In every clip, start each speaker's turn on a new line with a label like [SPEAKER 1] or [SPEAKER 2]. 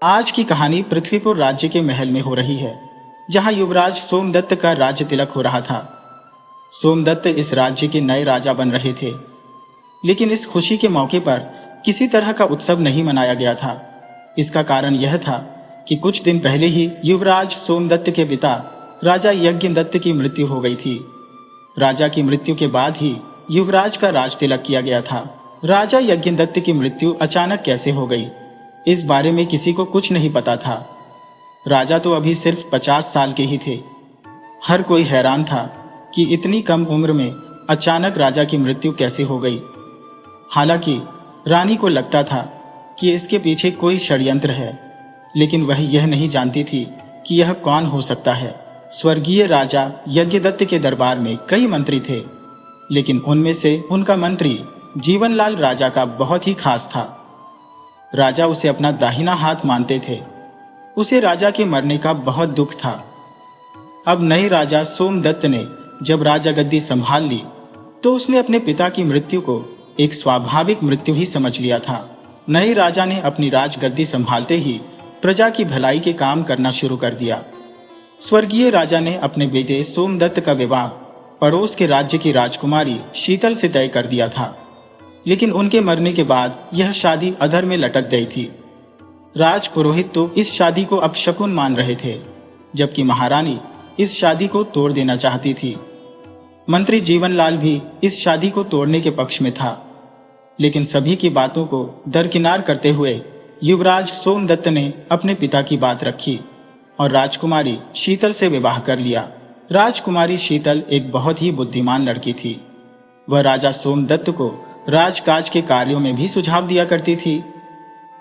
[SPEAKER 1] आज की कहानी पृथ्वीपुर राज्य के महल में हो रही है, जहां युवराज सोमदत्त का राज्य तिलक हो रहा था। सोमदत्त इस राज्य के नए राजा बन रहे थे, लेकिन इस खुशी के मौके पर किसी तरह का उत्सव नहीं मनाया गया था। इसका कारण यह था कि कुछ दिन पहले ही युवराज सोमदत्त के पिता राजा यज्ञदत्त की मृत्यु हो गई थी। राजा की मृत्यु के बाद ही युवराज का राज तिलक किया गया था। राजा यज्ञदत्त की मृत्यु अचानक कैसे हो गई, इस बारे में किसी को कुछ नहीं पता था। राजा तो अभी सिर्फ 50 साल के ही थे। हर कोई हैरान था कि इतनी कम उम्र में अचानक राजा की मृत्यु कैसे हो गई। हालांकि रानी को लगता था कि इसके पीछे कोई षड्यंत्र है, लेकिन वह यह नहीं जानती थी कि यह कौन हो सकता है। स्वर्गीय राजा यज्ञदत्त के दरबार में कई मंत्री थे, लेकिन उनमें से उनका मंत्री जीवनलाल राजा का बहुत ही खास था। राजा उसे अपना दाहिना हाथ मानते थे। उसे राजा के मरने का बहुत दुख था। अब नए राजा सोमदत्त ने जब राजा गद्दी संभाल ली, तो उसने अपने पिता की मृत्यु को एक स्वाभाविक मृत्यु ही समझ लिया था। नए राजा ने अपनी राजगद्दी संभालते ही प्रजा की भलाई के काम करना शुरू कर दिया। स्वर्गीय राजा ने अपने बेटे सोमदत्त का विवाह पड़ोस के राज्य की राजकुमारी शीतल से तय कर दिया था, लेकिन उनके मरने के बाद यह शादी अधर में लटक गई थी। राजपुरोहित तो इस शादी को अपशकुन मान रहे थे, जबकि महारानी इस शादी को तोड़ देना चाहती थी। मंत्री जीवनलाल भी इस शादी को तोड़ने के पक्ष में था, लेकिन सभी की बातों को दरकिनार करते हुए युवराज सोमदत्त ने अपने पिता की बात रखी और राजकुमारी शीतल से विवाह कर लिया। राजकुमारी शीतल एक बहुत ही बुद्धिमान लड़की थी। वह राजा सोमदत्त को राजकाज के कार्यों में भी सुझाव दिया करती थी।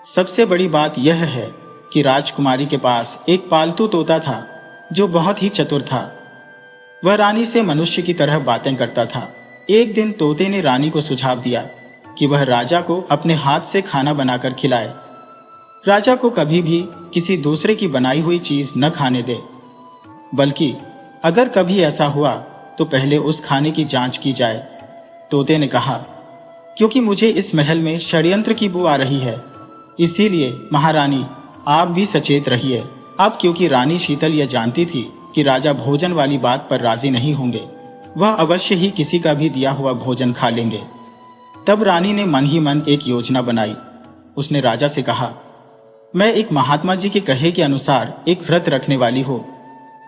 [SPEAKER 1] सबसे बड़ी बात यह है कि राजकुमारी के पास एक पालतू तोता था, जो बहुत ही चतुर था। वह रानी से मनुष्य की तरह बातें करता था। एक दिन तोते ने रानी को सुझाव दिया कि वह राजा को अपने हाथ से खाना बनाकर खिलाए। राजा को कभी भी किसी दूसरे की बनाई हुई चीज न खाने दे, बल्कि अगर कभी ऐसा हुआ तो पहले उस खाने की जांच की जाए। तोते ने कहा, क्योंकि मुझे इस महल में षड्यंत्र की बू आ रही है, इसीलिए महारानी आप भी सचेत रहिए। अब क्योंकि रानी शीतल यह जानती थी कि राजा भोजन वाली बात पर राजी नहीं होंगे, वह अवश्य ही किसी का भी दिया हुआ भोजन खा लेंगे। तब रानी ने मन ही मन एक योजना बनाई। उसने राजा से कहा, मैं एक महात्मा जी के कहे के अनुसार एक व्रत रखने वाली हूँ।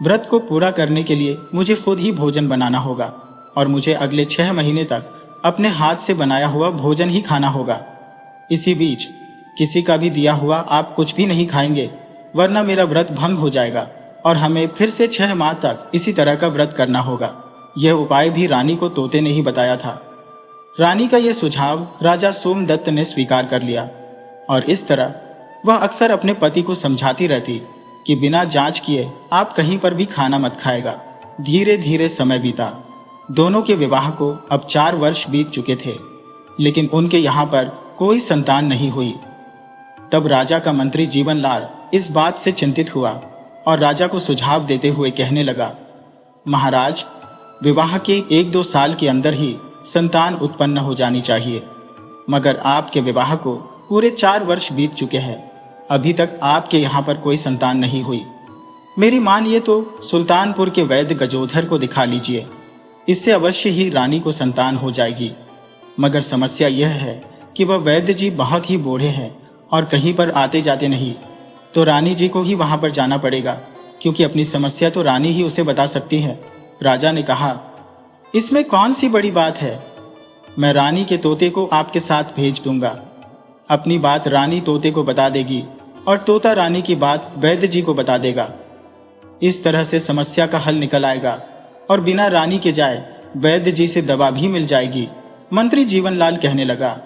[SPEAKER 1] व्रत को पूरा करने के लिए मुझे खुद ही भोजन बनाना होगा और मुझे अगले 6 महीने तक अपने हाथ से बनाया हुआ भोजन ही खाना होगा। इसी बीच किसी का भी दिया हुआ आप कुछ भी नहीं खाएंगे, वरना मेरा व्रत भंग हो जाएगा और हमें फिर से 6 माह तक इसी तरह का व्रत करना होगा। यह उपाय भी रानी को तोते ने ही बताया था। रानी का यह सुझाव राजा सोमदत्त ने स्वीकार कर लिया और इस तरह वह अक्सर अपने पति को समझाती रहती कि बिना जांच किए आप कहीं पर भी खाना मत खाएगा। धीरे धीरे समय बीता। दोनों के विवाह को अब 4 वर्ष बीत चुके थे, लेकिन उनके यहाँ पर कोई संतान नहीं हुई। तब राजा का मंत्री जीवनलाल इस बात से चिंतित हुआ और राजा को सुझाव देते हुए कहने लगा, महाराज, विवाह के 1-2 साल के अंदर ही संतान उत्पन्न हो जानी चाहिए, मगर आपके विवाह को पूरे 4 वर्ष बीत चुके हैं, अभी तक आपके यहाँ पर कोई संतान नहीं हुई। मेरी मानिए तो सुल्तानपुर के वैद्य गजोधर को दिखा लीजिए, इससे अवश्य ही रानी को संतान हो जाएगी। मगर समस्या यह है कि वह वैद्य जी बहुत ही बूढ़े हैं और कहीं पर आते जाते नहीं, तो रानी जी को ही वहां पर जाना पड़ेगा, क्योंकि अपनी समस्या तो रानी ही उसे बता सकती है। राजा ने कहा, इसमें कौन सी बड़ी बात है, मैं रानी के तोते को आपके साथ भेज दूंगा। अपनी बात रानी तोते को बता देगी और तोता रानी की बात वैद्य जी को बता देगा। इस तरह से समस्या का हल निकल आएगा और बिना रानी के जाए वैद्य जी से दवा भी मिल जाएगी। मंत्री जीवनलाल कहने लगा,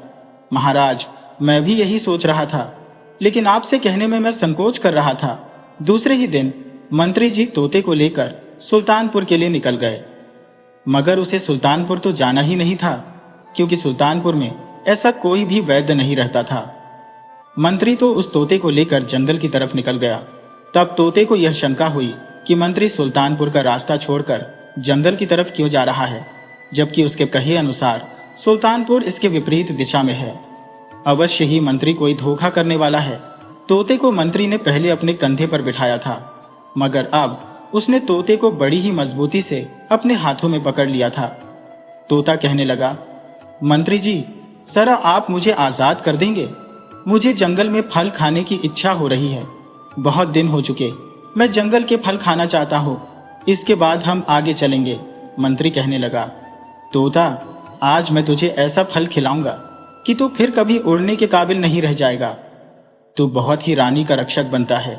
[SPEAKER 1] महाराज, मैं भी यही सोच रहा था, लेकिन आपसे कहने में मैं संकोच कर रहा था। दूसरे ही दिन मंत्री जी तोते को लेकर सुल्तानपुर के लिए निकल गए, मगर उसे सुल्तानपुर तो जाना ही नहीं था, क्योंकि सुल्तानपुर में ऐसा कोई भी वैद्य नहीं रहता था। मंत्री तो उस तोते को लेकर जंगल की तरफ निकल गया। तब तोते को यह शंका हुई कि मंत्री सुल्तानपुर का रास्ता छोड़कर जंगल की तरफ क्यों जा रहा है, जबकि उसके कहे अनुसार सुल्तानपुर इसके विपरीत दिशा में है। अवश्य ही मंत्री कोई धोखा करने वाला है। तोते को मंत्री ने पहले अपने कंधे पर बिठाया था, मगर अब उसने तोते को बड़ी ही मजबूती से अपने हाथों में पकड़ लिया था। तोता कहने लगा, मंत्री जी, सरा आप मुझे आजाद कर देंगे? मुझे जंगल में फल खाने की इच्छा हो रही है। बहुत दिन हो चुके, मैं जंगल के फल खाना चाहता हूँ। इसके बाद हम आगे चलेंगे। मंत्री कहने लगा, तोता, आज मैं तुझे ऐसा फल खिलाऊंगा कि तू फिर कभी उड़ने के काबिल नहीं रह जाएगा। तू बहुत ही रानी का रक्षक बनता है।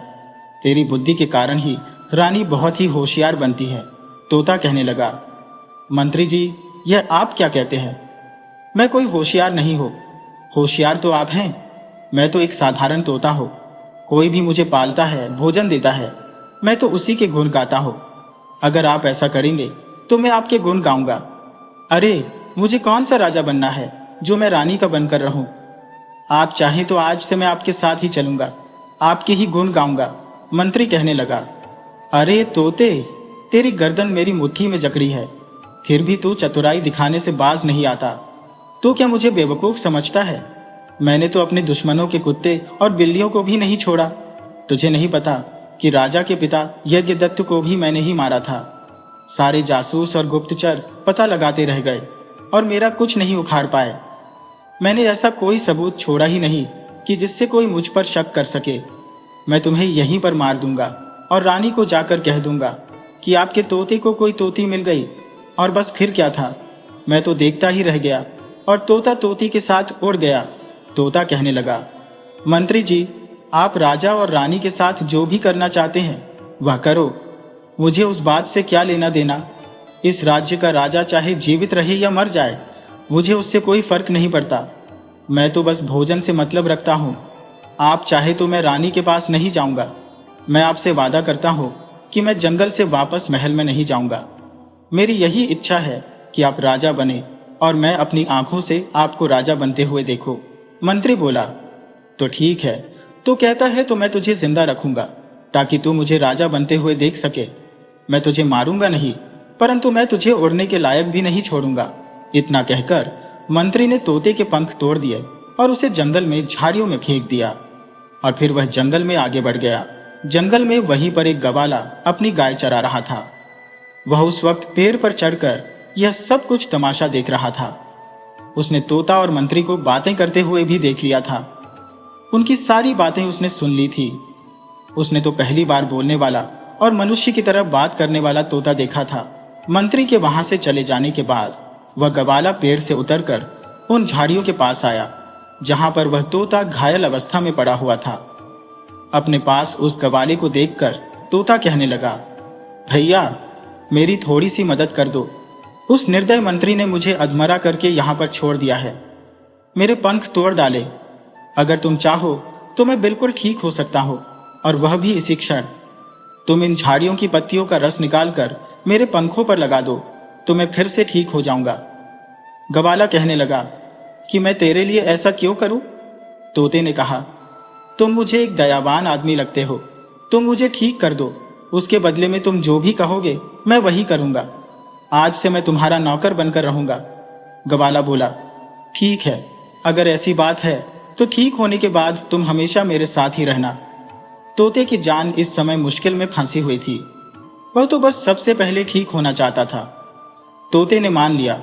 [SPEAKER 1] तेरी बुद्धि के कारण ही रानी बहुत ही होशियार बनती है। तोता कहने लगा, मंत्री जी, यह आप क्या कहते हैं? मैं कोई होशियार नहीं हूं। होशियार तो आप हैं। मैं तो एक साधारण तोता हूं। कोई भी मुझे पालता है, भोजन देता है, मैं तो उसी के गुण गाता हूं। अगर आप ऐसा करेंगे तो मैं आपके गुण गाऊंगा। अरे, मुझे कौन सा राजा बनना है जो मैं रानी का बनकर रहूं? आप चाहें तो आज से मैं आपके साथ ही चलूंगा, आपके ही गुण गाऊंगा। मंत्री कहने लगा, अरे तोते, तेरी गर्दन मेरी मुट्ठी में जकड़ी है, फिर भी तू चतुराई दिखाने से बाज नहीं आता। तू क्या मुझे बेवकूफ समझता है? मैंने तो अपने दुश्मनों के कुत्ते और बिल्लियों को भी नहीं छोड़ा। तुझे नहीं पता कि राजा के पिता यज्ञदत्त को भी मैंने ही मारा था। सारे जासूस और गुप्तचर पता लगाते रह गए और मेरा कुछ नहीं उखाड़ पाए। मैंने ऐसा कोई सबूत छोड़ा ही नहीं कि जिससे कोई मुझ पर शक कर सके। मैं तुम्हें यहीं पर मार दूंगा और रानी को जाकर कह दूंगा कि आपके तोते को कोई तोती मिल गई। और बस फिर क्या था, मैं तो देखता ही रह गया और तोता तोती के साथ उड़ गया। तोता कहने लगा, मंत्री जी, आप राजा और रानी के साथ जो भी करना चाहते हैं वह करो। मुझे उस बात से क्या लेना देना। इस राज्य का राजा चाहे जीवित रहे या मर जाए, मुझे उससे कोई फर्क नहीं पड़ता। मैं तो बस भोजन से मतलब रखता हूँ। आप चाहे तो मैं रानी के पास नहीं जाऊंगा। मैं आपसे वादा करता हूँ कि मैं जंगल से वापस महल में नहीं जाऊंगा। मेरी यही इच्छा है कि आप राजा बने और मैं अपनी आंखों से आपको राजा बनते हुए देखूं। मंत्री बोला, तो ठीक है, तो कहता है तो मैं तुझे जिंदा रखूंगा ताकि तू मुझे राजा बनते हुए देख सके। मैं तुझे मारूंगा नहीं, परंतु मैं तुझे उड़ने के लायक भी नहीं छोड़ूंगा। इतना कहकर मंत्री ने तोते के पंख तोड़ दिए और उसे जंगल में झाड़ियों में फेंक दिया और फिर वह जंगल में आगे बढ़ गया। जंगल में वहीं पर एक गवाला अपनी गाय चरा रहा था। वह उस वक्त पेड़ पर चढ़कर यह सब कुछ तमाशा देख रहा था। उसने तोता और मंत्री को बातें करते हुए भी देख लिया था। उनकी सारी बातें उसने सुन ली थी। उसने तो पहली बार बोलने वाला और मनुष्य की तरह बात करने वाला तोता देखा था। मंत्री के वहां से चले जाने के बाद वह गवाला पेड़ से उतरकर उन झाड़ियों के पास आया जहां पर वह तोता घायल अवस्था में पड़ा हुआ था। अपने पास उस गवाले को देखकर तोता कहने लगा, भैया, मेरी थोड़ी सी मदद कर दो। उस निर्दय मंत्री ने मुझे अधमरा करके यहां पर छोड़ दिया है। मेरे पंख तोड़ डाले। अगर तुम चाहो तो मैं बिल्कुल ठीक हो सकता हूं, और वह भी इसी क्षण। तुम इन झाड़ियों की पत्तियों का रस निकालकर मेरे पंखों पर लगा दो तो मैं फिर से ठीक हो जाऊंगा। गवाला कहने लगा कि मैं तेरे लिए ऐसा क्यों करूं? तोते ने कहा, तुम मुझे एक दयावान आदमी लगते हो। तुम मुझे ठीक कर दो, उसके बदले में तुम जो भी कहोगे मैं वही करूंगा। आज से मैं तुम्हारा नौकर बनकर रहूंगा। गवाला बोला, ठीक है, अगर ऐसी बात है तो ठीक होने के बाद तुम हमेशा मेरे साथ ही रहना। तोते की जान इस समय मुश्किल में फंसी हुई थी। वह तो बस सबसे पहले ठीक होना चाहता था। तोते ने मान लिया,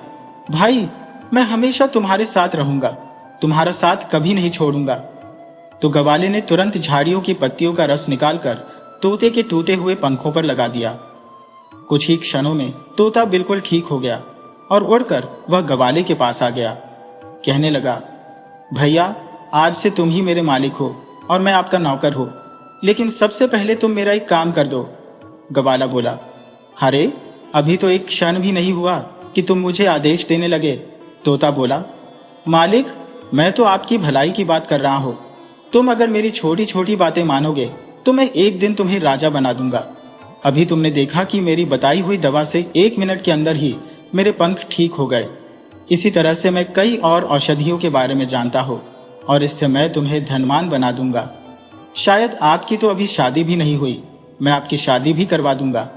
[SPEAKER 1] भाई, मैं हमेशा तुम्हारे साथ रहूंगा, तुम्हारा साथ कभी नहीं छोड़ूंगा। तो गवाले ने तुरंत झाड़ियों की पत्तियों का रस निकालकर तोते के टूटे हुए पंखों पर लगा दिया। कुछ ही क्षणों में तोता बिल्कुल ठीक हो गया और उड़कर वह गवाले के पास आ गया। कहने लगा, भैया, आज से तुम ही मेरे मालिक हो और मैं आपका नौकर हूं, लेकिन सबसे पहले तुम मेरा एक काम कर दो। गवाला बोला, अरे, अभी तो एक क्षण भी नहीं हुआ कि तुम मुझे आदेश देने लगे। तोता बोला, मालिक, मैं तो आपकी भलाई की बात कर रहा हूं। तुम अगर मेरी छोटी छोटी बातें मानोगे तो मैं एक दिन तुम्हें राजा बना दूंगा। अभी तुमने देखा कि मेरी बताई हुई दवा से 1 मिनट के अंदर ही मेरे पंख ठीक हो गए। इसी तरह से मैं कई और औषधियों के बारे में जानता हूं और इससे मैं तुम्हें धनवान बना दूंगा। शायद आपकी तो अभी शादी भी नहीं हुई, मैं आपकी शादी भी करवा दूंगा।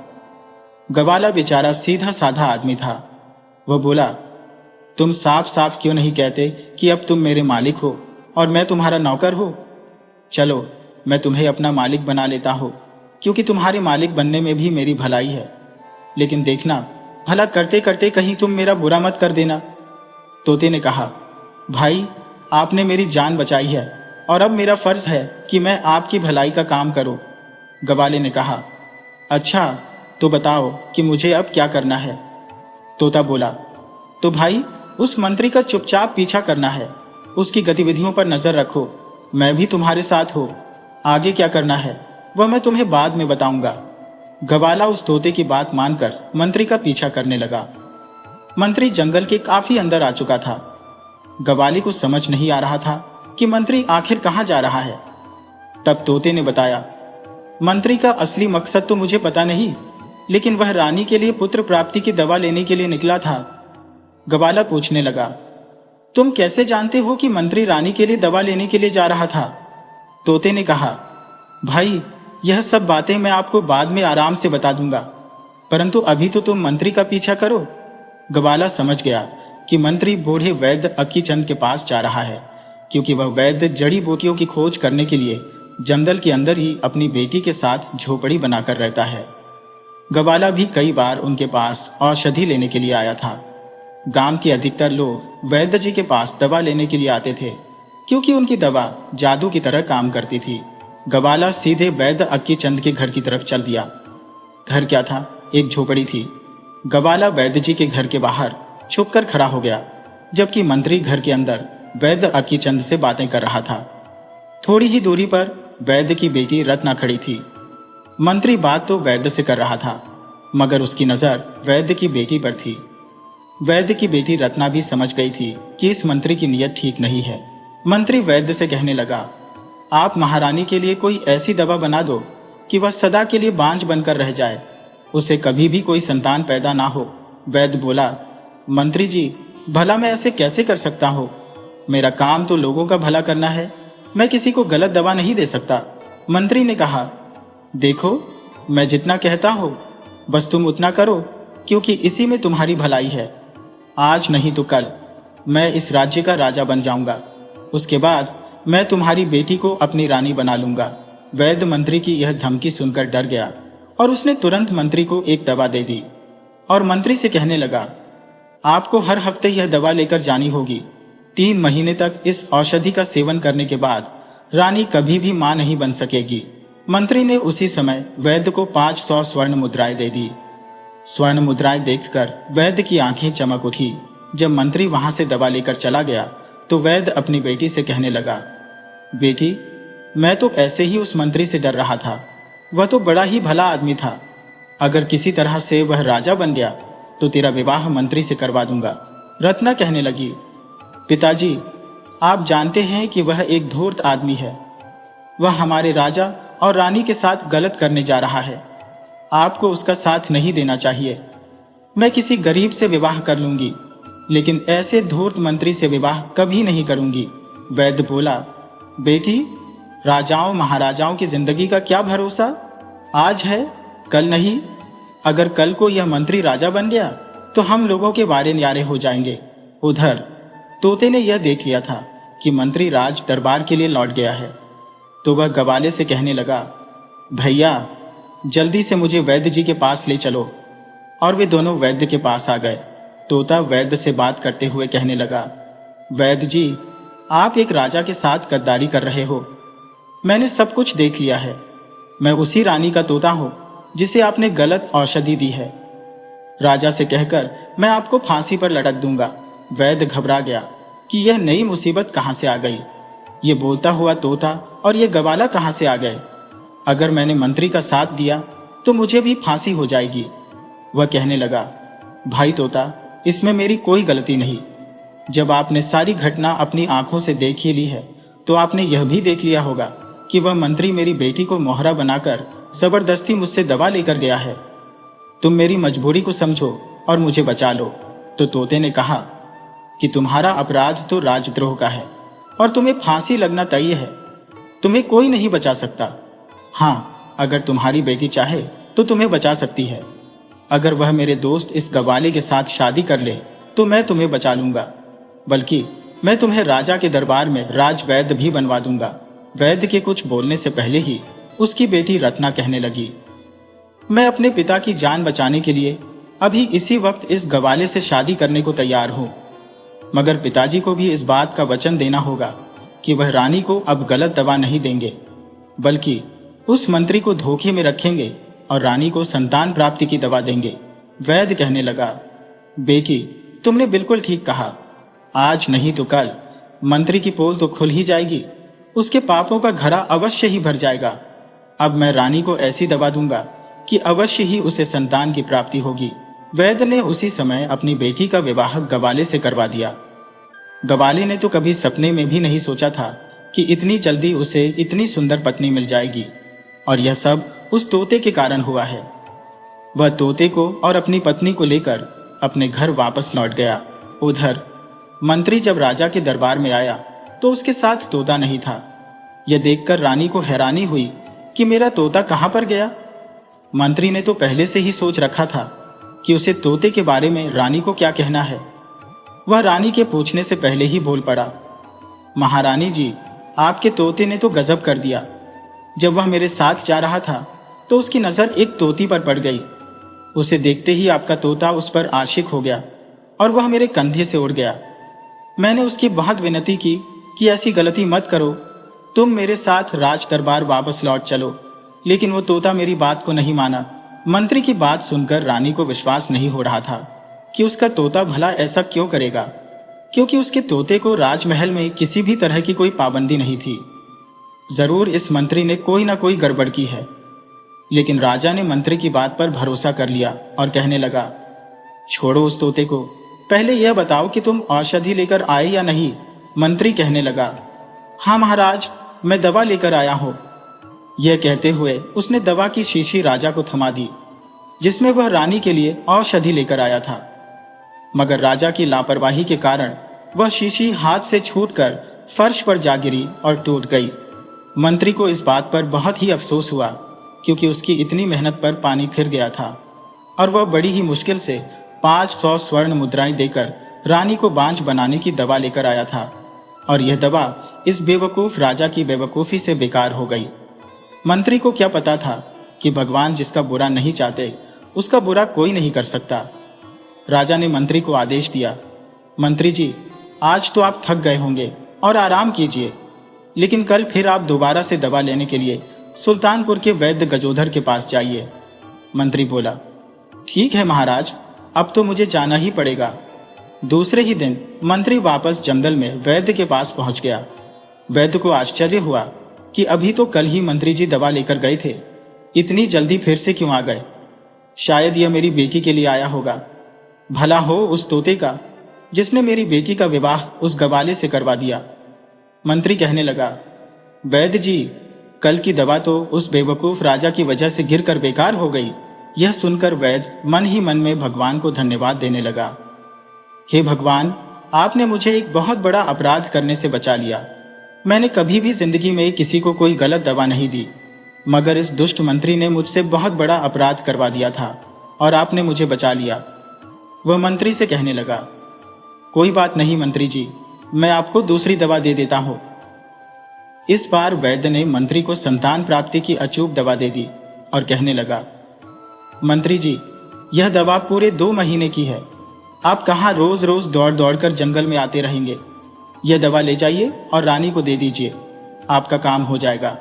[SPEAKER 1] गवाला बेचारा सीधा साधा आदमी था। वह बोला, तुम साफ साफ क्यों नहीं कहते कि अब तुम मेरे मालिक हो और मैं तुम्हारा नौकर हूं? चलो, मैं तुम्हें अपना मालिक बना लेता हूँ, क्योंकि तुम्हारे मालिक बनने में भी मेरी भलाई है। लेकिन देखना, भला करते करते कहीं तुम मेरा बुरा मत कर देना। तोते ने कहा, भाई, आपने मेरी जान बचाई है और अब मेरा फर्ज है कि मैं आपकी भलाई का काम करूं। गवाले ने कहा, अच्छा, तो बताओ कि मुझे अब क्या करना है। तोता बोला, तो भाई, उस मंत्री का चुपचाप पीछा करना है, उसकी गतिविधियों पर नजर रखो। मैं भी तुम्हारे साथ हूं। आगे क्या करना है वह मैं तुम्हें बाद में बताऊंगा। गवाला उस तोते की बात मानकर मंत्री का पीछा करने लगा। मंत्री जंगल के काफी अंदर आ चुका था। गवाले को समझ नहीं आ रहा था कि मंत्री आखिर कहां जा रहा है। तब तोते ने बताया, मंत्री का असली मकसद तो मुझे पता नहीं, लेकिन वह रानी के लिए पुत्र प्राप्ति की दवा लेने के लिए निकला था। गवाला पूछने लगा, तुम कैसे जानते हो कि मंत्री रानी के लिए दवा लेने के लिए जा रहा था? तोते ने कहा, भाई, यह सब बातें मैं आपको बाद में आराम से बता दूंगा, परंतु अभी तो तुम मंत्री का पीछा करो। गवाला समझ गया कि मंत्री बूढ़े वैद्य अक्कीचंद के पास जा रहा है, क्योंकि वह वैद्य जड़ी बूटियों की खोज करने के लिए जंगल के अंदर ही अपनी बेटी के साथ झोपड़ी बनाकर रहता है। गवाला भी कई बार उनके पास औषधि लेने के लिए आया था। गांव के अधिकतर लोग वैद्य जी के पास दवा लेने के लिए आते थे, क्योंकि उनकी दवा जादू की तरह काम करती थी। गवाला सीधे वैद्य अक्कीचंद के घर की तरफ चल दिया। घर क्या था, एक झोपड़ी थी। गवाला वैद्य जी के घर के बाहर छुपकर खड़ा हो गया, जबकि मंत्री घर के अंदर वैद्य अक्कीचंद से बातें कर रहा था। थोड़ी ही दूरी पर वैद्य की बेटी रत्ना खड़ी थी। मंत्री बात तो वैद्य से कर रहा था, मगर उसकी नजर वैद्य की बेटी पर थी। वैद्य की बेटी रत्ना भी समझ गई थी कि इस मंत्री की नीयत ठीक नहीं है। मंत्री वैद्य से कहने लगा, आप महारानी के लिए कोई ऐसी दवा बना दो कि वह सदा के लिए बांझ बनकर रह जाए, उसे कभी भी कोई संतान पैदा ना हो। वैद्य बोला, मंत्री जी, भला मैं ऐसे कैसे कर सकता हूँ? मेरा काम तो लोगों का भला करना है, मैं किसी को गलत दवा नहीं दे सकता। मंत्री ने कहा, देखो, मैं जितना कहता हूँ बस तुम उतना करो, क्योंकि इसी में तुम्हारी भलाई है। आज नहीं तो कल मैं इस राज्य का राजा बन जाऊंगा। उसके बाद मैं तुम्हारी बेटी को अपनी रानी बना लूंगा। वैद्य मंत्री की यह धमकी सुनकर डर गया और उसने तुरंत मंत्री को एक दवा दे दी और मंत्री से कहने लगा, आपको हर हफ्ते यह दवा लेकर जानी होगी। 3 महीने तक इस औषधि का सेवन करने के बाद रानी कभी भी मां नहीं बन सकेगी। मंत्री ने उसी समय वैद्य को 500 स्वर्ण मुद्राएं दे दी। स्वर्ण मुद्राएं देखकर वैद्य की आंखें चमक उठी। जब मंत्री वहां से दवा लेकर चला गया तो वैद्य अपनी बेटी से कहने लगा, बेटी, मैं तो ऐसे ही उस मंत्री से डर रहा था। वह तो बड़ा ही भला आदमी था। अगर किसी तरह से वह राजा बन गया तो तेरा विवाह मंत्री से करवा दूंगा। रत्ना कहने लगी, पिताजी, आप जानते हैं कि वह एक धूर्त आदमी है। वह हमारे राजा और रानी के साथ गलत करने जा रहा है। आपको उसका साथ नहीं देना चाहिए। मैं किसी गरीब से विवाह कर लूंगी, लेकिन ऐसे धूर्त मंत्री से विवाह कभी नहीं करूंगी। वैद्य बोला, बेटी, राजाओं महाराजाओं की जिंदगी का क्या भरोसा? आज है, कल नहीं। अगर कल को यह मंत्री राजा बन गया तो हम लोगों के वारे न्यारे हो जाएंगे। उधर तोते ने यह देख लिया था कि मंत्री राज दरबार के लिए लौट गया है, तो वह गवाले से कहने लगा, भैया, जल्दी से मुझे वैद्य जी के पास ले चलो। और वे दोनों वैद्य के पास आ गए। तोता वैद्य से बात करते हुए कहने लगा, वैद्य जी, आप एक राजा के साथ गद्दारी कर रहे हो। मैंने सब कुछ देख लिया है। मैं उसी रानी का तोता हूं जिसे आपने गलत औषधि दी है। राजा से कहकर मैं आपको फांसी पर लटक दूंगा। वैद्य घबरा गया कि यह नई मुसीबत कहां से आ गई। ये बोलता हुआ तोता और ये गवाला कहां से आ गए? अगर मैंने मंत्री का साथ दिया तो मुझे भी फांसी हो जाएगी। वह कहने लगा, भाई तोता, इसमें मेरी कोई गलती नहीं। जब आपने सारी घटना अपनी आंखों से देख ही ली है तो आपने यह भी देख लिया होगा कि वह मंत्री मेरी बेटी को मोहरा बनाकर जबरदस्ती मुझसे दवा लेकर गया है। तुम मेरी मजबूरी को समझो और मुझे बचा लो। तो तोते ने कहा कि तुम्हारा अपराध तो राजद्रोह का है और तुम्हें फांसी लगना तय है। तुम्हें कोई नहीं बचा सकता। हाँ, अगर तुम्हारी बेटी चाहे तो तुम्हें बचा सकती है। अगर वह मेरे दोस्त इस गवाले के साथ शादी कर ले तो मैं तुम्हें बचा लूंगा, बल्कि मैं तुम्हें राजा के दरबार में राजवैद्य भी बनवा दूंगा। वैद्य के कुछ बोलने से पहले ही उसकी बेटी रत्ना कहने लगी, मैं अपने पिता की जान बचाने के लिए अभी इसी वक्त इस गवाले से शादी करने को तैयार हूं, मगर पिताजी को भी इस बात का वचन देना होगा कि वह रानी को अब गलत दवा नहीं देंगे, बल्कि उस मंत्री को धोखे में रखेंगे और रानी को संतान प्राप्ति की दवा देंगे। वैद्य कहने लगा, बेटी, तुमने बिल्कुल ठीक कहा। आज नहीं तो कल मंत्री की पोल तो खुल ही जाएगी, उसके पापों का घड़ा अवश्य ही भर जाएगा। अब मैं रानी को ऐसी दवा दूंगा कि अवश्य ही उसे संतान की प्राप्ति होगी। वैद्य ने उसी समय अपनी बेटी का विवाह गवाले से करवा दिया। गवाले ने तो कभी सपने में भी नहीं सोचा था कि इतनी जल्दी उसे इतनी सुंदर पत्नी मिल जाएगी, और यह सब उस तोते के कारण हुआ है। वह तोते को और अपनी पत्नी को लेकर अपने घर वापस लौट गया। उधर मंत्री जब राजा के दरबार में आया तो उसके साथ तोता नहीं था। यह देखकर रानी को हैरानी हुई कि मेरा तोता कहां पर गया। मंत्री ने तो पहले से ही सोच रखा था कि उसे तोते के बारे में रानी को क्या कहना है। वह रानी के पूछने से पहले ही बोल पड़ा, महारानी जी, आपके तोते ने तो गजब कर दिया। जब वह मेरे साथ जा रहा था तो उसकी नजर एक तोती पर पड़ गई। उसे देखते ही आपका तोता उस पर आशिक हो गया और वह मेरे कंधे से उड़ गया। मैंने उसकी बहुत विनती की कि ऐसी गलती मत करो, तुम मेरे साथ राज दरबार वापस लौट चलो, लेकिन वो तोता मेरी बात को नहीं माना। मंत्री की बात सुनकर रानी को विश्वास नहीं हो रहा था कि उसका तोता भला ऐसा क्यों करेगा, क्योंकि उसके तोते को राजमहल में किसी भी तरह की कोई पाबंदी नहीं थी। जरूर इस मंत्री ने कोई ना कोई गड़बड़ की है। लेकिन राजा ने मंत्री की बात पर भरोसा कर लिया और कहने लगा, छोड़ो उस तोते को, पहले यह बताओ कि तुम औषधि लेकर आए या नहीं। मंत्री कहने लगा, हाँ महाराज, मैं दवा लेकर आया हूं। यह कहते हुए उसने दवा की शीशी राजा को थमा दी, जिसमें वह रानी के लिए औषधि लेकर आया था। मगर राजा की लापरवाही के कारण वह शीशी हाथ से छूटकर फर्श पर जा गिरी और टूट गई। मंत्री को इस बात पर बहुत ही अफसोस हुआ, क्योंकि उसकी इतनी मेहनत पर पानी फिर गया था और वह बड़ी ही मुश्किल से 500 स्वर्ण मुद्राएं देकर रानी को बांझ बनाने की दवा लेकर आया था, और यह दवा इस बेवकूफ राजा की बेवकूफी से बेकार हो गई। मंत्री को क्या पता था कि भगवान जिसका बुरा नहीं चाहते उसका बुरा कोई नहीं कर सकता। राजा ने मंत्री को आदेश दिया, मंत्री जी, आज तो आप थक गए होंगे और आराम कीजिए, लेकिन कल फिर आप दोबारा से दवा लेने के लिए सुल्तानपुर के वैद्य गजोधर के पास जाइए। मंत्री बोला, ठीक है महाराज, अब तो मुझे जाना ही पड़ेगा। दूसरे ही दिन मंत्री वापस जंगल में वैद्य के पास पहुंच गया। वैद्य को आश्चर्य हुआ कि अभी तो कल ही मंत्री जी दवा लेकर गए थे, इतनी जल्दी फिर से क्यों आ गए। शायद यह मेरी बेटी के लिए आया होगा। भला हो उस तोते का जिसने मेरी बेटी का विवाह उस गवाले से करवा दिया। मंत्री कहने लगा, वैद्य जी, कल की दवा तो उस बेवकूफ राजा की वजह से गिरकर बेकार हो गई। यह सुनकर वैद्य मन ही मन में भगवान को धन्यवाद देने लगा। हे भगवान, आपने मुझे एक बहुत बड़ा अपराध करने से बचा लिया। मैंने कभी भी जिंदगी में किसी को कोई गलत दवा नहीं दी, मगर इस दुष्ट मंत्री ने मुझसे बहुत बड़ा अपराध करवा दिया था और आपने मुझे बचा लिया। वह मंत्री से कहने लगा, कोई बात नहीं मंत्री जी, मैं आपको दूसरी दवा दे देता हूं। इस बार वैद्य ने मंत्री को संतान प्राप्ति की अचूक दवा दे दी और कहने लगा, मंत्री जी, यह दवा पूरे 2 महीने की है। आप कहां रोज रोज दौड़ दौड़ कर जंगल में आते रहेंगे। यह दवा ले जाइए और रानी को दे दीजिए, आपका काम हो जाएगा।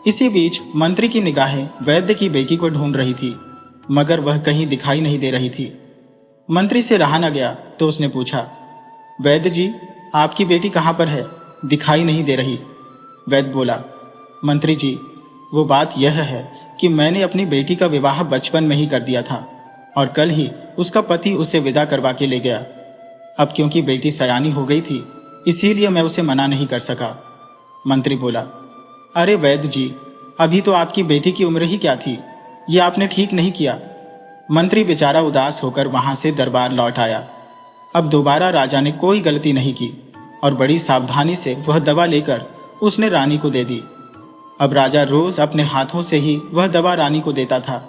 [SPEAKER 1] इसी बीच मंत्री की निगाहें वैद्य की बेटी को ढूंढ रही थी, मगर वह कहीं दिखाई नहीं दे रही थी। मंत्री से रहा न गया तो उसने पूछा, वैद्य जी, आपकी बेटी कहां पर है, दिखाई नहीं दे रही। वैद्य बोला, मंत्री जी, वो बात यह है कि मैंने अपनी बेटी का विवाह बचपन में ही कर दिया था और कल ही उसका पति उसे विदा करवा के ले गया। अब क्योंकि बेटी सयानी हो गई थी, इसीलिए मैं उसे मना नहीं कर सका। मंत्री बोला, अरे वैद्य जी, अभी तो आपकी बेटी की उम्र ही क्या थी, ये आपने ठीक नहीं किया। मंत्री बेचारा उदास होकर वहां से दरबार लौट आया। अब दोबारा राजा ने कोई गलती नहीं की और बड़ी सावधानी से वह दवा लेकर उसने रानी को दे दी। अब राजा रोज अपने हाथों से ही वह दवा रानी को देता था।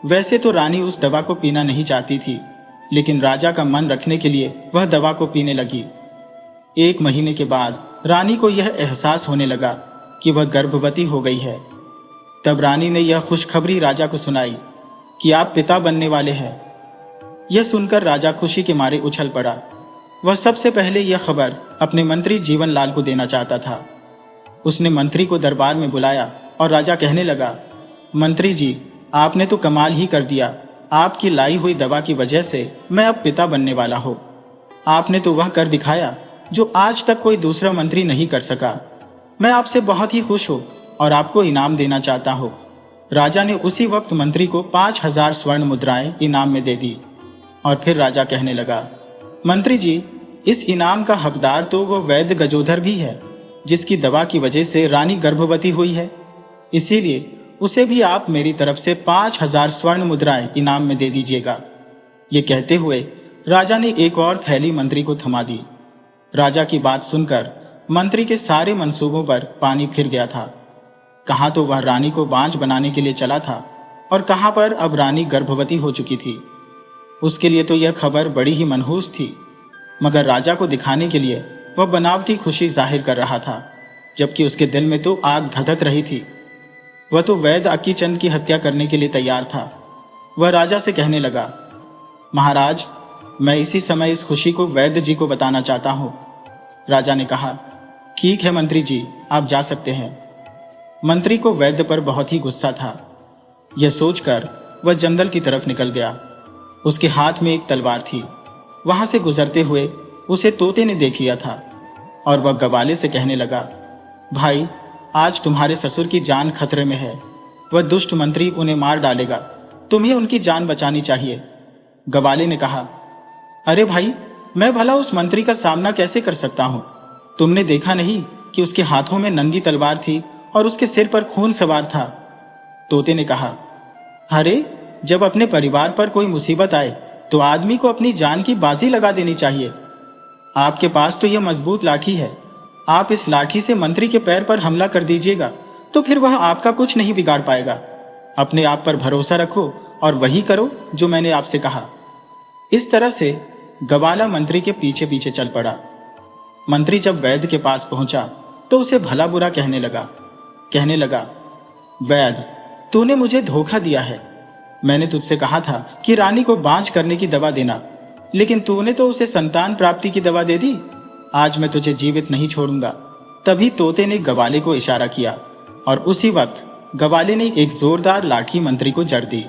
[SPEAKER 1] वैसे तो रानी उस दवा को पीना नहीं चाहती थी, लेकिन राजा का मन रखने के लिए वह दवा को पीने लगी। 1 महीने के बाद रानी को यह एहसास होने लगा कि वह गर्भवती हो गई है। तब रानी ने यह खुशखबरी राजा को सुनाई कि आप पिता बनने वाले हैं। यह सुनकर राजा खुशी के मारे उछल पड़ा। वह सबसे पहले यह खबर अपने मंत्री जीवनलाल को देना चाहता था। उसने मंत्री को दरबार में बुलाया और राजा कहने लगा, मंत्री जी, आपने तो कमाल ही कर दिया। आपकी लाई हुई दवा की वजह से मैं अब पिता बनने वाला हूँ। आपने तो वह कर दिखाया जो आज तक कोई दूसरा मंत्री नहीं कर सका। मैं आपसे बहुत ही खुश हूँ और आपको इनाम देना चाहता हूँ। राजा ने उसी वक्त मंत्री को 5000 स्वर्ण मुद्राएं इनाम में दे दी और फिर राजा कहने लगा, मंत्री जी, इस इनाम का हकदार तो वो वैद्य गजोधर भी है जिसकी दवा की वजह से रानी गर्भवती हुई है। इसीलिए उसे भी आप मेरी तरफ से 5000 स्वर्ण मुद्राएं इनाम में दे दीजिएगा। ये कहते हुए राजा ने एक और थैली मंत्री को थमा दी। राजा की बात सुनकर मंत्री के सारे मंसूबों पर पानी फिर गया था। कहां तो वह रानी को बांझ बनाने के लिए चला था और कहां पर अब रानी गर्भवती हो चुकी थी। उसके लिए तो यह खबर बड़ी ही मनहूस थी, मगर राजा को दिखाने के लिए वह बनावटी खुशी जाहिर कर रहा था, जबकि उसके दिल में तो आग धधक रही थी। वह तो वैद्य अक्कीचंद की हत्या करने के लिए तैयार था। वह राजा से कहने लगा, महाराज, मैं इसी समय इस खुशी को वैद्य जी को बताना चाहता हूं। राजा ने कहा, ठीक है मंत्री जी, आप जा सकते हैं। मंत्री को वैद्य पर बहुत ही गुस्सा था। यह सोचकर वह जंगल की तरफ निकल गया। उसके हाथ में एक तलवार थी। वहां से गुजरते हुए उसे तोते ने देख लिया था और वह गवाले से कहने लगा, भाई, आज तुम्हारे ससुर की जान खतरे में है। वह दुष्ट मंत्री उन्हें मार डालेगा। तुम्हें उनकी जान बचानी चाहिए। गवाले ने कहा, अरे भाई, मैं भला उस मंत्री का सामना कैसे कर सकता हूं? तुमने देखा नहीं कि उसके हाथों में नंगी तलवार थी और उसके सिर पर खून सवार था। तोते ने कहा, अरे, जब अपने परिवार पर कोई मुसीबत आए तो आदमी को अपनी जान की बाजी लगा देनी चाहिए। आपके पास तो यह मजबूत लाठी है। आप इस लाठी से मंत्री के पैर पर हमला कर दीजिएगा तो फिर वह आपका कुछ नहीं बिगाड़ पाएगा। अपने आप पर भरोसा रखो और वही करो जो मैंने आपसे कहा। इस तरह से गवाला मंत्री के पीछे पीछे चल पड़ा। मंत्री जब वैद्य के पास पहुंचा तो उसे भला बुरा कहने लगा, वैद्य, तूने मुझे धोखा दिया है। मैंने तुझसे कहा था कि रानी को बांझ करने की दवा देना, लेकिन तूने तो उसे संतान प्राप्ति की दवा दे दी। आज मैं तुझे जीवित नहीं छोड़ूंगा। तभी तोते ने गवाले को इशारा किया और उसी वक्त गवाले ने एक जोरदार लाठी मंत्री को जड़ दी।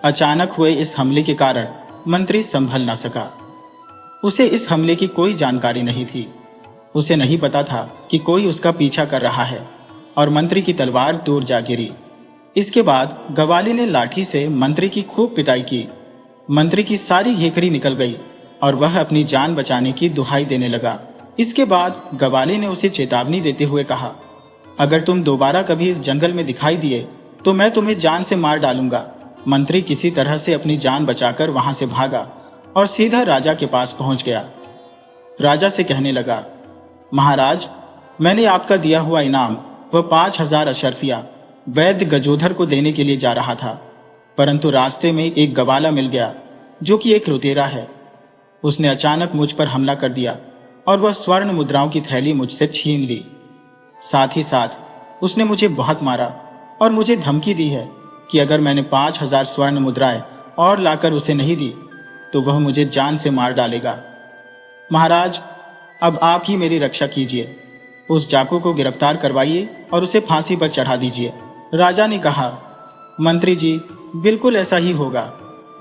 [SPEAKER 1] अचानक हुए इस हमले के कारण मंत्री संभल न सका। उसे इस हमले की कोई जानकारी नहीं थी। उसे नहीं पता था कि कोई उसका पीछा कर रहा है और मंत्री की तलवार दूर जा गिरी। इसके बाद गवाले ने लाठी से मंत्री की खूब पिटाई की। मंत्री की सारी हेकड़ी निकल गई और वह अपनी जान बचाने की दुहाई देने लगा। इसके बाद गवाले ने उसे चेतावनी देते हुए कहा, अगर तुम दोबारा कभी इस जंगल में दिखाई दिए तो मैं तुम्हें जान से मार डालूंगा। मंत्री किसी तरह से अपनी जान बचाकर वहां से भागा और सीधा राजा के पास पहुंच गया। राजा से कहने लगा, महाराज, मैंने आपका दिया हुआ इनाम वह 5000 अशर्फिया वैद्य गजोधर को देने के लिए जा रहा था, परंतु रास्ते में एक गवाला मिल गया जो कि एक लुटेरा है। उसने अचानक मुझ पर हमला कर दिया और वह स्वर्ण मुद्राओं की थैली मुझसे छीन ली। साथ ही साथ उसने मुझे बहुत मारा और मुझे धमकी दी है कि अगर मैंने 5000 स्वर्ण मुद्राएं और लाकर उसे नहीं दी तो वह मुझे जान से मार डालेगा। महाराज, अब आप ही मेरी रक्षा कीजिए। उस डाकू को गिरफ्तार करवाइए और उसे फांसी पर चढ़ा दीजिए। राजा ने कहा, मंत्री जी, बिल्कुल ऐसा ही होगा।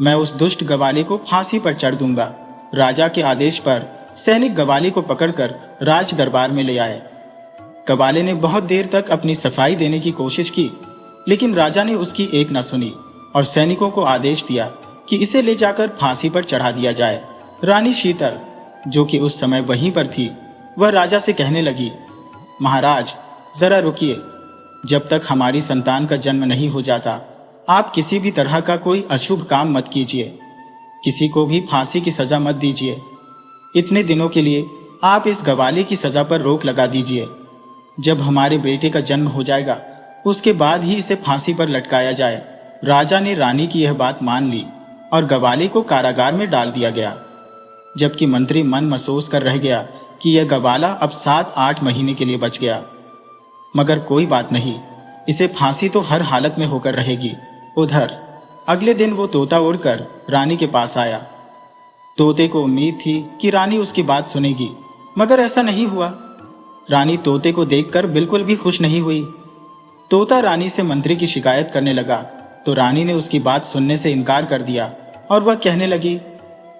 [SPEAKER 1] मैं उस दुष्ट गवाले को फांसी पर चढ़ दूंगा। राजा के आदेश पर सैनिक गवाले को पकड़कर राज दरबार में ले आए। गवाले ने बहुत देर तक अपनी सफाई देने की कोशिश की, लेकिन राजा ने उसकी एक न सुनी और सैनिकों को आदेश दिया कि इसे ले जाकर फांसी पर चढ़ा दिया जाए। रानी शीतल, जो कि उस समय वहीं पर थी, वह राजा से कहने लगी, महाराज, जरा रुकिए। जब तक हमारी संतान का जन्म नहीं हो जाता आप किसी भी तरह का कोई अशुभ काम मत कीजिए। किसी को भी फांसी की सजा मत दीजिए। इतने दिनों के लिए आप इस गवाले की सजा पर रोक लगा दीजिए। जब हमारे बेटे का जन्म हो जाएगा उसके बाद ही इसे फांसी पर लटकाया जाए। राजा ने रानी की यह बात मान ली और गवाले को कारागार में डाल दिया गया, जबकि मंत्री मन महसूस कर रह गया कि यह गवाला अब 7-8 महीने के लिए बच गया। मगर कोई बात नहीं, इसे फांसी तो हर हालत में होकर रहेगी। उधर अगले दिन वो तोता उड़कर रानी के पास आया। तोते को उम्मीद थी कि रानी उसकी बात सुनेगी, मगर ऐसा नहीं हुआ। रानी तोते को देखकर बिल्कुल भी खुश नहीं हुई। तोता रानी से मंत्री की शिकायत करने लगा तो रानी ने उसकी बात सुनने से इनकार कर दिया और वह कहने लगी,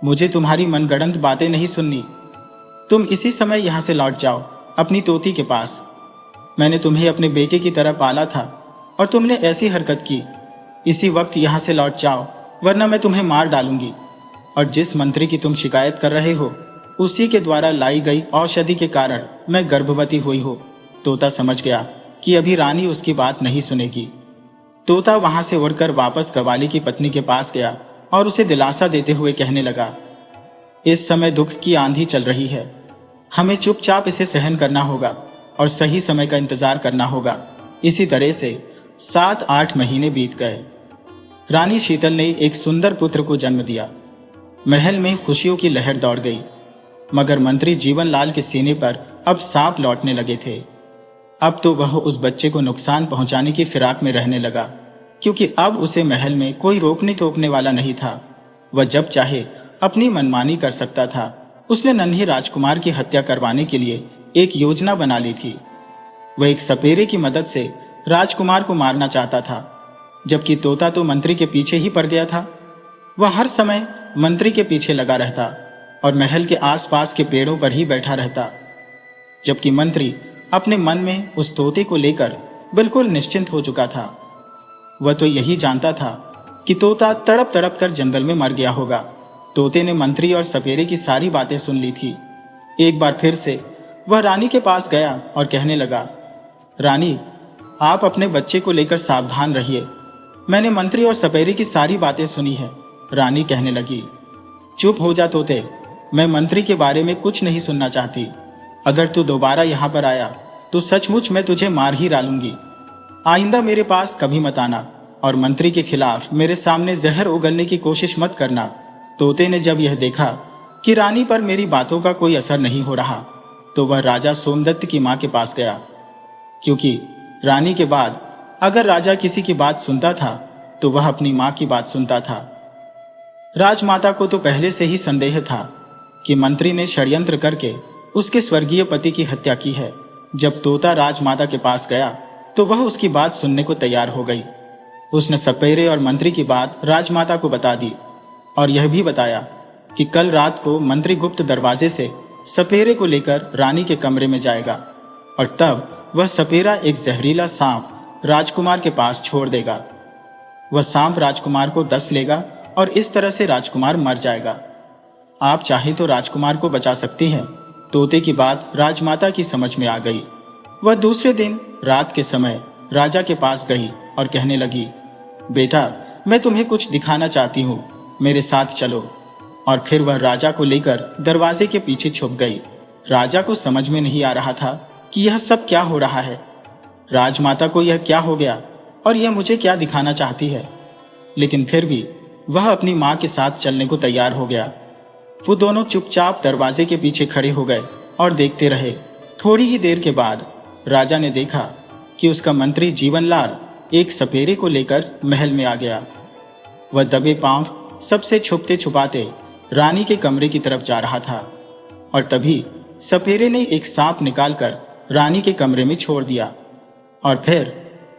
[SPEAKER 1] मुझे तुम्हारी मनगढ़ंत बातें नहीं सुननी। तुम इसी समय यहां से लौट जाओ अपनी तोती के पास। मैंने तुम्हें अपने बेटे की तरह पाला था और तुमने ऐसी हरकत की। इसी वक्त यहां से लौट जाओ, वरना मैं तुम्हें मार डालूंगी। और जिस मंत्री की तुम शिकायत कर रहे हो, उसी के द्वारा लाई गई औषधि के कारण मैं गर्भवती हुई हूं। तोता समझ गया कि अभी रानी उसकी बात नहीं सुनेगी। तोता वहां से उड़कर वापस कव्वाली की पत्नी के पास गया और उसे दिलासा देते हुए कहने लगा, इस समय दुख की आंधी चल रही है, हमें चुपचाप इसे सहन करना होगा और सही समय का इंतजार करना होगा। इसी तरह से 7-8 महीने बीत गए। रानी शीतल ने एक सुंदर पुत्र को जन्म दिया। महल में खुशियों की लहर दौड़ गई, मगर मंत्री जीवनलाल के सीने पर अब सांप लौटने लगे थे। अब तो वह उस बच्चे को नुकसान पहुंचाने की फिराक में रहने लगा, क्योंकि अब उसे महल में कोई रोकने टोकने वाला नहीं था। वह जब चाहे अपनी मनमानी कर सकता था। उसने नन्हे राजकुमार की हत्या करवाने के लिए एक योजना बना ली थी। वह एक सपेरे की मदद से राजकुमार को मारना चाहता था, जबकि तोता तो मंत्री के पीछे ही पड़ गया था। वह हर समय मंत्री के पीछे लगा रहता और महल के आसपास के पेड़ों पर ही बैठा रहता, जबकि मंत्री अपने मन में उस तोते को लेकर बिल्कुल निश्चिंत हो चुका था। वह तो यही जानता था कि तोता तड़प तड़प कर जंगल में मर गया होगा। तोते ने मंत्री और सपेरे की सारी बातें सुन ली थी। एक बार फिर से वह रानी के पास गया और कहने लगा, रानी, आप अपने बच्चे को लेकर सावधान रहिए। मैंने मंत्री और सपेरे की सारी बातें सुनी है। रानी कहने लगी, चुप हो जा तोते, मैं मंत्री के बारे में कुछ नहीं सुनना चाहती। अगर तू दोबारा यहां पर आया तो सचमुच मैं तुझे मार ही डालूंगी। आइंदा मेरे पास कभी मत आना और मंत्री के खिलाफ मेरे सामने जहर उगलने की कोशिश मत करना। तोते ने जब यह देखा कि रानी पर मेरी बातों का कोई असर नहीं हो रहा, तो वह राजा सोमदत्त की मां के पास गया, क्योंकि रानी के बाद अगर राजा किसी की बात सुनता था तो वह अपनी मां की बात सुनता था। राजमाता को तो पहले से ही संदेह था कि मंत्री ने षड्यंत्र करके उसके स्वर्गीय पति की हत्या की है। जब तोता राजमाता के पास गया तो वह उसकी बात सुनने को तैयार हो गई। उसने सपेरे और मंत्री की बात राजमाता को बता दी और यह भी बताया कि कल रात को मंत्री गुप्त दरवाजे से सपेरे को लेकर रानी के कमरे में जाएगा और तब वह सपेरा एक जहरीला सांप राजकुमार के पास छोड़ देगा। वह सांप राजकुमार को डस लेगा और इस तरह से राजकुमार मर जाएगा। आप चाहे तो राजकुमार को बचा सकती हैं। तोते की बात राजमाता की समझ में आ गई। वह दूसरे दिन रात के समय राजा के पास गई और कहने लगी, बेटा, मैं तुम्हें कुछ दिखाना चाहती हूँ, मेरे साथ चलो। और फिर वह राजा को लेकर दरवाजे के पीछे छुप गई। राजा को समझ में नहीं आ रहा था कि यह सब क्या हो रहा है। राजमाता को यह क्या हो गया और यह मुझे क्या दिखाना चाहती है। लेकिन फिर भी वह अपनी मां के साथ चलने को तैयार हो गया। वो दोनों चुपचाप दरवाजे के पीछे खड़े हो गए और देखते रहे। थोड़ी ही देर के बाद राजा ने देखा कि उसका मंत्री जीवनलाल एक सपेरे को लेकर महल में आ गया। वह दबे पांव सबसे छुपते छुपाते रानी के कमरे की तरफ जा रहा था और तभी सपेरे ने एक सांप निकालकर रानी के कमरे में छोड़ दिया और फिर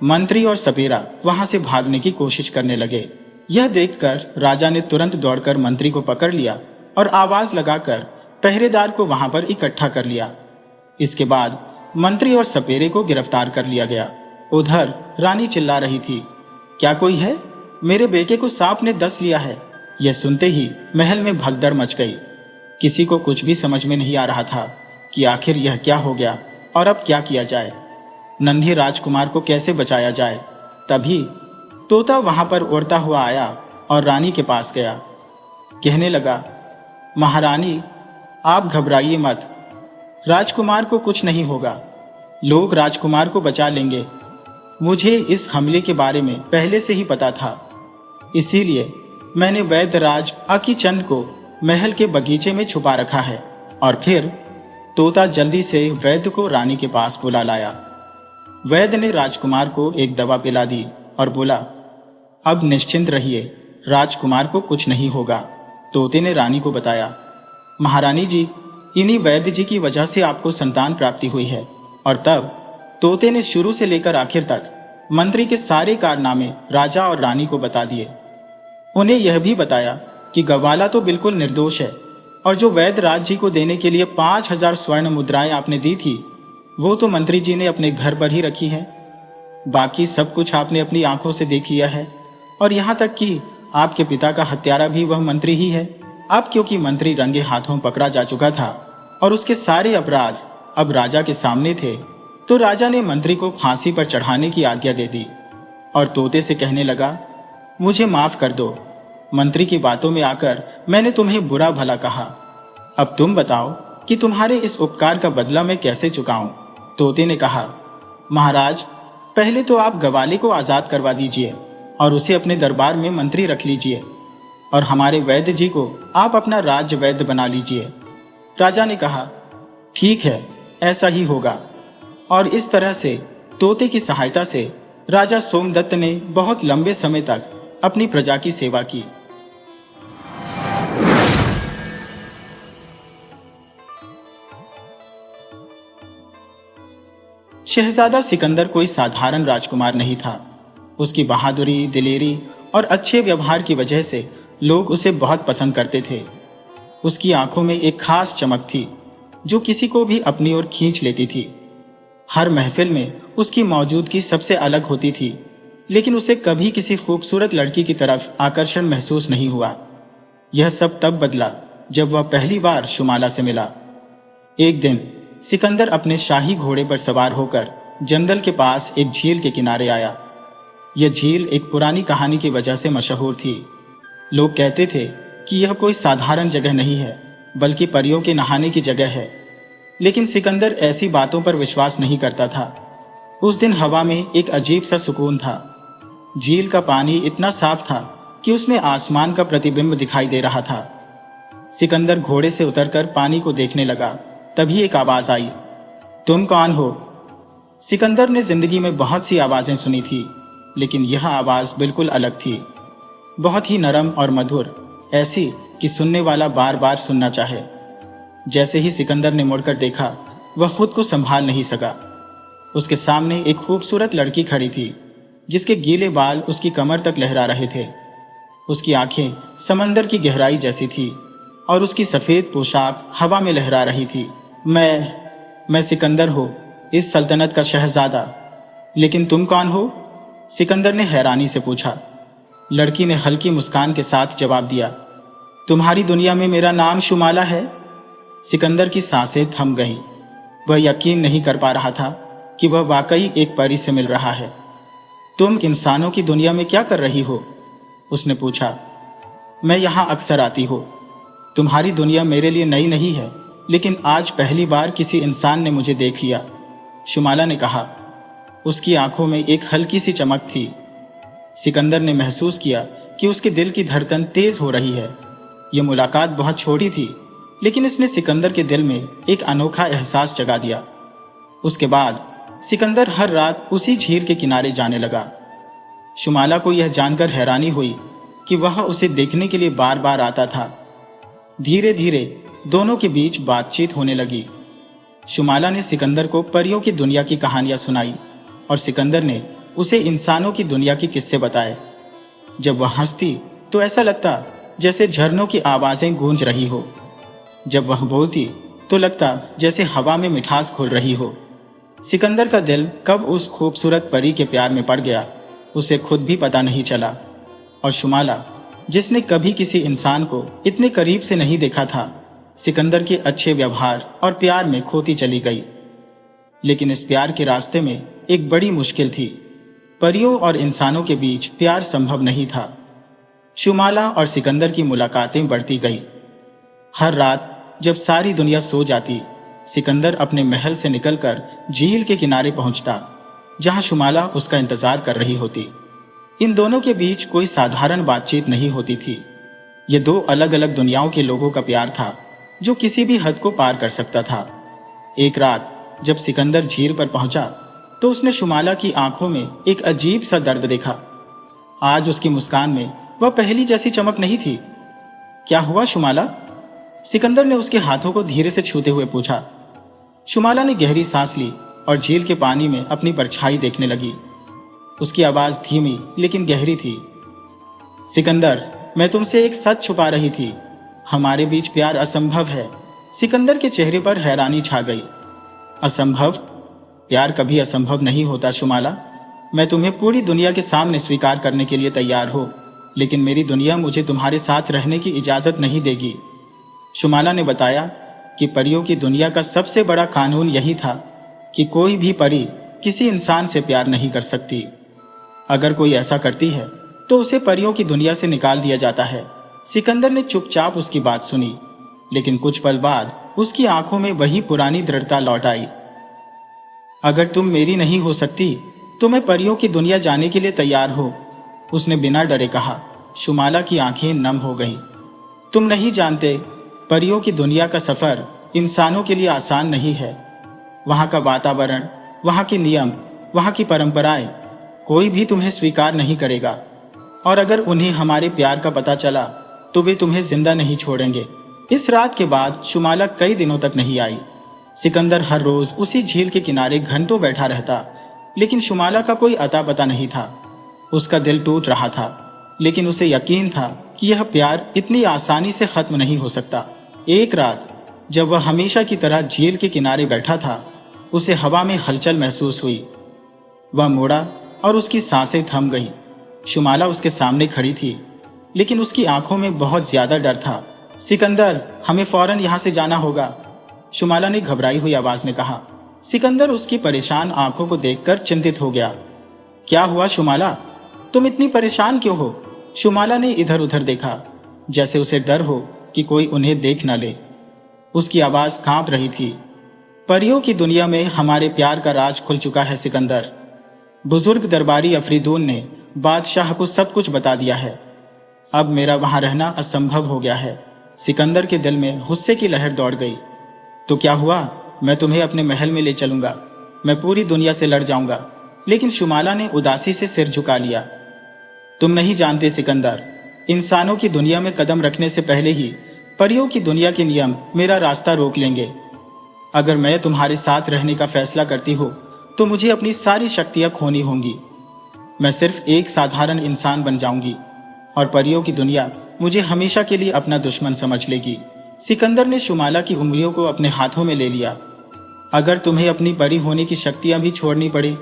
[SPEAKER 1] मंत्री और सपेरा वहां से भागने की कोशिश करने लगे। यह देखकर राजा ने तुरंत दौड़कर मंत्री को पकड़ लिया और आवाज लगाकर पहरेदार को वहां पर इकट्ठा कर लिया। इसके बाद मंत्री और सपेरे को गिरफ्तार कर लिया गया। उधर रानी चिल्ला रही थी, क्या कोई है? मेरे बेटे को सांप ने डस लिया है। यह सुनते ही महल में भगदड़ मच गई। किसी को कुछ भी समझ में नहीं आ रहा था कि आखिर यह क्या हो गया और अब क्या किया जाए, नन्हे राजकुमार को कैसे बचाया जाए। तभी तोता वहां पर उड़ता हुआ आया और रानी के पास गया। कहने लगा, महारानी, आप घबराइए मत, राजकुमार को कुछ नहीं होगा, लोग राजकुमार को बचा लेंगे। मुझे इस हमले के बारे में पहले से ही पता था, इसीलिए मैंने वैद्यराज आकीचंद को महल के बगीचे में छुपा रखा है। और फिर तोता जल्दी से वैद्य को रानी के पास बुला लाया। वैद्य ने राजकुमार को एक दवा पिला दी और बोला, अब निश्चिंत रहिए, राजकुमार को कुछ नहीं होगा। तोते ने रानी को बताया, महारानी जी, इन्हीं वैद्य जी की वजह से आपको संतान प्राप्ति हुई है। और तब तोते ने शुरू से लेकर आखिर तक मंत्री के सारे कारनामे राजा और रानी को बता दिए। उन्हें यह भी बताया कि गवाला तो बिल्कुल निर्दोष है, और जो वैद्य राज जी को देने के लिए 5000 स्वर्ण मुद्राएं आपने दी थी, वो तो मंत्री जी ने अपने घर पर ही रखी है। बाकी सब कुछ आपने अपनी आंखों से देख लिया है, और यहाँ तक कि आपके पिता का हत्यारा भी वह मंत्री ही है। अब क्योंकि मंत्री रंगे हाथों पकड़ा जा चुका था और उसके सारे अपराध अब राजा के सामने थे, तो राजा ने मंत्री को फांसी पर चढ़ाने की आज्ञा दे दी और तोते से कहने लगा, मुझे माफ कर दो, मंत्री की बातों में आकर मैंने तुम्हें बुरा भला कहा। अब तुम बताओ कि तुम्हारे इस उपकार का बदला मैं कैसे चुकाऊं। तोते ने कहा, महाराज, पहले तो आप गवाले को आजाद करवा दीजिए और उसे अपने दरबार में मंत्री रख लीजिए, और हमारे वैद्य जी को आप अपना राज्य वैद्य बना लीजिए। राजा ने कहा, ठीक है, ऐसा ही होगा। और इस तरह से तोते की सहायता से राजा सोमदत्त ने बहुत लंबे समय तक अपनी प्रजा की सेवा की। शहजादा सिकंदर कोई साधारण राजकुमार नहीं था। उसकी बहादुरी, दिलेरी और अच्छे व्यवहार की वजह से लोग उसे बहुत पसंद करते थे। उसकी आंखों में एक खास चमक थी जो किसी को भी अपनी ओर खींच लेती थी। हर महफिल में उसकी मौजूदगी सबसे अलग होती थी, लेकिन उसे कभी किसी खूबसूरत लड़की की तरफ आकर्षण महसूस नहीं हुआ। यह सब तब बदला जब वह पहली बार शुमाला से मिला। एक दिन सिकंदर अपने शाही घोड़े पर सवार होकर जंगल के पास एक झील के किनारे आया। यह झील एक पुरानी कहानी की वजह से मशहूर थी। लोग कहते थे कि यह कोई साधारण जगह नहीं है, बल्कि परियों के नहाने की जगह है। लेकिन सिकंदर ऐसी बातों पर विश्वास नहीं करता था। उस दिन हवा में एक अजीब सा सुकून था। झील का पानी इतना साफ था कि उसमें आसमान का प्रतिबिंब दिखाई दे रहा था। सिकंदर घोड़े से उतरकर पानी को देखने लगा। तभी एक आवाज आई, तुम कौन हो? सिकंदर ने जिंदगी में बहुत सी आवाजें सुनी थी, लेकिन यह आवाज बिल्कुल अलग थी। बहुत ही नरम और मधुर, ऐसी कि सुनने वाला बार बार सुनना चाहे। जैसे ही सिकंदर ने मुड़कर देखा, वह खुद को संभाल नहीं सका। उसके सामने एक खूबसूरत लड़की खड़ी थी, जिसके गीले बाल उसकी कमर तक लहरा रहे थे। उसकी आंखें समंदर की गहराई जैसी थी और उसकी सफेद पोशाक हवा में लहरा रही थी। मैं सिकंदर हूँ, इस सल्तनत का शहजादा। लेकिन तुम कौन हो? सिकंदर ने हैरानी से पूछा। लड़की ने हल्की मुस्कान के साथ जवाब दिया, तुम्हारी दुनिया में मेरा नाम शुमाला है। सिकंदर की सांसें थम गईं। वह यकीन नहीं कर पा रहा था कि वह वाकई एक परी से मिल रहा है। तुम इंसानों की दुनिया में क्या कर रही हो? उसने पूछा। मैं यहां अक्सर आती हूँ। तुम्हारी दुनिया मेरे लिए नई नहीं है, लेकिन आज पहली बार किसी इंसान ने मुझे देख लिया, शुमाला ने कहा। उसकी आंखों में एक हल्की सी चमक थी। सिकंदर ने महसूस किया कि उसके दिल की धड़कन तेज हो रही है। यह मुलाकात बहुत छोटी थी, लेकिन इसने सिकंदर के दिल में एक अनोखा एहसास जगा दिया। उसके बाद सिकंदर हर रात उसी झील के किनारे जाने लगा। शुमाला को यह जानकर हैरानी हुई कि वह उसे देखने के लिए बार बार आता था। धीरे धीरे दोनों के बीच बातचीत होने लगी। शुमाला ने सिकंदर को परियों की दुनिया की कहानियां सुनाई और सिकंदर ने उसे इंसानों की दुनिया के किस्से बताए। जब वह हंसती तो ऐसा लगता जैसे झरनों की आवाजें गूंज रही हो। जब वह बोलती तो लगता जैसे हवा में मिठास घुल रही हो। सिकंदर का दिल कब उस खूबसूरत परी के प्यार में पड़ गया, उसे खुद भी पता नहीं चला। और शुमाला, जिसने कभी किसी इंसान को इतने करीब से नहीं देखा था, सिकंदर के अच्छे व्यवहार और प्यार में खोती चली गई। लेकिन इस प्यार के रास्ते में एक बड़ी मुश्किल थी। परियों और इंसानों के बीच प्यार संभव नहीं था। शुमाला और सिकंदर की मुलाकातें बढ़ती गई। हर रात जब सारी दुनिया सो जाती, सिकंदर अपने महल से निकलकर झील के किनारे पहुंचता, जहां शुमाला उसका इंतजार कर रही होती। इन दोनों के बीच कोई साधारण बातचीत नहीं होती थी। ये दो अलग अलग दुनियाओं के लोगों का प्यार था, जो किसी भी हद को पार कर सकता था। एक रात जब सिकंदर झील पर पहुंचा, तो उसने शुमाला की आंखों में एक अजीब सा दर्द देखा। आज उसकी मुस्कान में वह पहली जैसी चमक नहीं थी। क्या हुआ शुमाला? सिकंदर ने उसके हाथों को धीरे से छूते हुए पूछा। शुमाला ने गहरी सांस ली और झील के पानी में अपनी परछाई देखने लगी। उसकी आवाज धीमी लेकिन गहरी थी। सिकंदर, मैं तुमसे एक सच छुपा रही थी। हमारे बीच प्यार असंभव है। सिकंदर के चेहरे पर हैरानी छा गई। असंभव? प्यार कभी असंभव नहीं होता शुमाला। मैं तुम्हें पूरी दुनिया के सामने स्वीकार करने के लिए तैयार हूं, लेकिन मेरी दुनिया मुझे तुम्हारे साथ रहने की इजाजत नहीं देगी। शुमाला ने बताया कि परियों की दुनिया का सबसे बड़ा कानून यही था कि कोई भी परी किसी इंसान से प्यार नहीं कर सकती। अगर कोई ऐसा करती है तो उसे परियों की दुनिया से निकाल दिया जाता है। सिकंदर ने चुपचाप उसकी बात सुनी, लेकिन कुछ पल बाद उसकी आंखों में वही पुरानी दृढ़ता लौट आई। अगर तुम मेरी नहीं हो सकती तो मैं परियों की दुनिया जाने के लिए तैयार हो, उसने बिना डरे कहा। शुमाला की आंखें नम हो गईं। तुम नहीं जानते, परियों की दुनिया का सफर इंसानों के लिए आसान नहीं है। वहां का वातावरण, वहां के नियम, वहां की परंपराएं, कोई भी तुम्हें स्वीकार नहीं करेगा। और अगर उन्हें हमारे प्यार का पता चला तो वे तुम्हें जिंदा नहीं छोड़ेंगे। इस रात के बाद शुमाला कई दिनों तक नहीं आई। सिकंदर हर रोज उसी झील के किनारे घंटों बैठा रहता, लेकिन शुमाला का कोई अता पता नहीं था। उसका दिल टूट रहा था, लेकिन उसे यकीन था कि यह प्यार इतनी आसानी से खत्म नहीं हो सकता। एक रात जब वह हमेशा की तरह झील के किनारे बैठा था, उसे हवा में हलचल महसूस हुई। वह मुड़ा और उसकी सांसें थम गईं। शुमाला उसके सामने खड़ी थी, लेकिन उसकी आंखों में बहुत ज्यादा डर था। सिकंदर, हमें फौरन यहां से जाना होगा, शुमाला ने घबराई हुई आवाज में कहा। सिकंदर उसकी परेशान आंखों को देखकर चिंतित हो गया। क्या हुआ शुमाला? तुम इतनी परेशान क्यों हो? शुमाला ने इधर उधर देखा, जैसे उसे डर हो कि कोई उन्हें देख न ले। उसकी आवाज कांप रही थी। परियों की दुनिया में हमारे प्यार का राज खुल चुका है सिकंदर। बुजुर्ग दरबारी अफरीदून ने बादशाह को सब कुछ बता दिया है। अब मेरा वहां रहना असंभव हो गया है। सिकंदर के दिल में गुस्से की लहर दौड़ गई। तो क्या हुआ? मैं तुम्हें अपने महल में ले चलूंगा, मैं पूरी दुनिया से लड़ जाऊंगा। लेकिन शुमाला ने उदासी से सिर झुका लिया। तुम नहीं जानते सिकंदर, इंसानों की दुनिया में कदम रखने से पहले ही परियों की दुनिया के नियम मेरा रास्ता रोक लेंगे। अगर मैं तुम्हारे साथ रहने का फैसला करती हूँ तो मुझे अपनी सारी शक्तियां खोनी होंगी। मैं सिर्फ एक साधारण इंसान बन जाऊंगी और परियों की दुनिया मुझे हमेशा के लिए अपना दुश्मन समझ लेगी। सिकंदर ने शुमाला की उंगलियों को अपने हाथों में ले लिया। अगर तुम्हें अपनी परी होने की शक्तियां भी छोड़नी पड़े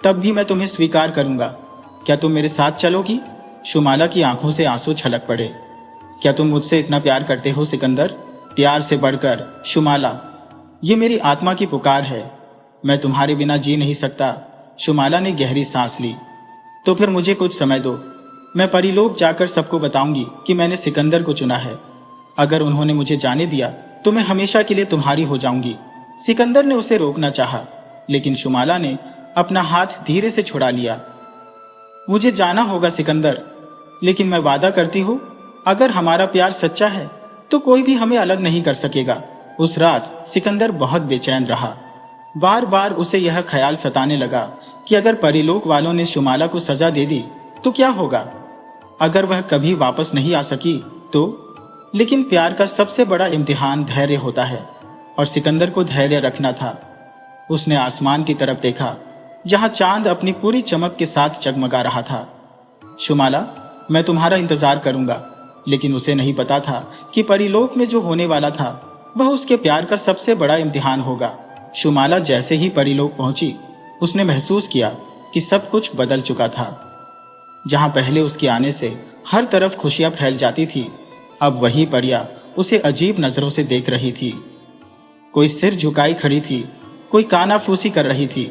[SPEAKER 1] तब भी मैं तुम्हें स्वीकार करूंगा। क्या तुम मेरे साथ चलोगी? शुमाला की आंखों से आंसू छलक पड़े। क्या तुम मुझसे इतना प्यार करते हो सिकंदर? प्यार से बढ़कर शुमाला, ये मेरी आत्मा की पुकार है। मैं तुम्हारे बिना जी नहीं सकता। शुमाला ने गहरी सांस ली। तो फिर मुझे कुछ समय दो, मैं परीलोक जाकर सबको बताऊंगी कि मैंने सिकंदर को चुना है। अगर उन्होंने मुझे जाने दिया तो मैं हमेशा के लिए तुम्हारी हो जाऊंगी। सिकंदर ने उसे रोकना चाहा, लेकिन शुमाला ने अपना हाथ धीरे से छुड़ा लिया। मुझे जाना होगा सिकंदर, लेकिन मैं वादा करती हूँ, अगर हमारा प्यार सच्चा है तो कोई भी हमें अलग नहीं कर सकेगा। उस रात सिकंदर बहुत बेचैन रहा। बार बार उसे यह ख्याल सताने लगा कि अगर परीलोक वालों ने शुमाला को सजा दे दी तो क्या होगा? अगर वह कभी वापस नहीं आ सकी तो? लेकिन प्यार का सबसे बड़ा इम्तिहान धैर्य होता है, और सिकंदर को धैर्य रखना था। उसने आसमान की तरफ देखा, जहां चांद अपनी पूरी चमक के साथ जगमगा रहा था। शुमाला, मैं तुम्हारा इंतजार करूंगा। लेकिन उसे नहीं पता था कि परीलोक में जो होने वाला था वह उसके प्यार का सबसे बड़ा इम्तिहान होगा। शुमाला जैसे ही परीलोक पहुंची, उसने महसूस किया कि सब कुछ बदल चुका था। जहां पहले उसके आने से हर तरफ खुशियां फैल जाती थी, अब वही परियां उसे अजीब नजरों से देख रही थी। कोई सिर झुकाई खड़ी थी, कोई कानाफूसी कर रही थी,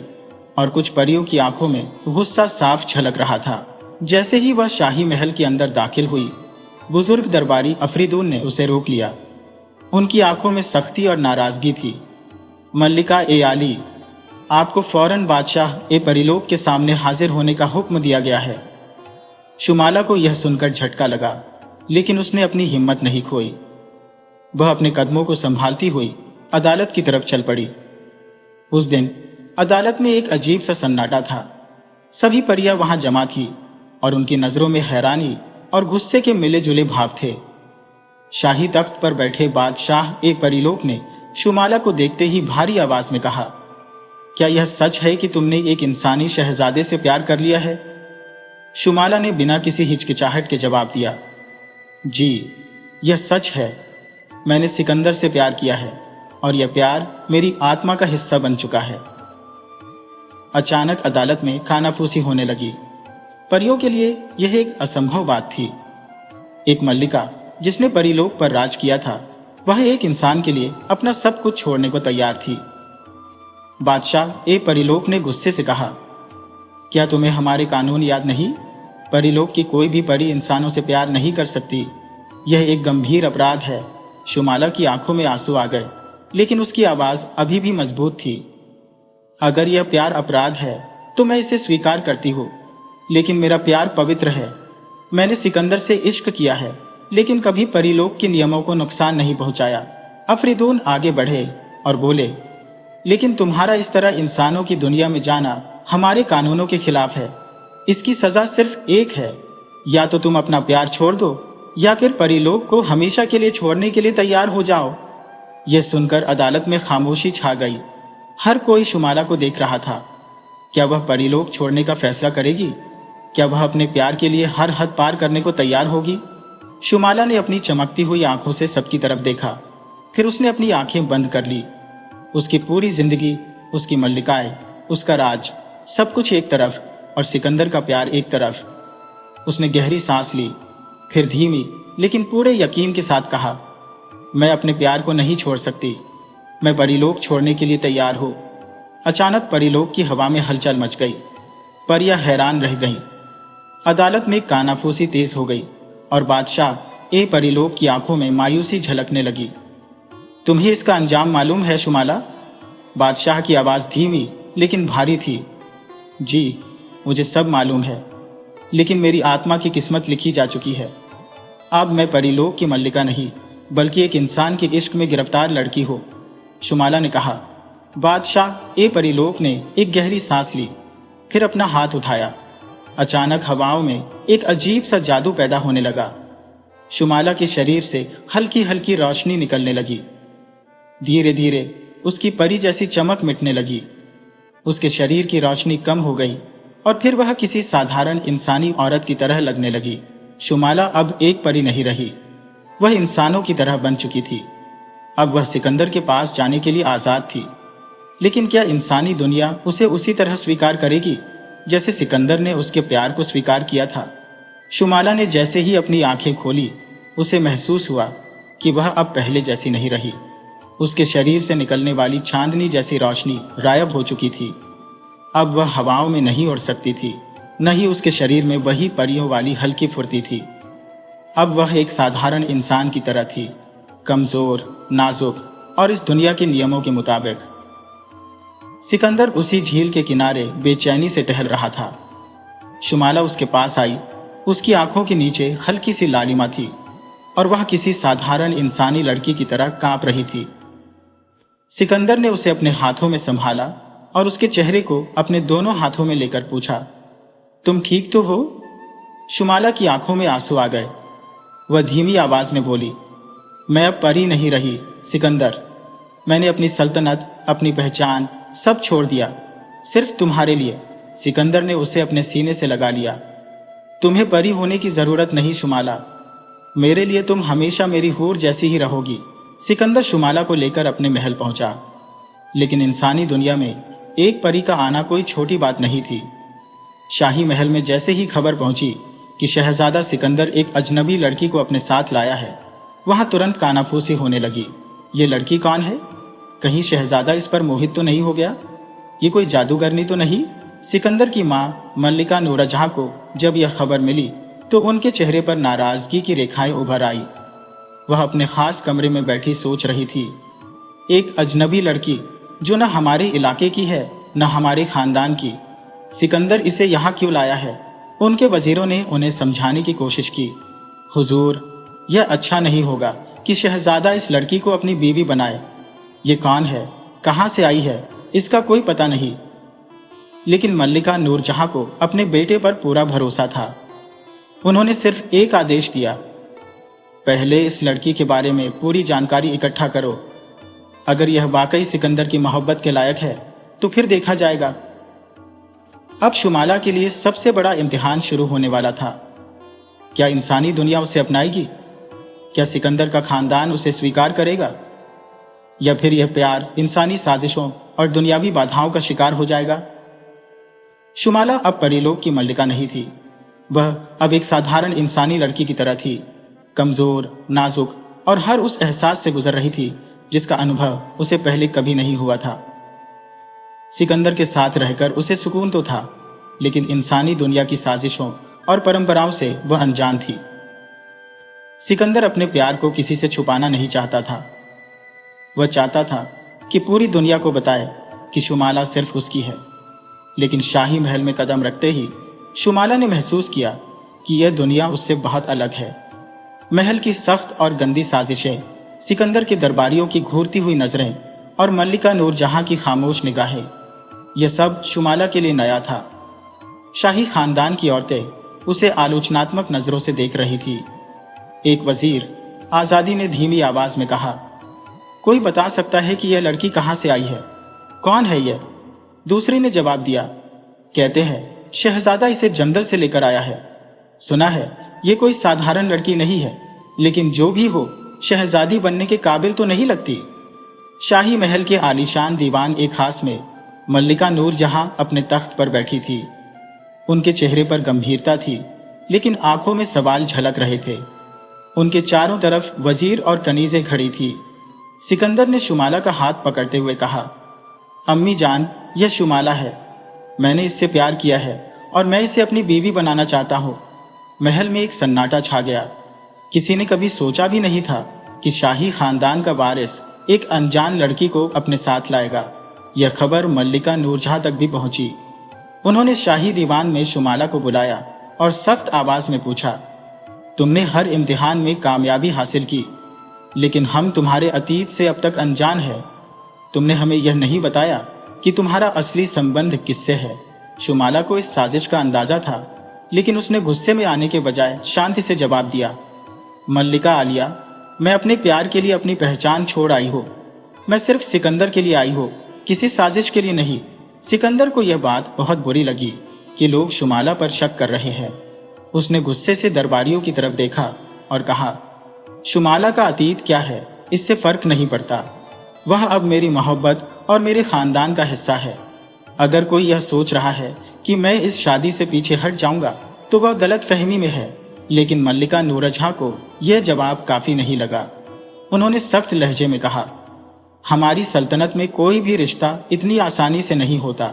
[SPEAKER 1] और कुछ परियों की आंखों में गुस्सा साफ झलक रहा था। जैसे ही वह शाही महल के अंदर दाखिल हुई, बुजुर्ग दरबारी अफरीदून ने उसे रोक लिया। उनकी आंखों में सख्ती और नाराजगी थी। मल्लिका ए आली, आपको फौरन बादशाह ए परीलोक के सामने हाजिर होने का हुक्म दिया गया है। शुमाला को यह सुनकर झटका लगा, लेकिन उसने अपनी हिम्मत नहीं खोई। वह अपने कदमों को संभालती हुई अदालत की तरफ चल पड़ी। उस दिन अदालत में एक अजीब सा सन्नाटा था। सभी परियां वहां जमा थी और उनकी नजरों में हैरानी और गुस्से के मिले जुले भाव थे। शाही तख्त पर बैठे बादशाह एक परीलोक ने शुमाला को देखते ही भारी आवाज में कहा, क्या यह सच है कि तुमने एक इंसानी शहजादे से प्यार कर लिया है? शुमाला ने बिना किसी हिचकिचाहट के जवाब दिया, जी, यह सच है। मैंने सिकंदर से प्यार किया है और यह प्यार मेरी आत्मा का हिस्सा बन चुका है। अचानक अदालत में कानाफूसी होने लगी। परियों के लिए यह एक असंभव बात थी। एक मल्लिका जिसने परीलोक पर राज किया था, वह एक इंसान के लिए अपना सब कुछ छोड़ने को तैयार थी। बादशाह ए परीलोक ने गुस्से से कहा, क्या तुम्हें हमारे कानून याद नहीं? परीलोक की कोई भी परी इंसानों से प्यार नहीं कर सकती। यह एक गंभीर अपराध है। शुमाला की आंखों में आंसू आ गए, लेकिन उसकी आवाज अभी भी मजबूत थी। अगर यह प्यार अपराध है तो मैं इसे स्वीकार करती हूँ, लेकिन मेरा प्यार पवित्र है। मैंने सिकंदर से इश्क किया है, लेकिन कभी परीलोक के नियमों को नुकसान नहीं पहुंचाया। अफरीदून आगे बढ़े और बोले, लेकिन तुम्हारा इस तरह इंसानों की दुनिया में जाना हमारे कानूनों के खिलाफ है। इसकी सजा सिर्फ एक है, या तो तुम अपना प्यार छोड़ दो या फिर परीलोक को हमेशा के लिए छोड़ने के लिए तैयार हो जाओ। यह सुनकर अदालत में खामोशी छा गई। हर कोई शुमाला को देख रहा था। क्या वह परीलोक छोड़ने का फैसला करेगी? क्या वह अपने प्यार के लिए हर हद पार करने को तैयार होगी? शुमाला ने अपनी चमकती हुई आंखों से सबकी तरफ देखा, फिर उसने अपनी आंखें बंद कर ली। उसकी पूरी जिंदगी, उसकी मल्लिकाएं, उसका राज, सब कुछ एक तरफ और सिकंदर का प्यार एक तरफ। उसने गहरी सांस ली, फिर धीमी लेकिन पूरे यकीन के साथ कहा, मैं अपने प्यार को नहीं छोड़ सकती। मैं परीलोक छोड़ने के लिए तैयार हूं। अचानक परीलोक की हवा में हलचल मच गई। परियां हैरान रह गईं। अदालत में कानाफूसी तेज हो गई और बादशाह ए परीलोक की आंखों में मायूसी झलकने लगी। तुम्हें इसका अंजाम मालूम है शुमाला? बादशाह की आवाज धीमी लेकिन भारी थी। जी, मुझे सब मालूम है, लेकिन मेरी आत्मा की किस्मत लिखी जा चुकी है। अब मैं परीलोक की मल्लिका नहीं, बल्कि एक इंसान के इश्क में गिरफ्तार लड़की हो, शुमाला ने कहा। बादशाह ए परीलोक ने एक गहरी सांस ली, फिर अपना हाथ उठाया। अचानक हवाओं में एक अजीब सा जादू पैदा होने लगा। शुमाला के शरीर से हल्की हल्की रोशनी निकलने लगी। धीरे धीरे उसकी परी जैसी चमक मिटने लगी। उसके शरीर की रोशनी कम हो गई और फिर वह किसी साधारण इंसानी औरत की तरह लगने लगी। शुमाला अब एक परी नहीं रही, वह इंसानों की तरह बन चुकी थी। अब वह सिकंदर के पास जाने के लिए आजाद थी। लेकिन क्या इंसानी दुनिया उसे उसी तरह स्वीकार करेगी जैसे सिकंदर ने उसके प्यार को स्वीकार किया था? शुमाला ने जैसे ही अपनी आंखें खोली, उसे महसूस हुआ कि वह अब पहले जैसी नहीं रही। उसके शरीर से निकलने वाली चांदनी जैसी रोशनी गायब हो चुकी थी। अब वह हवाओं में नहीं उड़ सकती थी, न ही उसके शरीर में वही परियों वाली हल्की फुर्ती थी। अब वह एक साधारण इंसान की तरह थी, कमजोर, नाजुक और इस दुनिया के नियमों के मुताबिक। सिकंदर उसी झील के किनारे बेचैनी से टहल रहा था। शुमाला उसके पास आई। उसकी आंखों के नीचे हल्की सी लालिमा थी और वह किसी साधारण इंसानी लड़की की तरह कांप रही थी। सिकंदर ने उसे अपने हाथों में संभाला और उसके चेहरे को अपने दोनों हाथों में लेकर पूछा, तुम ठीक तो हो? शुमाला की आंखों में आंसू आ गए। वह धीमी आवाज में बोली, मैं अब परी नहीं रही सिकंदर। मैंने अपनी सल्तनत, अपनी पहचान सब छोड़ दिया, सिर्फ तुम्हारे लिए। सिकंदर ने उसे अपने सीने से लगा लिया। तुम्हें परी होने की जरूरत नहीं शुमाला, मेरे लिए तुम हमेशा मेरी हूर जैसी ही रहोगी। सिकंदर शुमाला को लेकर अपने महल पहुंचा, लेकिन इंसानी दुनिया में एक परी का आना कोई छोटी बात नहीं थी। शाही महल में जैसे ही खबर पहुंची कि शहजादा सिकंदर एक अजनबी लड़की को अपने साथ लाया है, वहां तुरंत कानाफूसी होने लगी। ये लड़की कौन है? कहीं शहजादा इस पर मोहित तो नहीं हो गया? ये कोई जादूगरनी तो नहीं? सिकंदर की मां मल्लिका नूरजहां को जब यह खबर मिली तो उनके चेहरे पर नाराजगी की रेखाएं उभर आई। वह अपने खास कमरे में बैठी सोच रही थी, एक अजनबी लड़की जो न हमारे इलाके की है न हमारे खानदान की, सिकंदर इसे यहाँ क्यों लाया है? उनके वजीरों ने उन्हें समझाने की कोशिश की, हुजूर, यह अच्छा नहीं होगा कि शहजादा इस लड़की को अपनी बीवी बनाए। ये कौन है? कहां से आई है? इसका कोई पता नहीं, लेकिन मल्लिका नूरजहां को अपने बेटे पर पूरा भरोसा था। उन्होंने सिर्फ एक आदेश दिया, पहले इस लड़की के बारे में पूरी जानकारी इकट्ठा करो। अगर यह वाकई सिकंदर की मोहब्बत के लायक है तो फिर देखा जाएगा। अब शुमाला के लिए सबसे बड़ा इम्तिहान शुरू होने वाला था। क्या इंसानी दुनिया उसे अपनाएगी? क्या सिकंदर का खानदान उसे स्वीकार करेगा? या फिर यह प्यार इंसानी साजिशों और दुनियावी बाधाओं का शिकार हो जाएगा? शुमाला अब परीलोक की मल्लिका नहीं थी। वह अब एक साधारण इंसानी लड़की की तरह थी, कमजोर, नाजुक और हर उस एहसास से गुजर रही थी जिसका अनुभव उसे पहले कभी नहीं हुआ था। सिकंदर के साथ रहकर उसे सुकून तो था, लेकिन इंसानी दुनिया की साजिशों और परंपराओं से वह अनजान थी। सिकंदर अपने प्यार को किसी से छुपाना नहीं चाहता था। वह चाहता था कि पूरी दुनिया को बताए कि शुमाला सिर्फ उसकी है। लेकिन शाही महल में कदम रखते ही शुमाला ने महसूस किया कि यह दुनिया उससे बहुत अलग है। महल की सख्त और गंदी साजिशें, सिकंदर के दरबारियों की घूरती हुई नजरें और मल्लिका नूरजहां की खामोश निगाहें, यह सब शुमाला के लिए नया था। शाही खानदान की औरतें उसे आलोचनात्मक नजरों से देख रही थी। एक वजीर, आजादी ने धीमी आवाज में कहा, कोई बता सकता है कि यह लड़की कहां से आई है? कौन है यह? दूसरे ने जवाब दिया, कहते हैं शहजादा इसे जंगल से लेकर आया है। सुना है यह कोई साधारण लड़की नहीं है, लेकिन जो भी हो शहजादी बनने के काबिल तो नहीं लगती। शाही महल के आलीशान दीवान एक खास में मल्लिका नूरजहां अपने तख्त पर बैठी थी। उनके चेहरे पर गंभीरता थी, लेकिन आंखों में सवाल झलक रहे थे। उनके चारों तरफ वजीर और कनीजें खड़ी थी। सिकंदर ने शुमाला का हाथ पकड़ते हुए कहा, अम्मी जान, यह शुमाला है। मैंने इससे प्यार किया है और मैं इसे अपनी बीवी बनाना चाहता हूँ। महल में एक सन्नाटा छा गया। किसी ने कभी सोचा भी नहीं था कि शाही खानदान का वारिस एक अनजान लड़की को अपने साथ लाएगा। यह खबर मल्लिका नूरजहां तक भी पहुंची। उन्होंने शाही दीवान में शुमाला को बुलाया और सख्त आवाज में पूछा, तुमने हर इम्तिहान में कामयाबी हासिल की, लेकिन हम तुम्हारे अतीत से अब तक अनजान हैं। तुमने हमें यह नहीं बताया कि तुम्हारा असली संबंध किससे है। शुमाला को इस साजिश का अंदाजा था, लेकिन उसने गुस्से में आने के बजाय शांति से जवाब दिया, मल्लिका आलिया, मैं अपने प्यार के लिए अपनी पहचान छोड़ आई हूँ। मैं सिर्फ सिकंदर के लिए आई हूँ, किसी साजिश के लिए नहीं। सिकंदर को यह बात बहुत बुरी लगी कि लोग शुमाला पर शक कर रहे हैं। उसने गुस्से से दरबारियों की तरफ देखा और कहा, शुमाला का अतीत क्या है इससे फर्क नहीं पड़ता। वह अब मेरी मोहब्बत और मेरे खानदान का हिस्सा है। अगर कोई यह सोच रहा है कि मैं इस शादी से पीछे हट जाऊंगा तो वह गलत फहमी में है। लेकिन मल्लिका नूरजहां को यह जवाब काफी नहीं लगा। उन्होंने सख्त लहजे में कहा, हमारी सल्तनत में कोई भी रिश्ता इतनी आसानी से नहीं होता।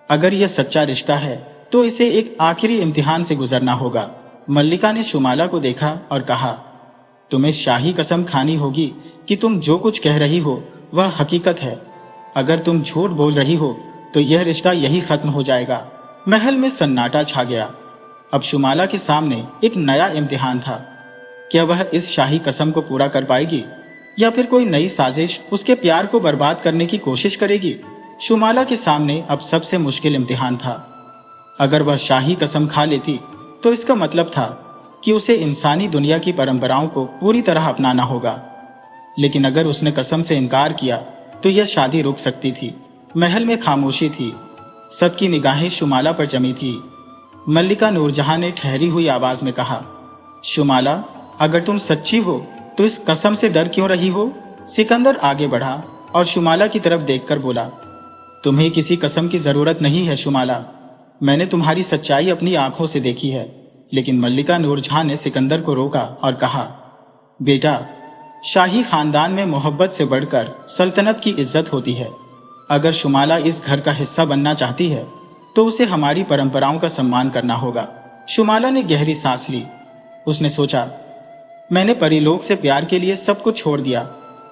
[SPEAKER 1] अगर यह सच्चा रिश्ता है तो इसे एक आखिरी इम्तिहान से गुजरना होगा। मल्लिका ने शुमाला को देखा और कहा, तुम्हें शाही कसम खानी होगी कि तुम जो कुछ कह रही हो वह हकीकत है। अगर तुम झूठ बोल रही हो तो यह रिश्ता यही खत्म हो जाएगा। महल में सन्नाटा छा गया। अब शुमाला के सामने एक नया इम्तिहान था। क्या वह इस शाही कसम को पूरा कर पाएगी या फिर कोई नई साजिश उसके प्यार को बर्बाद करने की कोशिश करेगी? शुमाला के सामने अब सबसे मुश्किल इम्तिहान था। अगर वह शाही कसम खा लेती तो इसका मतलब था कि उसे इंसानी दुनिया की परंपराओं को पूरी तरह अपनाना होगा। लेकिन अगर उसने कसम से इनकार किया तो यह शादी रुक सकती थी। महल में खामोशी थी। सबकी निगाहें शुमाला पर जमी थी। मल्लिका नूरजहां ने ठहरी हुई आवाज में कहा, शुमाला, अगर तुम सच्ची हो तो इस कसम से डर क्यों रही हो? सिकंदर आगे बढ़ा और शुमाला की तरफ देखकर बोला, तुम्हें किसी कसम की जरूरत नहीं है शुमाला। मैंने तुम्हारी सच्चाई अपनी आंखों से देखी है। लेकिन मल्लिका नूरजहां ने सिकंदर को रोका और कहा, बेटा, शाही खानदान में मोहब्बत से बढ़कर सल्तनत की इज्जत होती है। अगर शुमाला इस घर का हिस्सा बनना चाहती है तो उसे हमारी परंपराओं का सम्मान करना होगा। शुमाला ने गहरी सांस ली। उसने सोचा, मैंने परीलोक से प्यार के लिए सब कुछ छोड़ दिया,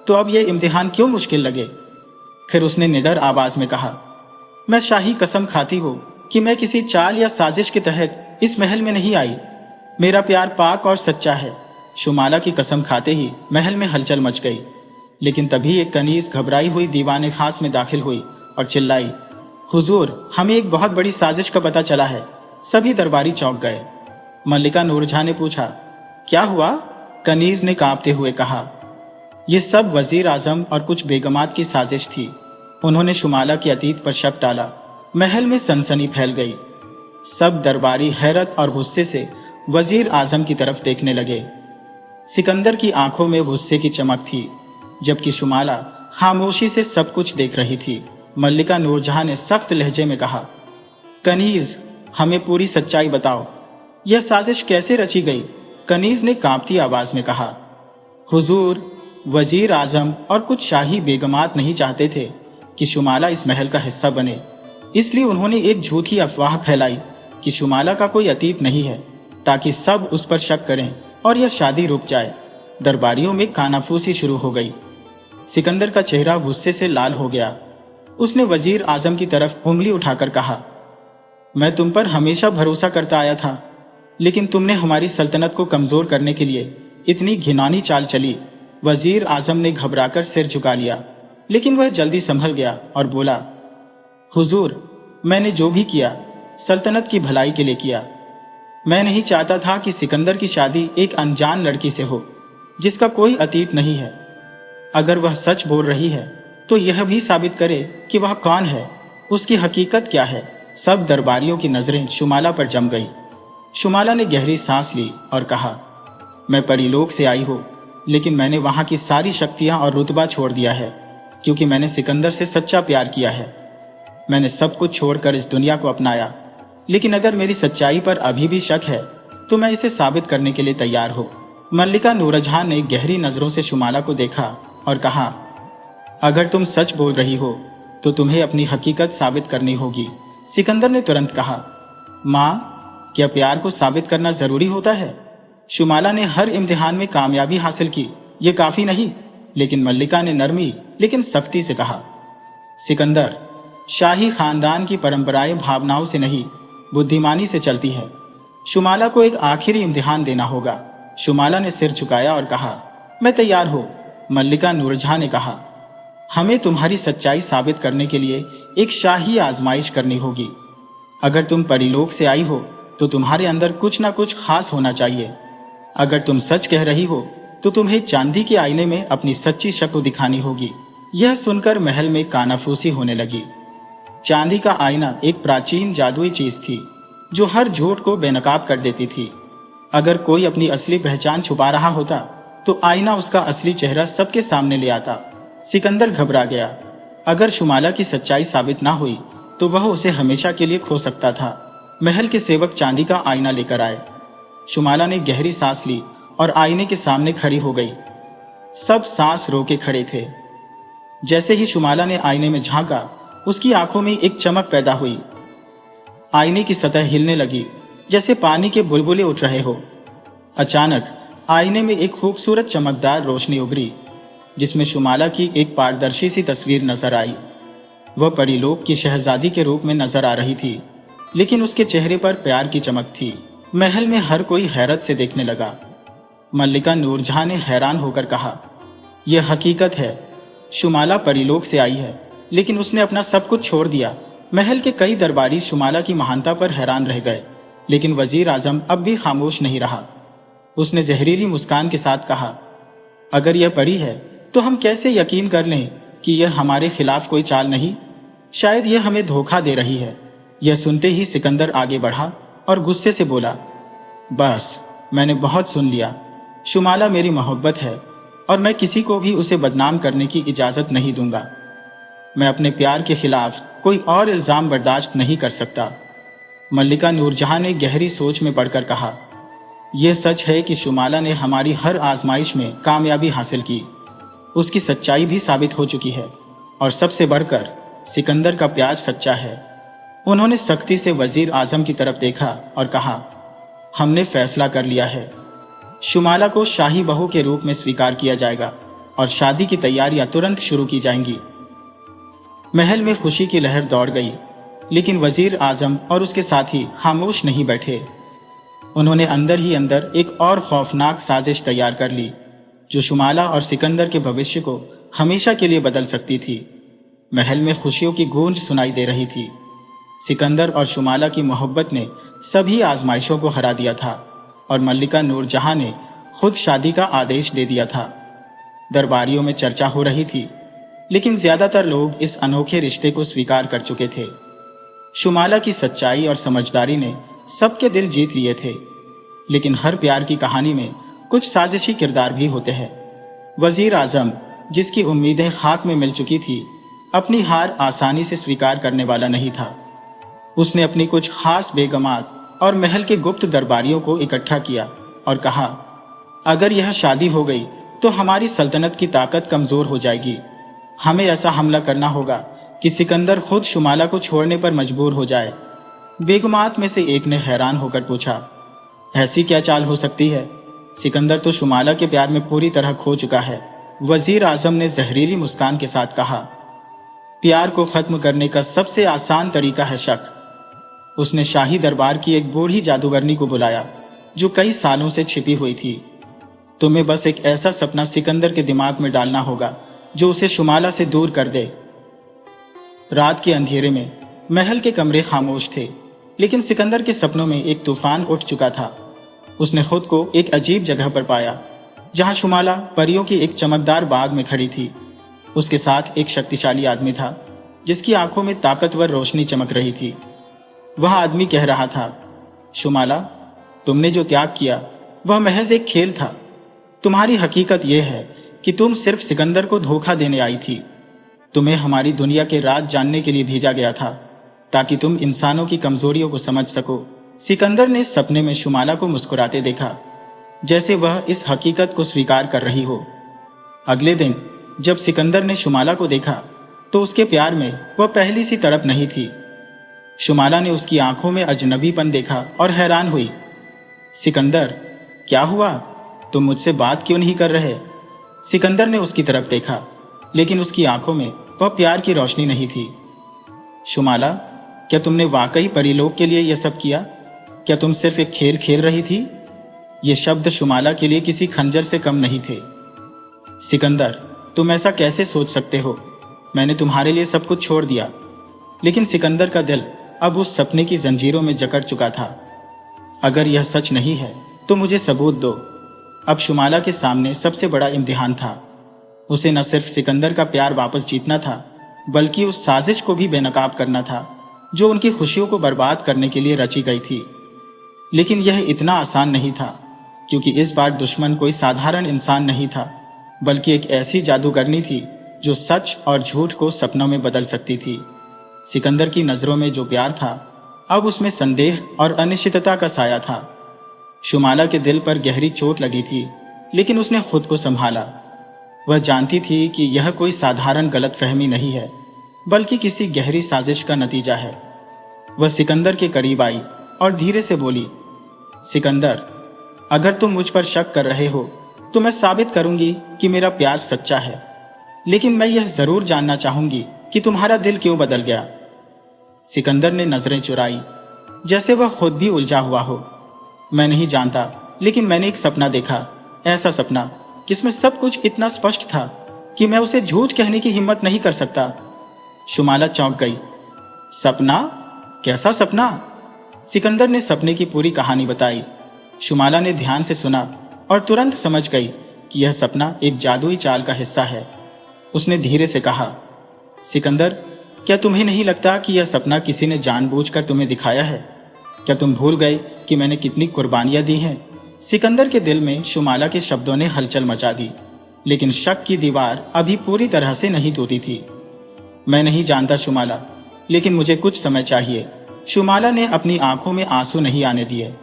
[SPEAKER 1] तो अब यह इम्तिहान क्यों मुश्किल लगे? फिर उसने निडर आवाज में कहा, मैं शाही कसम खाती हूँ कि मैं किसी चाल या साजिश के तहत इस महल में नहीं आई। मेरा प्यार पाक और सच्चा है। शुमाला की कसम खाते ही महल में हलचल मच गई। लेकिन तभी एक कनीज घबराई हुई दीवाने खास में दाखिल हुई और चिल्लाई, हुजूर, हमें एक बहुत बड़ी साजिश का पता चला है। सभी दरबारी चौंक गए। मल्लिका नूरजहां ने पूछा, क्या हुआ? कनीज ने कांपते हुए कहा, यह सब वजीर आजम और कुछ बेगमात की साजिश थी। उन्होंने शुमाला के अतीत पर शक डाला। महल में सनसनी फैल गई। सब दरबारी हैरत और गुस्से से वजीर आजम की तरफ देखने लगे। सिकंदर की आंखों में गुस्से की चमक थी, जबकि शुमाला खामोशी से सब कुछ देख रही थी। मल्लिका नूरजहां ने सख्त लहजे में कहा, कनीज, हमें पूरी सच्चाई बताओ। यह साजिश कैसे रची गई? कनीज ने कांपती आवाज में कहा, हुजूर, वजीर आजम और कुछ शाही बेगमात नहीं चाहते थे कि शुमाला इस महल का हिस्सा बने। इसलिए उन्होंने एक झूठी अफवाह फैलाई कि शुमाला का कोई अतीत नहीं है, ताकि सब उस पर शक करें और यह शादी रुक जाए। दरबारियों में कानाफूसी शुरू हो गई। सिकंदर का चेहरा गुस्से से लाल हो गया। उसने वजीर आजम की तरफ उंगली उठाकर कहा, मैं तुम पर हमेशा भरोसा करता आया था, लेकिन तुमने हमारी सल्तनत को कमजोर करने के लिए इतनी घिनौनी चाल चली। वजीर आजम ने घबराकर सिर झुका लिया, लेकिन वह जल्दी संभल गया और बोला, हुजूर, मैंने जो भी किया सल्तनत की भलाई के लिए किया। मैं नहीं चाहता था कि सिकंदर की शादी एक अनजान लड़की से हो, जिसका कोई अतीत नहीं है। अगर वह सच बोल रही है तो यह भी साबित करे कि वह कौन है, उसकी हकीकत क्या है। सब दरबारियों की नजरें शुमाला पर जम गई। शुमाला ने गहरी सांस ली और कहा, मैं परीलोक से आई हूं, लेकिन मैंने वहां की सारी शक्तियां और रुतबा छोड़ दिया है, क्योंकि मैंने सिकंदर से सच्चा प्यार किया है। मैंने सब कुछ छोड़कर इस दुनिया को अपनाया, लेकिन अगर मेरी सच्चाई पर अभी भी शक है तो मैं इसे साबित करने के लिए तैयार हूं। मल्लिका नूरजहां ने गहरी नजरों से शुमाला को देखा और कहा, अगर तुम सच बोल रही हो तो तुम्हें अपनी हकीकत साबित करनी होगी। सिकंदर ने तुरंत कहा, माँ, क्या प्यार को साबित करना जरूरी होता है? शुमाला ने हर इम्तिहान में कामयाबी हासिल की, ये काफी नहीं। लेकिन मल्लिका ने नरमी लेकिन सख्ती से कहा, सिकंदर, शाही खानदान की परंपराएं भावनाओं से नहीं, बुद्धिमानी से चलती है। शुमाला को एक आखिरी इम्तिहान देना होगा। शुमाला ने सिर झुकाया और कहा, मैं तैयार हूं। मल्लिका नूरजहां ने कहा, हमें तुम्हारी सच्चाई साबित करने के लिए एक शाही आजमाइश करनी होगी। अगर तुम परीलोक से आई हो तो तुम्हारे अंदर कुछ ना कुछ खास होना चाहिए। अगर तुम सच कह रही हो तो तुम्हें चांदी के आईने में अपनी सच्ची शक्ल दिखानी होगी। यह सुनकर महल में कानाफूसी होने लगी। चांदी का आईना एक प्राचीन जादुई चीज थी जो हर झूठ को बेनकाब कर देती थी। अगर कोई अपनी असली पहचान छुपा रहा होता तो आईना उसका असली चेहरा सबके सामने ले आता। सिकंदर घबरा गया। अगर शुमाला की सच्चाई साबित ना हुई तो वह उसे हमेशा के लिए खो सकता था। महल के सेवक चांदी का आईना लेकर आए। शुमाला ने गहरी सांस ली और आईने के सामने खड़ी हो गई। सब सांस रोके खड़े थे। जैसे ही शुमाला ने आईने में झांका, उसकी आंखों में एक चमक पैदा हुई। आईने की सतह हिलने लगी जैसे पानी के बुलबुले उठ रहे हो। अचानक आईने में एक खूबसूरत चमकदार रोशनी उभरी, जिसमें शुमाला की एक पारदर्शी सी तस्वीर नजर आई। वह परीलोक की शहजादी के रूप में नजर आ रही थी, लेकिन उसके चेहरे पर प्यार की चमक थी। महल में हर कोई हैरत से देखने लगा। मल्लिका नूरजहां ने हैरान होकर कहा, यह हकीकत है, शुमाला परीलोक से आई है, लेकिन उसने अपना सब कुछ छोड़ दिया। महल के कई दरबारी शुमाला की महानता पर हैरान रह गए, लेकिन वजीर आजम अब भी खामोश नहीं रहा। उसने जहरीली मुस्कान के साथ कहा, अगर यह परी है तो हम कैसे यकीन कर लें कि यह हमारे खिलाफ कोई चाल नहीं? शायद यह हमें धोखा दे रही है। यह सुनते ही सिकंदर आगे बढ़ा और गुस्से से बोला, बस, मैंने बहुत सुन लिया। शुमाला मेरी मोहब्बत है और मैं किसी को भी उसे बदनाम करने की इजाजत नहीं दूंगा। मैं अपने प्यार के खिलाफ कोई और इल्जाम बर्दाश्त नहीं कर सकता। मल्लिका नूरजहां ने गहरी सोच में पड़कर कहा, यह सच है कि शुमाला ने हमारी हर आजमाइश में कामयाबी हासिल की। उसकी सच्चाई भी साबित हो चुकी है, और सबसे बढ़कर सिकंदर का प्यार सच्चा है। उन्होंने सख्ती से वजीर आजम की तरफ देखा और कहा, हमने फैसला कर लिया है। शुमाला को शाही बहू के रूप में स्वीकार किया जाएगा और शादी की तैयारियां तुरंत शुरू की जाएंगी। महल में खुशी की लहर दौड़ गई, लेकिन वजीर आजम और उसके साथी खामोश नहीं बैठे। उन्होंने अंदर ही अंदर एक और खौफनाक साजिश तैयार कर ली, जो शुमाला और सिकंदर के भविष्य को हमेशा के लिए बदल सकती थी। महल में खुशियों की गूंज सुनाई दे रही थी। सिकंदर और शुमाला की मोहब्बत ने सभी आजमाइशों को हरा दिया था और मल्लिका नूरजहां ने खुद शादी का आदेश दे दिया था। दरबारियों में चर्चा हो रही थी, लेकिन ज्यादातर लोग इस अनोखे रिश्ते को स्वीकार कर चुके थे। शुमाला की सच्चाई और समझदारी ने सबके दिल जीत लिए थे, लेकिन हर प्यार की कहानी में कुछ साजिशी किरदार भी होते हैं। वजीर आजम, जिसकी उम्मीदें खाक में मिल चुकी थी, अपनी हार आसानी से स्वीकार करने वाला नहीं था। उसने अपनी कुछ खास बेगमात और महल के गुप्त दरबारियों को इकट्ठा किया और कहा, अगर यह शादी हो गई तो हमारी सल्तनत की ताकत कमजोर हो जाएगी। हमें ऐसा हमला करना होगा कि सिकंदर खुद शुमाला को छोड़ने पर मजबूर हो जाए। बेगमात में से एक ने हैरान होकर पूछा, ऐसी क्या चाल हो सकती है? सिकंदर तो शुमाला के प्यार में पूरी तरह खो चुका है। वजीर आजम ने जहरीली मुस्कान के साथ कहा, प्यार को खत्म करने का सबसे आसान तरीका है शक। उसने शाही दरबार की एक बूढ़ी जादूगरनी को बुलाया, जो कई सालों से छिपी हुई थी। तुम्हें बस एक ऐसा सपना सिकंदर के दिमाग में डालना होगा जो उसे शुमाला से दूर कर दे। रात के अंधेरे में महल के कमरे खामोश थे, लेकिन सिकंदर के सपनों में एक तूफान उठ चुका था। उसने खुद को एक अजीब जगह पर पाया, जहां शुमाला परियों की एक चमकदार बाग में खड़ी थी। उसके साथ एक शक्तिशाली आदमी था, जिसकी आंखों में ताकतवर रोशनी चमक रही थी। वह आदमी कह रहा था, शुमाला, तुमने जो त्याग किया वह महज एक खेल था। तुम्हारी हकीकत यह है कि तुम सिर्फ सिकंदर को धोखा देने आई थी। तुम्हें हमारी दुनिया के राज जानने के लिए भेजा गया था, ताकि तुम इंसानों की कमजोरियों को समझ सको। सिकंदर ने सपने में शुमाला को मुस्कुराते देखा, जैसे वह इस हकीकत को स्वीकार कर रही हो। अगले दिन जब सिकंदर ने शुमाला को देखा, तो उसके प्यार में वह पहली सी तड़प नहीं थी। शुमाला ने उसकी आंखों में अजनबीपन देखा और हैरान हुई। सिकंदर, क्या हुआ? तुम मुझसे बात क्यों नहीं कर रहे? सिकंदर ने उसकी तरफ देखा, लेकिन उसकी आंखों में वह प्यार की रोशनी नहीं थी। शुमाला, क्या तुमने वाकई परीलोक के लिए यह सब किया? क्या तुम सिर्फ एक खेल खेल रही थी? ये शब्द शुमाला के लिए किसी खंजर से कम नहीं थे। सिकंदर, तुम ऐसा कैसे सोच सकते हो? मैंने तुम्हारे लिए सब कुछ छोड़ दिया। लेकिन सिकंदर का दिल अब उस सपने की जंजीरों में जकड़ चुका था। अगर यह सच नहीं है तो मुझे सबूत दो। अब शुमाला के सामने सबसे बड़ा इम्तिहान था। उसे न सिर्फ सिकंदर का प्यार वापस जीतना था, बल्कि उस साजिश को भी बेनकाब करना था जो उनकी खुशियों को बर्बाद करने के लिए रची गई थी। लेकिन यह इतना आसान नहीं था, क्योंकि इस बार दुश्मन कोई साधारण इंसान नहीं था, बल्कि एक ऐसी जादूगरनी थी जो सच और झूठ को सपनों में बदल सकती थी। सिकंदर की नजरों में जो प्यार था, अब उसमें संदेह और अनिश्चितता का साया था। शुमाला के दिल पर गहरी चोट लगी थी, लेकिन उसने खुद को संभाला। वह जानती थी कि यह कोई साधारण गलतफहमी नहीं है, बल्कि किसी गहरी साजिश का नतीजा है। वह सिकंदर के करीब आई और धीरे से बोली, सिकंदर, अगर तुम मुझ पर शक कर रहे हो तो मैं साबित करूंगी कि मेरा प्यार सच्चा है। लेकिन मैं यह जरूर जानना चाहूंगी कि तुम्हारा दिल क्यों बदल गया। सिकंदर ने नजरें चुराई, जैसे वह खुद भी उलझा हुआ हो। मैं नहीं जानता, लेकिन मैंने एक सपना देखा, ऐसा सपना जिसमें सब कुछ इतना स्पष्ट था कि मैं उसे झूठ कहने की हिम्मत नहीं कर सकता। शुमाला चौंक गई। सपना? कैसा सपना? सिकंदर ने सपने की पूरी कहानी बताई। शुमाला ने ध्यान से सुना और तुरंत समझ गई कि यह सपना एक जादुई चाल का हिस्सा है। उसने धीरे से कहा, सिकंदर, क्या तुम्हें नहीं लगता कि यह सपना किसी ने जानबूझकर तुम्हें दिखाया है? क्या तुम भूल गए कि मैंने कितनी कुर्बानियां दी हैं? सिकंदर के दिल में शुमाला के शब्दों ने हलचल मचा दी, लेकिन शक की दीवार अभी पूरी तरह से नहीं टूटी थी। मैं नहीं जानता शुमाला, लेकिन मुझे कुछ समय चाहिए। शुमाला ने अपनी आंखों में आंसू नहीं आने दिए।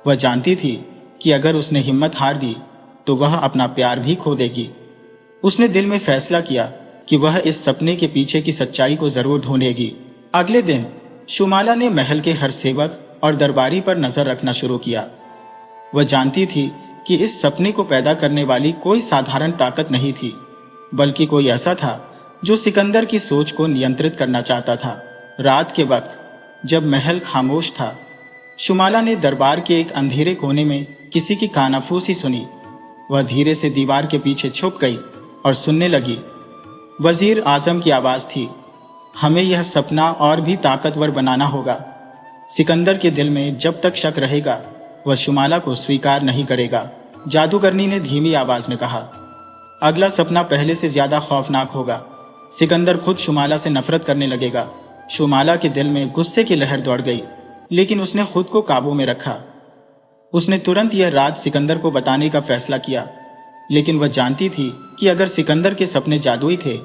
[SPEAKER 1] वह जानती थी कि अगर उसने हिम्मत हार दी तो वह अपना प्यार भी खो देगी। उसने दिल में फैसला किया कि वह इस सपने के पीछे की सच्चाई को जरूर ढूंढेगी। अगले दिन शुमाला ने महल के हर सेवक और दरबारी पर नजर रखना शुरू किया। वह जानती थी कि इस सपने को पैदा करने वाली कोई साधारण ताकत नहीं थी, बल्कि कोई ऐसा था जो सिकंदर की सोच को नियंत्रित करना चाहता था। रात के वक्त जब महल खामोश था, शुमाला ने दरबार के एक अंधेरे कोने में किसी की कानाफूसी सुनी। वह धीरे से दीवार के पीछे छुप गई और सुनने लगी। वजीर आजम की आवाज थी। हमें यह सपना और भी ताकतवर बनाना होगा। सिकंदर के दिल में जब तक शक रहेगा वह शुमाला को स्वीकार नहीं करेगा। जादूगरनी ने धीमी आवाज में कहा, अगला सपना पहले से ज्यादा खौफनाक होगा। सिकंदर खुद शुमाला से नफरत करने लगेगा। शुमाला के दिल में गुस्से की लहर दौड़ गई, लेकिन उसने खुद को काबू में रखा। उसने तुरंत यह राज सिकंदर को बताने का फैसला किया, लेकिन वह जानती थी कि अगर सिकंदर के सपने जादुई थे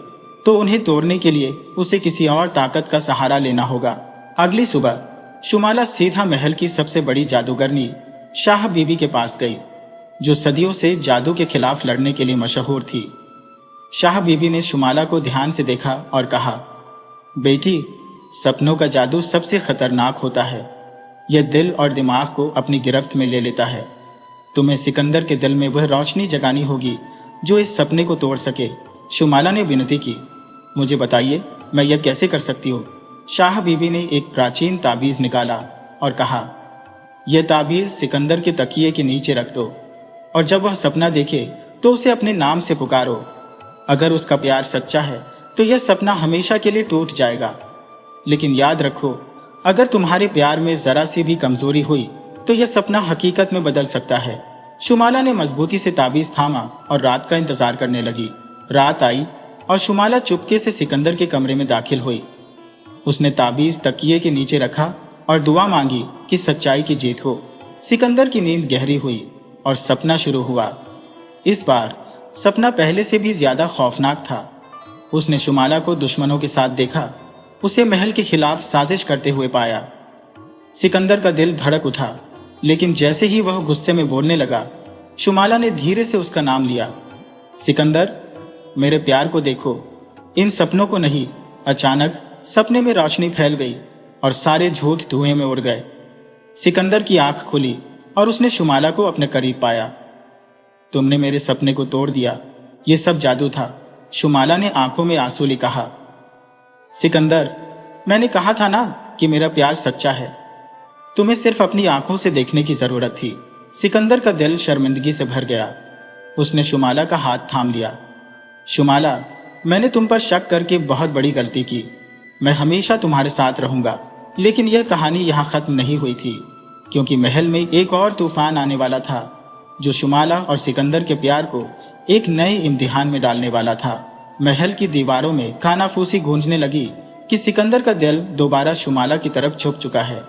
[SPEAKER 1] तो उन्हें तोड़ने के लिए उसे किसी और ताकत का सहारा लेना होगा। अगली सुबह शुमाला सीधा महल की सबसे बड़ी जादूगरनी शाह बीबी के पास गई, जो सदियों से जादू के खिलाफ लड़ने के लिए मशहूर थी। शाह बीबी ने शुमाला को ध्यान से देखा और कहा, बेटी, सपनों का जादू सबसे खतरनाक होता है। यह दिल और दिमाग को अपनी गिरफ्त में ले लेता है। तुम्हें सिकंदर के दिल में वह रोशनी जगानी होगी जो इस सपने को तोड़ सके। शुमाला ने विनती की, मुझे बताइए, मैं यह कैसे कर सकती हूँ? शाह बीबी ने एक प्राचीन ताबीज निकाला और कहा, यह ताबीज सिकंदर के तकिए के नीचे रख दो और जब वह सपना देखे तो उसे अपने नाम से पुकारो। अगर उसका प्यार सच्चा है तो यह सपना हमेशा के लिए टूट जाएगा। लेकिन याद रखो, अगर तुम्हारे प्यार में जरा सी भी कमजोरी हुई तो यह सपना हकीकत में बदल सकता है। शुमाला ने मजबूती से ताबीज थामा और रात का इंतजार करने लगी। रात आई और शुमाला चुपके से सिकंदर के कमरे में दाखिल हुई। उसने ताबीज तकिए के नीचे रखा और दुआ मांगी कि सच्चाई की जीत हो। सिकंदर की नींद गहरी हुई और सपना शुरू हुआ। इस बार सपना पहले से भी ज्यादा खौफनाक था। उसने शुमाला को दुश्मनों के साथ देखा, उसे महल के खिलाफ साजिश करते हुए पाया। सिकंदर का दिल धड़क उठा, लेकिन जैसे ही वह गुस्से में बोलने लगा, शुमाला ने धीरे से उसका नाम लिया। सिकंदर, मेरे प्यार को देखो, इन सपनों को नहीं। अचानक सपने में रोशनी फैल गई और सारे झूठ धुएं में उड़ गए। सिकंदर की आंख खुली और उसने शुमाला को अपने करीब पाया। तुमने मेरे सपने को तोड़ दिया, ये सब जादू था। शुमाला ने आंखों में आंसू ले कहा। सिकंदर, मैंने कहा था ना कि मेरा प्यार सच्चा है। तुम्हें सिर्फ अपनी आंखों से देखने की जरूरत थी। सिकंदर का दिल शर्मिंदगी से भर गया। उसने शुमाला का हाथ थाम लिया। शुमाला, मैंने तुम पर शक करके बहुत बड़ी गलती की। मैं हमेशा तुम्हारे साथ रहूंगा। लेकिन यह कहानी यहां खत्म नहीं हुई थी, क्योंकि महल में एक और तूफान आने वाला था, जो शुमाला और सिकंदर के प्यार को एक नए इम्तिहान में डालने वाला था। महल की दीवारों में कानाफूसी गूंजने लगी कि सिकंदर का दिल दोबारा शुमाला की तरफ झुक चुका है।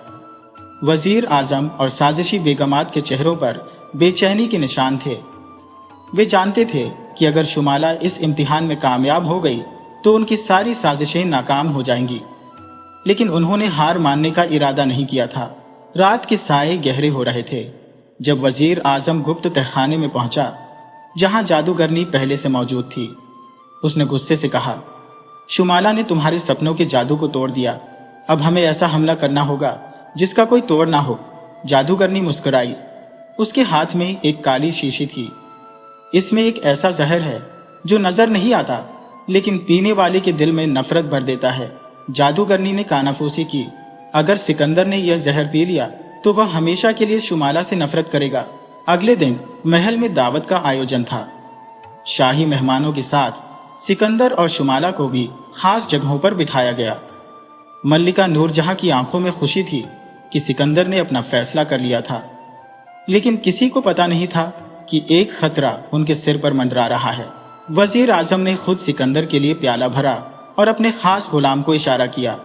[SPEAKER 1] वजीर आजम और साजिशी बेगमात के चेहरों पर बेचैनी के निशान थे। वे जानते थे कि अगर शुमाला इस इम्तिहान में कामयाब हो गई तो उनकी सारी साजिशें नाकाम हो जाएंगी। लेकिन उन्होंने हार मानने का इरादा नहीं किया था। रात के साए गहरे हो रहे थे जब वजीर आजम गुप्त तहखाने में पहुंचा, जहां जादूगरनी पहले से मौजूद थी। उसने गुस्से से कहा, शुमाला ने तुम्हारे सपनों के जादू को तोड़ दिया। अब हमें ऐसा हमला करना होगा जिसका कोई तोड़ ना हो। जादूगरनी मुस्कुराई। उसके हाथ में एक काली शीशी थी। इसमें एक ऐसा जहर है जो नजर नहीं आता, लेकिन पीने वाले के दिल में नफरत भर देता है। जादूगरनी ने कानाफूसी की। अगर सिकंदर ने यह जहर पी लिया तो वह हमेशा के लिए शुमाला से नफरत करेगा। अगले दिन महल में दावत का आयोजन था। शाही मेहमानों के साथ सिकंदर और शुमाला को भी खास जगहों पर बिठाया गया। मल्लिका नूरजहां की आंखों में खुशी थी कि सिकंदर ने अपना फैसला कर लिया था, लेकिन किसी को पता नहीं था कि एक खतरा उनके सिर पर मंडरा रहा है। वजीर आजम ने खुद सिकंदर के लिए प्याला भरा और अपने खास गुलाम को इशारा किया।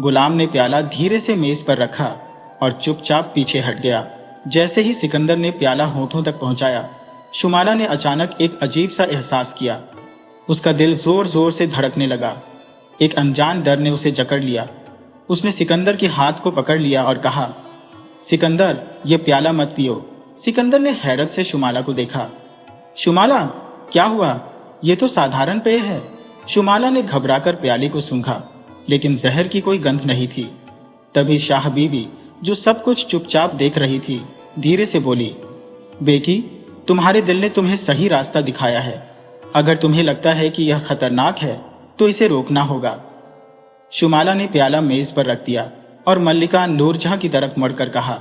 [SPEAKER 1] गुलाम ने प्याला धीरे से मेज पर रखा और चुपचाप पीछे हट गया। जैसे ही सिकंदर ने प्याला होठों तक पहुंचाया, शुमाला ने अचानक एक अजीब सा एहसास किया। उसका दिल जोर जोर से धड़कने लगा। एक अनजान डर ने उसे जकड़ लिया। उसने सिकंदर के हाथ को पकड़ लिया और कहा, सिकंदर, यह प्याला मत पियो। सिकंदर ने हैरत से शुमाला को देखा। शुमाला, क्या हुआ? यह तो साधारण पेय है। शुमाला ने घबराकर प्याले को सूंघा, लेकिन जहर की कोई गंध नहीं थी। तभी शाह बीबी, जो सब कुछ चुपचाप देख रही थी, धीरे से बोली, बेटी, तुम्हारे दिल ने तुम्हें सही रास्ता दिखाया है। अगर तुम्हें लगता है कि यह खतरनाक है तो इसे रोकना होगा। शुमाला ने प्याला मेज पर रख दिया और मल्लिका नूरजहां की तरफ मुड़कर कहा,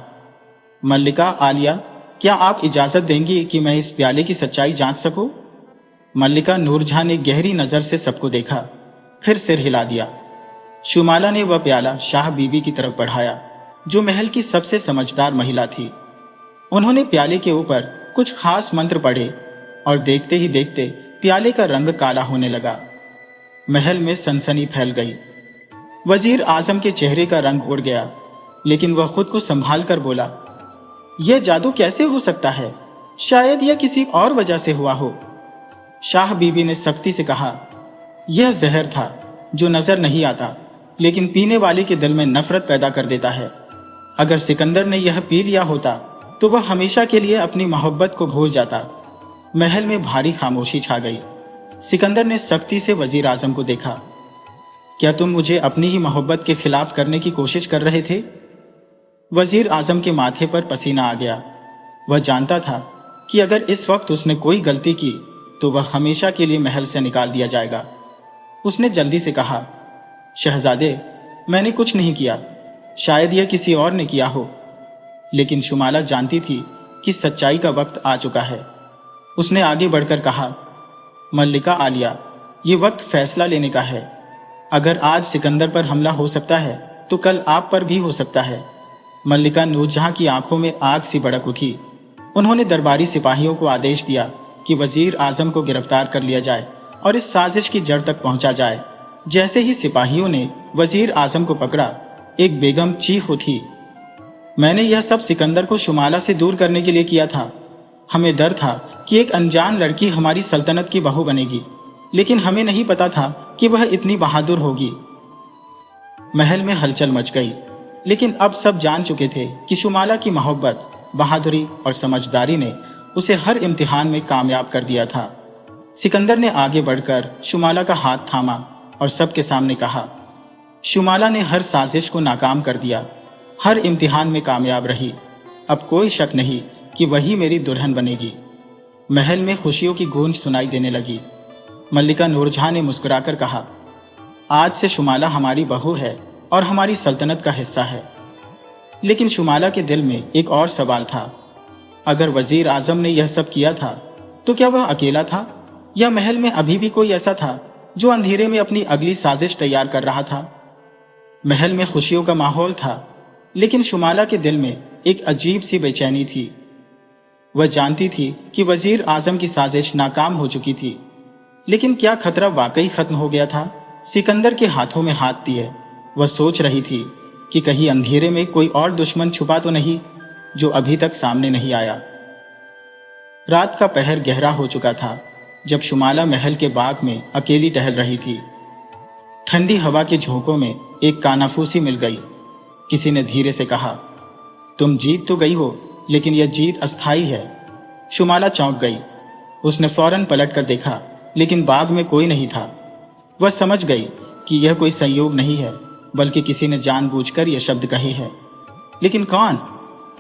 [SPEAKER 1] मल्लिका, आलिया, क्या आप इजाजत देंगी कि मैं इस प्याले की सच्चाई जांच सकूं? मल्लिका नूरजहां ने गहरी नजर से सबको देखा, फिर सिर हिला दिया। शुमाला ने वह प्याला शाह बीबी की तरफ बढ़ाया, जो महल की सबसे समझदार महिला थी। उन्होंने प्याले के ऊपर कुछ खास मंत्र पढ़े और देखते ही देखते प्याले का रंग काला होने लगा। महल में सनसनी फैल गई। वजीर आजम के चेहरे का रंग उड़ गया, लेकिन वह खुद को संभाल कर बोला, यह जादू कैसे हो सकता है? शायद यह किसी और वजह से हुआ हो। शाह बीबी ने सख्ती से कहा, यह जहर था जो नजर नहीं आता, लेकिन पीने वाले के दिल में नफरत पैदा कर देता है। अगर सिकंदर ने यह पी लिया होता तो वह हमेशा के लिए अपनी मोहब्बत को भूल जाता। महल में भारी खामोशी छा गई। सिकंदर ने सख्ती से वजीर आजम को देखा। क्या तुम मुझे अपनी ही मोहब्बत के खिलाफ करने की कोशिश कर रहे थे? वजीर आजम के माथे पर पसीना आ गया। वह जानता था कि अगर इस वक्त उसने कोई गलती की तो वह हमेशा के लिए महल से निकाल दिया जाएगा। उसने जल्दी से कहा, शहजादे, मैंने कुछ नहीं किया, शायद यह किसी और ने किया हो। लेकिन शुमाला जानती थी कि सच्चाई का वक्त आ चुका है। उसने आगे बढ़कर कहा, मल्लिका आलिया, ये वक्त फैसला लेने का है। अगर आज सिकंदर पर हमला हो सकता है तो कल आप पर भी हो सकता है। मल्लिका नूरजहां की आंखों में आग सी भड़क उठी। उन्होंने दरबारी सिपाहियों को आदेश दिया कि वजीर आजम को गिरफ्तार कर लिया जाए और इस साजिश की जड़ तक पहुंचा जाए। जैसे ही सिपाहियों ने वजीर आजम को पकड़ा, एक बेगम चीख उठी, मैंने यह सब सिकंदर को शुमाला से दूर करने के लिए किया था। हमें डर था कि एक अनजान लड़की हमारी सल्तनत की बहू बनेगी, लेकिन हमें नहीं पता था कि वह इतनी बहादुर होगी। महल में हलचल मच गई, लेकिन अब सब जान चुके थे कि शुमाला की मोहब्बत, बहादुरी और समझदारी ने उसे हर इम्तिहान में कामयाब कर दिया था। सिकंदर ने आगे बढ़कर शुमाला का हाथ थामा और सबके सामने कहा, शुमाला ने हर साजिश को नाकाम कर दिया, हर इम्तिहान में कामयाब रही। अब कोई शक नहीं कि वही मेरी दुल्हन बनेगी। महल में खुशियों की गूंज सुनाई देने लगी। मल्लिका नूरजहां ने मुस्कुराकर कहा, आज से शुमाला हमारी बहू है और हमारी सल्तनत का हिस्सा है। लेकिन शुमाला के दिल में एक और सवाल था। अगर वजीर आजम ने यह सब किया था तो क्या वह अकेला था, या महल में अभी भी कोई ऐसा था जो अंधेरे में अपनी अगली साजिश तैयार कर रहा था? महल में खुशियों का माहौल था, लेकिन शुमाला के दिल में एक अजीब सी बेचैनी थी। वह जानती थी कि वजीर आजम की साजिश नाकाम हो चुकी थी, लेकिन क्या खतरा वाकई खत्म हो गया था? सिकंदर के हाथों में हाथ दिए वह सोच रही थी कि कहीं अंधेरे में कोई और दुश्मन छुपा तो नहीं जो अभी तक सामने नहीं आया। रात का पहर गहरा हो चुका था जब शुमाला महल के बाग में अकेली टहल रही थी। ठंडी हवा के झोंकों में एक कानाफूसी मिल गई। किसी ने धीरे से कहा, तुम जीत तो गई हो, लेकिन यह जीत अस्थाई है। शुमाला चौंक गई। उसने फौरन पलट कर देखा, लेकिन बाग में कोई नहीं था। वह समझ गई कि यह कोई संयोग नहीं है, बल्कि किसी ने जानबूझकर यह शब्द कहे है। लेकिन कौन?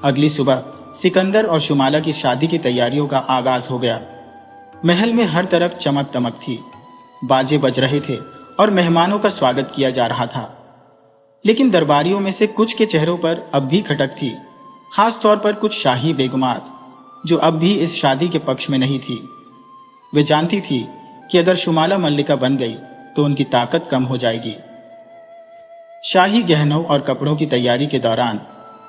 [SPEAKER 1] अगली सुबह सिकंदर और शुमाला की शादी की तैयारियों का आगाज हो गया। महल में हर तरफ चमक दमक थी, बाजे बज रहे थे और मेहमानों का स्वागत किया जा रहा था। लेकिन दरबारियों में से कुछ के चेहरों पर अब भी खटक थी, खास तौर पर कुछ शाही बेगमात जो अब भी इस शादी के पक्ष में नहीं थी। वे जानती थी कि अगर शुमाला मल्लिका बन गई तो उनकी ताकत कम हो जाएगी। शाही गहनों और कपड़ों की तैयारी के दौरान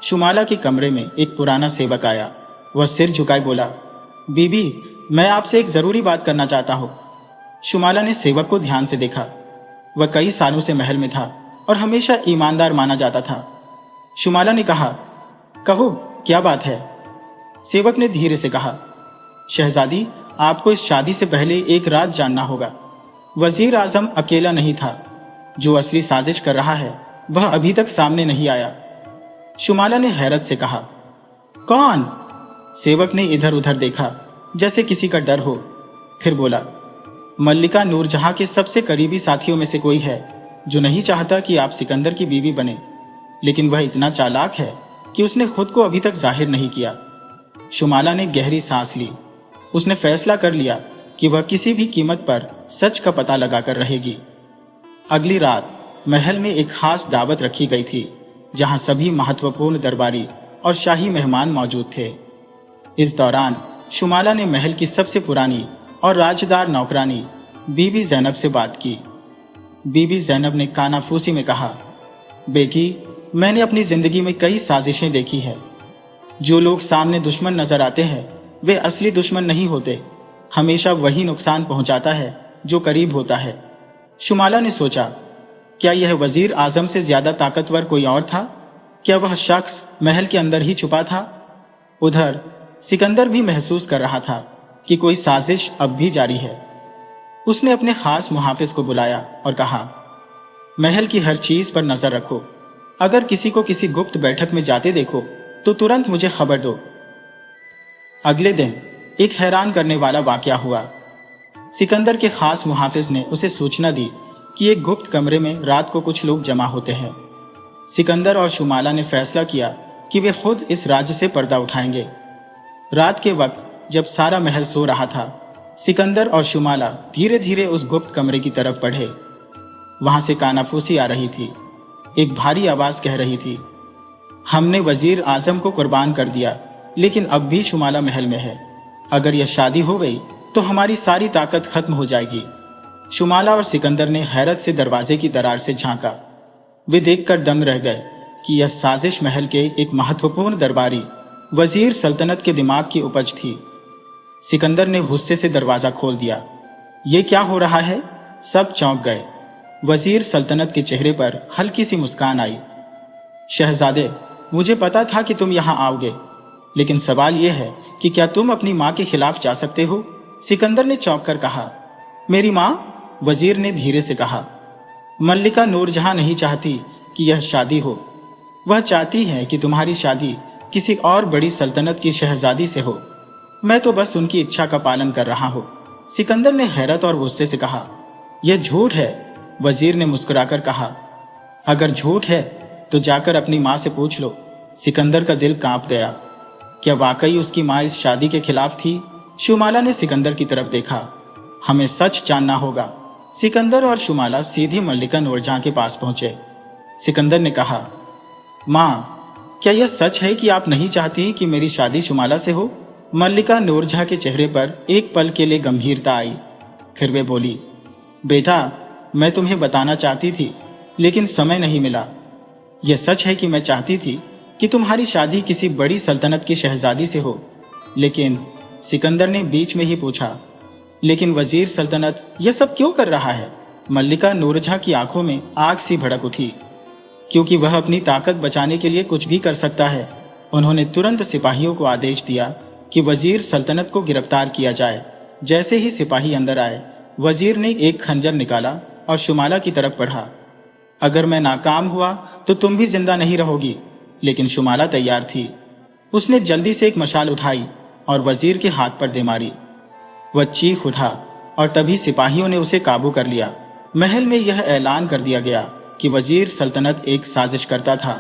[SPEAKER 1] शुमाला के कमरे में एक पुराना सेवक आया। वह सिर झुकाए बोला, बीबी, मैं आपसे एक जरूरी बात करना चाहता हूं। शुमाला ने सेवक को ध्यान से देखा। वह कई सालों से महल में था और हमेशा ईमानदार माना जाता था। शुमाला ने कहा, कहो, क्या बात है? सेवक ने धीरे से कहा, शहजादी, आपको इस शादी से पहले एक रात जानना होगा। वजीर आजम अकेला नहीं था। जो असली साजिश कर रहा है वह अभी तक सामने नहीं आया। शुमाला ने हैरत से कहा, कौन? सेवक ने इधर उधर देखा जैसे किसी का डर हो, फिर बोला, मल्लिका नूरजहां के सबसे करीबी साथियों में से कोई है जो नहीं चाहता कि आप सिकंदर की बीवी बने, लेकिन वह इतना चालाक है कि उसने खुद को अभी तक जाहिर नहीं किया। शुमाला ने गहरी सांस ली। उसने फैसला कर लिया कि वह किसी भी कीमत पर सच का पता लगाकर रहेगी। अगली रात महल में एक खास दावत रखी गई थी, जहां सभी महत्वपूर्ण दरबारी और शाही मेहमान मौजूद थे। इस दौरान शुमाला ने महल की सबसे पुरानी और राजदार नौकरानी बीबी जैनब से बात की। बीबी जैनब ने कानाफूसी में कहा, बेटी, मैंने अपनी जिंदगी में कई साजिशें देखी है। जो लोग सामने दुश्मन नजर आते हैं वे असली दुश्मन नहीं होते। हमेशा वही नुकसान पहुंचाता है जो करीब होता है। शुमाला ने सोचा, क्या यह वजीर आजम से ज्यादा ताकतवर कोई और था? क्या वह शख्स महल के अंदर ही छुपा था? उधर सिकंदर भी महसूस कर रहा था कि कोई साजिश अब भी जारी है। उसने अपने खास मुहाफिज को बुलाया और कहा, महल की हर चीज पर नजर रखो। अगर किसी को किसी गुप्त बैठक में जाते देखो तो तुरंत मुझे खबर दो। अगले दिन एक हैरान करने वाला वाकया हुआ। सिकंदर के खास मुहाफिज ने उसे सूचना दी कि एक गुप्त कमरे में रात को कुछ लोग जमा होते हैं। सिकंदर और शुमाला ने फैसला किया कि वे खुद इस राज्य से पर्दा उठाएंगे। रात के वक्त जब सारा महल सो रहा था, सिकंदर और शुमाला धीरे धीरे उस गुप्त कमरे की तरफ बढ़े। वहां से कानाफूसी आ रही थी। एक भारी आवाज कह रही थी, हमने वजीर आजम को कुर्बान कर दिया, लेकिन अब भी शुमाला महल में है। अगर यह शादी हो गई तो हमारी सारी ताकत खत्म हो जाएगी। शुमाला और सिकंदर ने हैरत से दरवाजे की दरार से झांका। वे देखकर दंग रह गए कि यह साजिश महल के एक महत्वपूर्ण दरबारी वजीर सल्तनत के दिमाग की उपज थी। सिकंदर ने गुस्से से दरवाजा खोल दिया। ये क्या हो रहा है? सब चौंक गए। वजीर सल्तनत के चेहरे पर हल्की सी मुस्कान आई। शहजादे, मुझे पता था कि तुम यहां आओगे, लेकिन सवाल यह है कि क्या तुम अपनी मां के खिलाफ जा सकते हो? सिकंदर ने चौंक कर कहा। मेरी मां? वजीर ने धीरे से कहा, मल्लिका नूरजहां नहीं चाहती कि यह शादी हो। वह चाहती है कि तुम्हारी शादी किसी और बड़ी सल्तनत की शहजादी से हो। मैं तो बस उनकी इच्छा का पालन कर रहा हूं। सिकंदर ने हैरत और गुस्से से कहा, यह झूठ है। वजीर ने मुस्कुराकर कहा, अगर झूठ है तो जाकर अपनी मां से पूछ लो। सिकंदर का दिल कांप गया। क्या वाकई उसकी मां इस शादी के खिलाफ थी? शुमाला ने सिकंदर की तरफ देखा। हमें सच जानना होगा। सिकंदर और शुमाला सीधे मल्लिका नूरजहां के पास पहुंचे। सिकंदर ने कहा, मां, क्या यह सच है कि आप नहीं चाहती कि मेरी शादी शुमाला से हो? मल्लिका नूरजहां के चेहरे पर एक पल के लिए गंभीरता आई। फिर वे बोली, बेटा, मैं तुम्हें बताना चाहती थी, लेकिन समय नहीं मिला। यह सच है कि मैं चाहती थी कि तुम्हारी शादी किसी बड़ी सल्तनत की शहजादी से हो, लेकिन सिकंदर ने बीच में ही पूछा, लेकिन वजीर सल्तनत यह सब क्यों कर रहा है? मल्लिका नूरजहां की आंखों में आग सी भड़क उठी। क्योंकि वह अपनी ताकत बचाने के लिए कुछ भी कर सकता है। उन्होंने तुरंत सिपाहियों को आदेश दिया कि वजीर सल्तनत को गिरफ्तार किया जाए। जैसे ही सिपाही अंदर आए, वजीर ने एक खंजर निकाला और शुमाला की तरफ बढ़ा। अगर मैं नाकाम हुआ तो तुम भी जिंदा नहीं रहोगी। लेकिन शुमाला तैयार थी। उसने जल्दी से एक मशाल उठाई और वजीर के हाथ पर दे मारी। वह चीख उठा और तभी सिपाहियों ने उसे काबू कर लिया। महल में यह ऐलान कर दिया गया कि वजीर सल्तनत एक साजिश करता था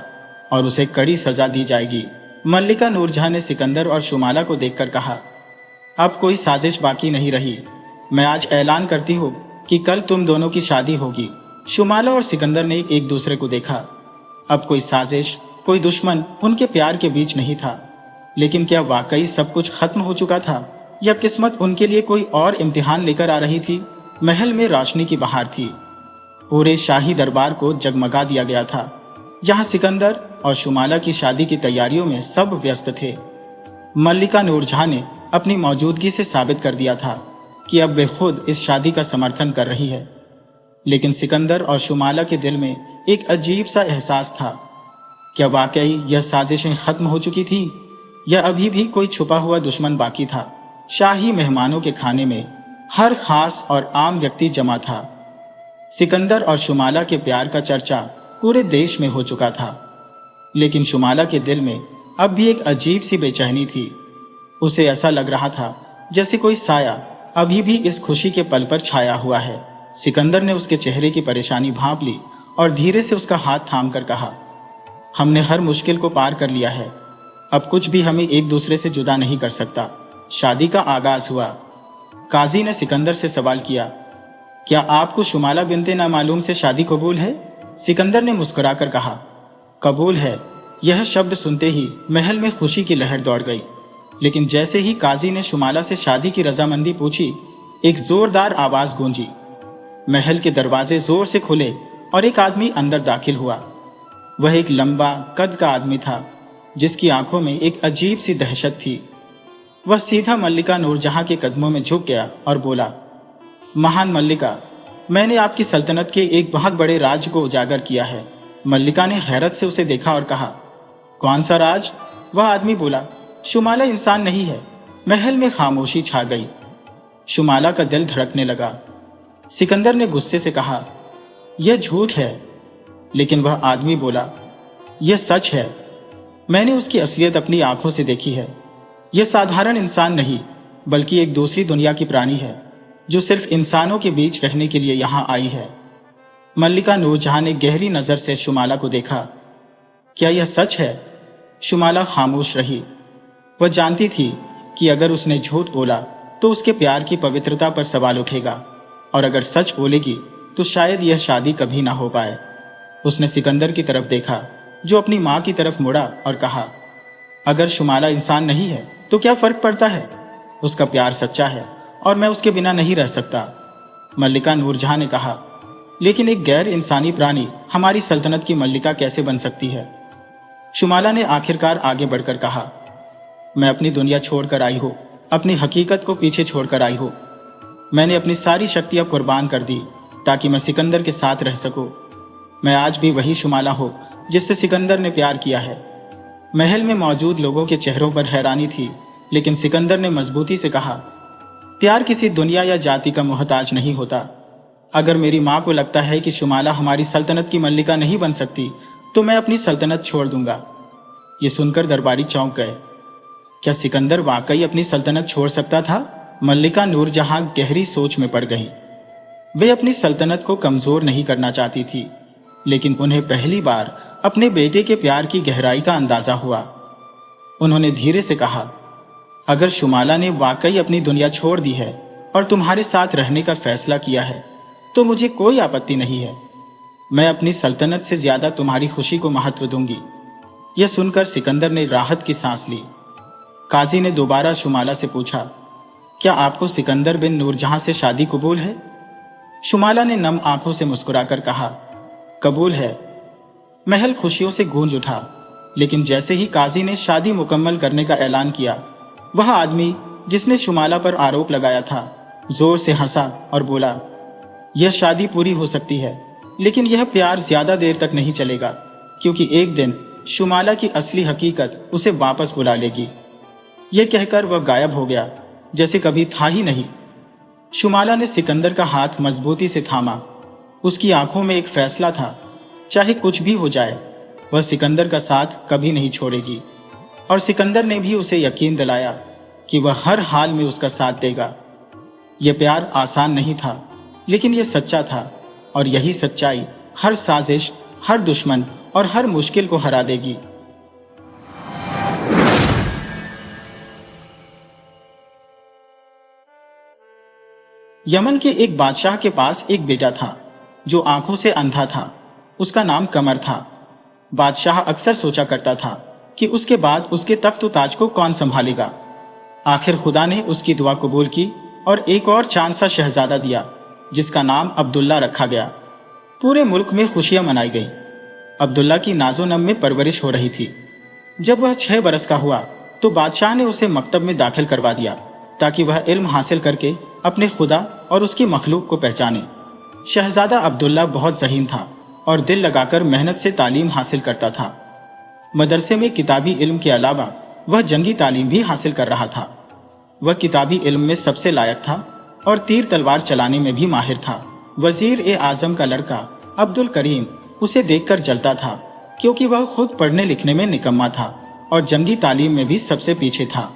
[SPEAKER 1] और उसे कड़ी सजा दी जाएगी। मल्लिका नूरजहां ने सिकंदर और शुमाला को देखकर कहा, अब कोई साजिश बाकी नहीं रही। मैं आज ऐलान करती हूँ कि कल तुम दोनों की शादी होगी। शुमाला और सिकंदर ने एक दूसरे को देखा। अब कोई साजिश, कोई दुश्मन उनके प्यार के बीच नहीं था। लेकिन क्या वाकई सब कुछ खत्म हो चुका था, या किस्मत उनके लिए कोई और इम्तिहान लेकर आ रही थी? महल में रोशनी की बहार थी। पूरे शाही दरबार को जगमगा दिया गया था। जहां सिकंदर और शुमाला की शादी की तैयारियों में सब व्यस्त थे। मल्लिका नूरजहां ने अपनी मौजूदगी से साबित कर दिया था कि अब वे खुद इस शादी का समर्थन कर रही है। लेकिन सिकंदर और शुमाला के दिल में एक अजीब सा एहसास था। क्या वाकई यह साजिशें खत्म हो चुकी थी, या अभी भी कोई छुपा हुआ दुश्मन बाकी था? शाही मेहमानों के खाने में हर खास और आम व्यक्ति जमा था। सिकंदर और शुमाला के प्यार का चर्चा पूरे देश में हो चुका था। लेकिन शुमाला के दिल में अब भी एक अजीब सी बेचैनी थी। उसे ऐसा लग रहा था जैसे कोई साया अभी भी इस खुशी के पल पर छाया हुआ है। सिकंदर ने उसके चेहरे की परेशानी भांप ली और धीरे से उसका हाथ थामकर कहा, हमने हर मुश्किल को पार कर लिया है। अब कुछ भी हमें एक दूसरे से जुदा नहीं कर सकता। शादी का आगाज हुआ। काजी ने सिकंदर से सवाल किया, क्या आपको शुमाला बिनते नामालूम से शादी कबूल है? सिकंदर ने मुस्कुराकर कहा, कबूल है। यह शब्द सुनते ही महल में खुशी की लहर दौड़ गई। लेकिन जैसे ही काजी ने शुमाला से शादी की रजामंदी पूछी, एक जोरदार आवाज गूंजी। महल के दरवाजे जोर से खुले और एक आदमी अंदर दाखिल हुआ। वह एक लंबा कद का आदमी था जिसकी आंखों में एक अजीब सी दहशत थी। वह सीधा मल्लिका नूरजहां के कदमों में झुक गया और बोला, महान मल्लिका, मैंने आपकी सल्तनत के एक बहुत बड़े राज को उजागर किया है। मल्लिका ने हैरत से उसे देखा और कहा, कौन सा राज? वह आदमी बोला, शुमाला इंसान नहीं है। महल में खामोशी छा गई। शुमाला का दिल धड़कने लगा। सिकंदर ने गुस्से से कहा, यह झूठ है। लेकिन वह आदमी बोला, यह सच है। मैंने उसकी असलियत अपनी आंखों से देखी है। यह साधारण इंसान नहीं बल्कि एक दूसरी दुनिया की प्राणी है जो सिर्फ इंसानों के बीच रहने के लिए यहां आई है। मल्लिका नूरजहां ने गहरी नजर से शुमाला को देखा। क्या यह सच है? शुमाला खामोश रही। वह जानती थी कि अगर उसने झूठ बोला तो उसके प्यार की पवित्रता पर सवाल उठेगा, और अगर सच बोलेगी तो शायद यह शादी कभी ना हो पाए। उसने सिकंदर की तरफ देखा जो अपनी मां की तरफ मुड़ा और कहा, अगर शुमाला इंसान नहीं है तो क्या फर्क पड़ता है? उसका प्यार सच्चा है और मैं उसके बिना नहीं रह सकता। मल्लिका नूरजहां ने कहा, लेकिन एक गैर इंसानी प्राणी हमारी सल्तनत की मल्लिका कैसे बन सकती है? शुमाला ने आखिरकार आगे बढ़कर कहा, मैं अपनी दुनिया छोड़कर आई हूं, अपनी हकीकत को पीछे छोड़कर आई हूं। मैंने अपनी सारी शक्तियां कुर्बान कर दी ताकि मैं सिकंदर के साथ रह सकूं। मैं आज भी वही शुमाला हूं जिससे सिकंदर ने प्यार किया है। महल में मौजूद लोगों के चेहरों पर हैरानी थी, लेकिन सिकंदर ने मजबूती से कहा, प्यार किसी दुनिया या जाति का मोहताज नहीं होता। अगर मेरी मां को लगता है कि शुमाला हमारी सल्तनत की मल्लिका नहीं बन सकती तो मैं अपनी सल्तनत छोड़ दूंगा। ये सुनकर दरबारी चौंक गए। क्या सिकंदर वाकई अपनी सल्तनत छोड़ सकता था? मल्लिका नूरजहां गहरी सोच में पड़ गई। वे अपनी सल्तनत को कमजोर नहीं करना चाहती थी, लेकिन उन्हें पहली बार अपने बेटे के प्यार की गहराई का अंदाजा हुआ। उन्होंने धीरे से कहा, अगर शुमाला ने वाकई अपनी दुनिया छोड़ दी है और तुम्हारे साथ रहने का फैसला किया है तो मुझे कोई आपत्ति नहीं है। मैं अपनी सल्तनत से ज्यादा तुम्हारी खुशी को महत्व दूंगी। यह सुनकर सिकंदर ने राहत की सांस ली। काजी ने दोबारा शुमाला से पूछा, क्या आपको सिकंदर बिन नूरजहां से शादी कबूल है? शुमाला ने नम आंखों से मुस्कुराकर कहा, कबूल है। महल खुशियों से गूंज उठा, लेकिन जैसे ही काजी ने शादी मुकम्मल करने का ऐलान किया, वह आदमी जिसने शुमाला पर आरोप लगाया था जोर से हंसा और बोला, यह शादी पूरी हो सकती है, लेकिन यह प्यार ज्यादा देर तक नहीं चलेगा, क्योंकि एक दिन शुमाला की असली हकीकत उसे वापस बुला लेगी। यह कहकर वह गायब हो गया जैसे कभी था ही नहीं। शुमाला ने सिकंदर का हाथ मजबूती से थामा। उसकी आंखों में एक फैसला था, चाहे कुछ भी हो जाए वह सिकंदर का साथ कभी नहीं छोड़ेगी। और सिकंदर ने भी उसे यकीन दिलाया कि वह हर हाल में उसका साथ देगा। यह प्यार आसान नहीं था, लेकिन यह सच्चा था, और यही सच्चाई हर साजिश, हर दुश्मन और हर मुश्किल को हरा देगी। यमन के एक बादशाह के पास एक बेटा था जो आंखों से अंधा था। उसका नाम कमर था। बादशाह अक्सर सोचा करता था कि उसके बाद उसके तख्त ताज को कौन संभालेगा। आखिर खुदा ने उसकी दुआ कबूल की और एक और चांद सा शहजादा दिया जिसका नाम अब्दुल्ला रखा गया। पूरे मुल्क में खुशियां मनाई गई। अब्दुल्ला की नाजो-नम में परवरिश हो रही थी। जब वह 6 बरस का हुआ तो बादशाह ने उसे मकतब में दाखिल करवा दिया ताकि वह इल्म हासिल करके अपने खुदा और उसकी मखलूक को पहचाने। शहजादा अब्दुल्ला बहुत ज़हीन था और दिल लगाकर मेहनत से तालीम हासिल करता था। मदरसे में किताबी इल्म के अलावा वह जंगी तालीम भी हासिल कर रहा था। वह किताबी इल्म में सबसे लायक था और तीर तलवार चलाने में भी माहिर था। वजीर ए आजम का लड़का अब्दुल करीम उसे देखकर जलता था, क्योंकि वह खुद पढ़ने लिखने में निकम्मा था और जंगी तालीम में भी सबसे पीछे था।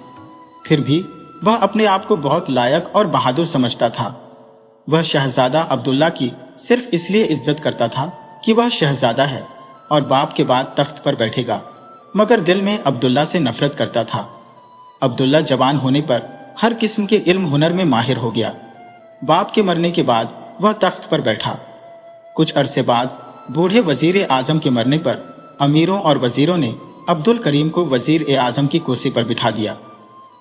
[SPEAKER 1] फिर भी वह अपने आप को बहुत लायक और बहादुर समझता था। वह शहजादा अब्दुल्ला की सिर्फ इसलिए इज्जत करता था कि वह शहजादा है और बाप के बाद तख्त पर बैठेगा, मगर दिल में अब्दुल्ला से नफरत करता था। अब्दुल्ला जवान होने पर हर किस्म के इल्म हुनर में माहिर हो गया। बाप के मरने के बाद वह तख्त पर बैठा। कुछ अरसे बाद बूढ़े वजीर आजम के मरने पर अमीरों और वजीरों ने अब्दुल करीम को वजीर ए आजम की कुर्सी पर बिठा दिया,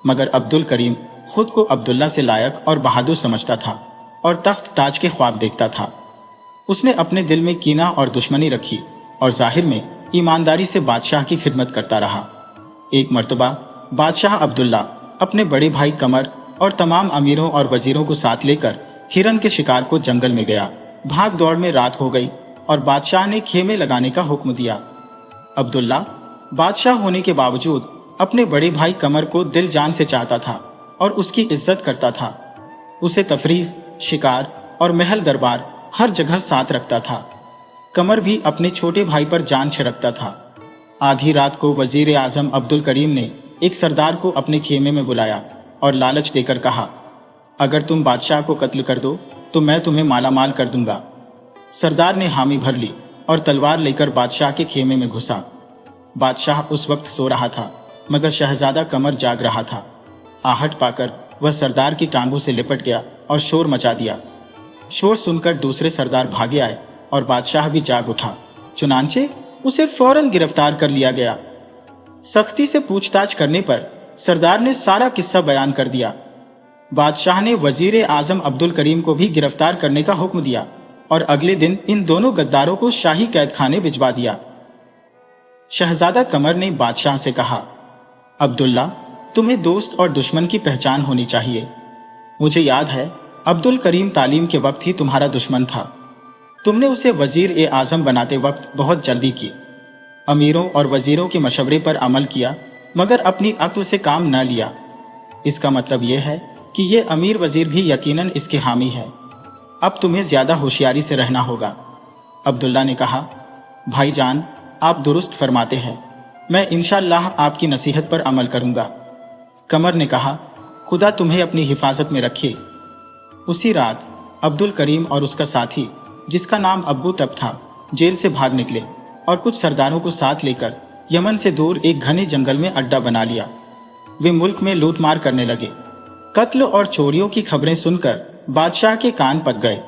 [SPEAKER 1] मगर अब्दुल करीम खुद को अब्दुल्ला से लायक और बहादुर समझता था और तख्त ताज के ख्वाब देखता था। उसने अपने दिल में कीना और दुश्मनी रखी और जाहिर में ईमानदारी से बादशाह की खिदमत करता रहा। एक मर्तबा बादशाह अब्दुल्ला अपने बड़े भाई कमर और तमाम अमीरों और वजीरों को साथ लेकर हिरन के शिकार को जंगल में गया। भाग दौड़ में रात हो गई और बादशाह ने खेमे लगाने का हुक्म दिया। अब्दुल्ला बादशाह होने के बावजूद अपने बड़े भाई कमर को दिल जान से चाहता था और उसकी इज्जत करता था। उसे तफरीह, शिकार और महल दरबार हर जगह साथ रखता था। कमर भी अपने छोटे भाई पर जान छिड़कता था। आधी रात को वजीर आजम अब्दुल करीम ने एक सरदार को अपने खेमे में बुलाया और लालच देकर कहा, अगर तुम बादशाह को कत्ल कर दो तो मैं तुम्हें मालामाल कर दूंगा। सरदार ने हामी भर ली और तलवार लेकर बादशाह के खेमे में घुसा। बादशाह उस वक्त सो रहा था, मगर शहजादा कमर जाग रहा था। आहट पाकर वह सरदार की टांगों से लिपट गया और शोर मचा दिया। शोर सुनकर दूसरे सरदार भागे आए और बादशाह भी जाग उठा। चुनांचे उसे फौरन गिरफ्तार कर लिया गया। सख्ती से पूछताछ करने पर सरदार ने सारा किस्सा बयान कर दिया। बादशाह ने वजीर आजम अब्दुल करीम को भी गिरफ्तार करने का हुक्म दिया और अगले दिन इन दोनों गद्दारों को शाही कैदखाने भिजवा दिया। शहजादा कमर ने बादशाह से कहा, अब्दुल्ला, तुम्हें दोस्त और दुश्मन की पहचान होनी चाहिए। मुझे याद है अब्दुल करीम तालीम के वक्त ही तुम्हारा दुश्मन था। तुमने उसे वजीर आजम बनाते वक्त बहुत जल्दी की। अमीरों और वजीरों के मशवरे पर अमल किया, मगर अपनी अक्ल से काम न लिया। इसका मतलब यह है कि यह अमीर वजीर भी यकीनन इसके हामी है। अब तुम्हें ज्यादा होशियारी से रहना होगा। अब्दुल्ला ने कहा, भाईजान, आप दुरुस्त फरमाते हैं। मैं इंशाअल्लाह आपकी नसीहत पर अमल करूंगा। कमर ने कहा, खुदा तुम्हें अपनी हिफाजत में रखे। उसी रात अब्दुल करीम और उसका साथी, जिसका नाम अब्बू तब था, जेल से भाग निकले और कुछ सरदारों को साथ लेकर यमन से दूर एक घने जंगल में अड्डा बना लिया। वे मुल्क में लूटमार करने लगे। कत्ल और चोरियों की खबरें सुनकर बादशाह के कान पक गए।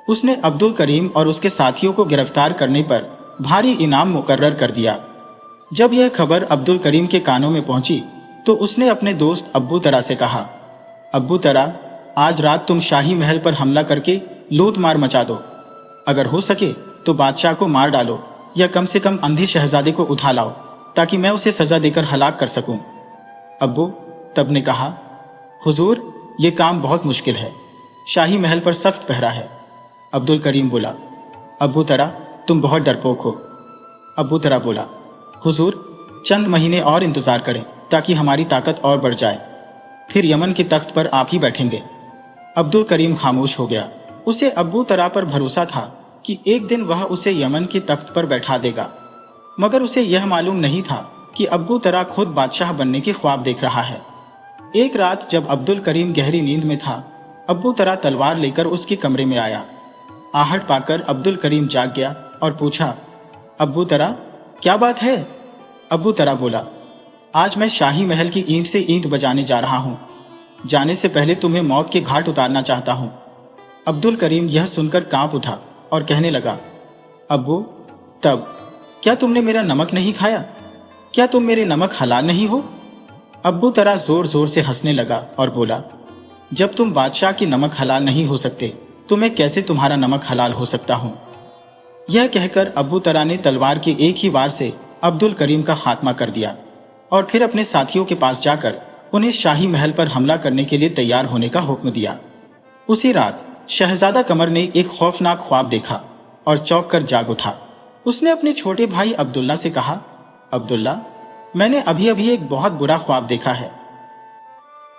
[SPEAKER 1] उसने अब्दुल करीम और उसके साथियों को गिरफ्तार करने पर भारी इनाम मुकर्रर कर दिया। जब यह खबर अब्दुल करीम के कानों में पहुंची तो उसने अपने दोस्त अब्बू तरा से कहा, अब्बू तरा, आज रात तुम शाही महल पर हमला करके लूट मार मचा दो। अगर हो सके तो बादशाह को मार डालो या कम से कम अंधे शहजादे को उठा लाओ ताकि मैं उसे सजा देकर हलाक कर सकूं। अब्बू तब ने कहा, हुजूर, ये काम बहुत मुश्किल है। शाही महल पर सख्त पहरा है। अब्दुल करीम बोला, अब्बू तरा, तुम बहुत डरपोक हो। अब्बू तरा बोला, हुजूर, चंद महीने और इंतजार करें ताकि हमारी ताकत और बढ़ जाए, फिर यमन के तख्त पर आप ही बैठेंगे। अब्दुल करीम खामोश हो गया। उसे अब्बू तरा पर भरोसा था कि एक दिन वह उसे यमन के तख्त पर बैठा देगा, मगर उसे यह मालूम नहीं था कि अब्बू तरा खुद बादशाह बनने के ख्वाब देख रहा है। एक रात जब अब्दुल करीम गहरी नींद में था, अब्बू तरा तलवार लेकर उसके कमरे में आया। आहट पाकर अब्दुल करीम जाग गया और पूछा, अब्बू तरा, क्या बात है? अब्बू तरा बोला, आज मैं शाही महल की ईंट से ईंट बजाने जा रहा हूं। जाने से पहले तुम्हें मौत के घाट उतारना चाहता हूं। अब्दुल करीम यह सुनकर कांप उठा और कहने लगा, अब्बू, तब क्या तुमने मेरा नमक नहीं खाया? क्या तुम मेरे नमक हलाल नहीं हो? अब्बू तरा जोर जोर से हंसने लगा और बोला, जब तुम बादशाह की नमक हलाल नहीं हो सकते तो मैं कैसे तुम्हारा नमक हलाल हो सकता हूं? यह कहकर अब्बू तरा ने तलवार के एक ही वार से अब्दुल करीम का खात्मा कर दिया और फिर अपने साथियों के पास जाकर उन्हें शाही महल पर हमला करने के लिए तैयार होने का हुक्म दिया। उसी रात शहजादा कमर ने एक खौफनाक ख्वाब देखा और चौंक कर जाग उठा। उसने अपने छोटे भाई अब्दुल्ला से कहा, अब्दुल्ला, मैंने अभी अभी एक बहुत बुरा ख्वाब देखा है।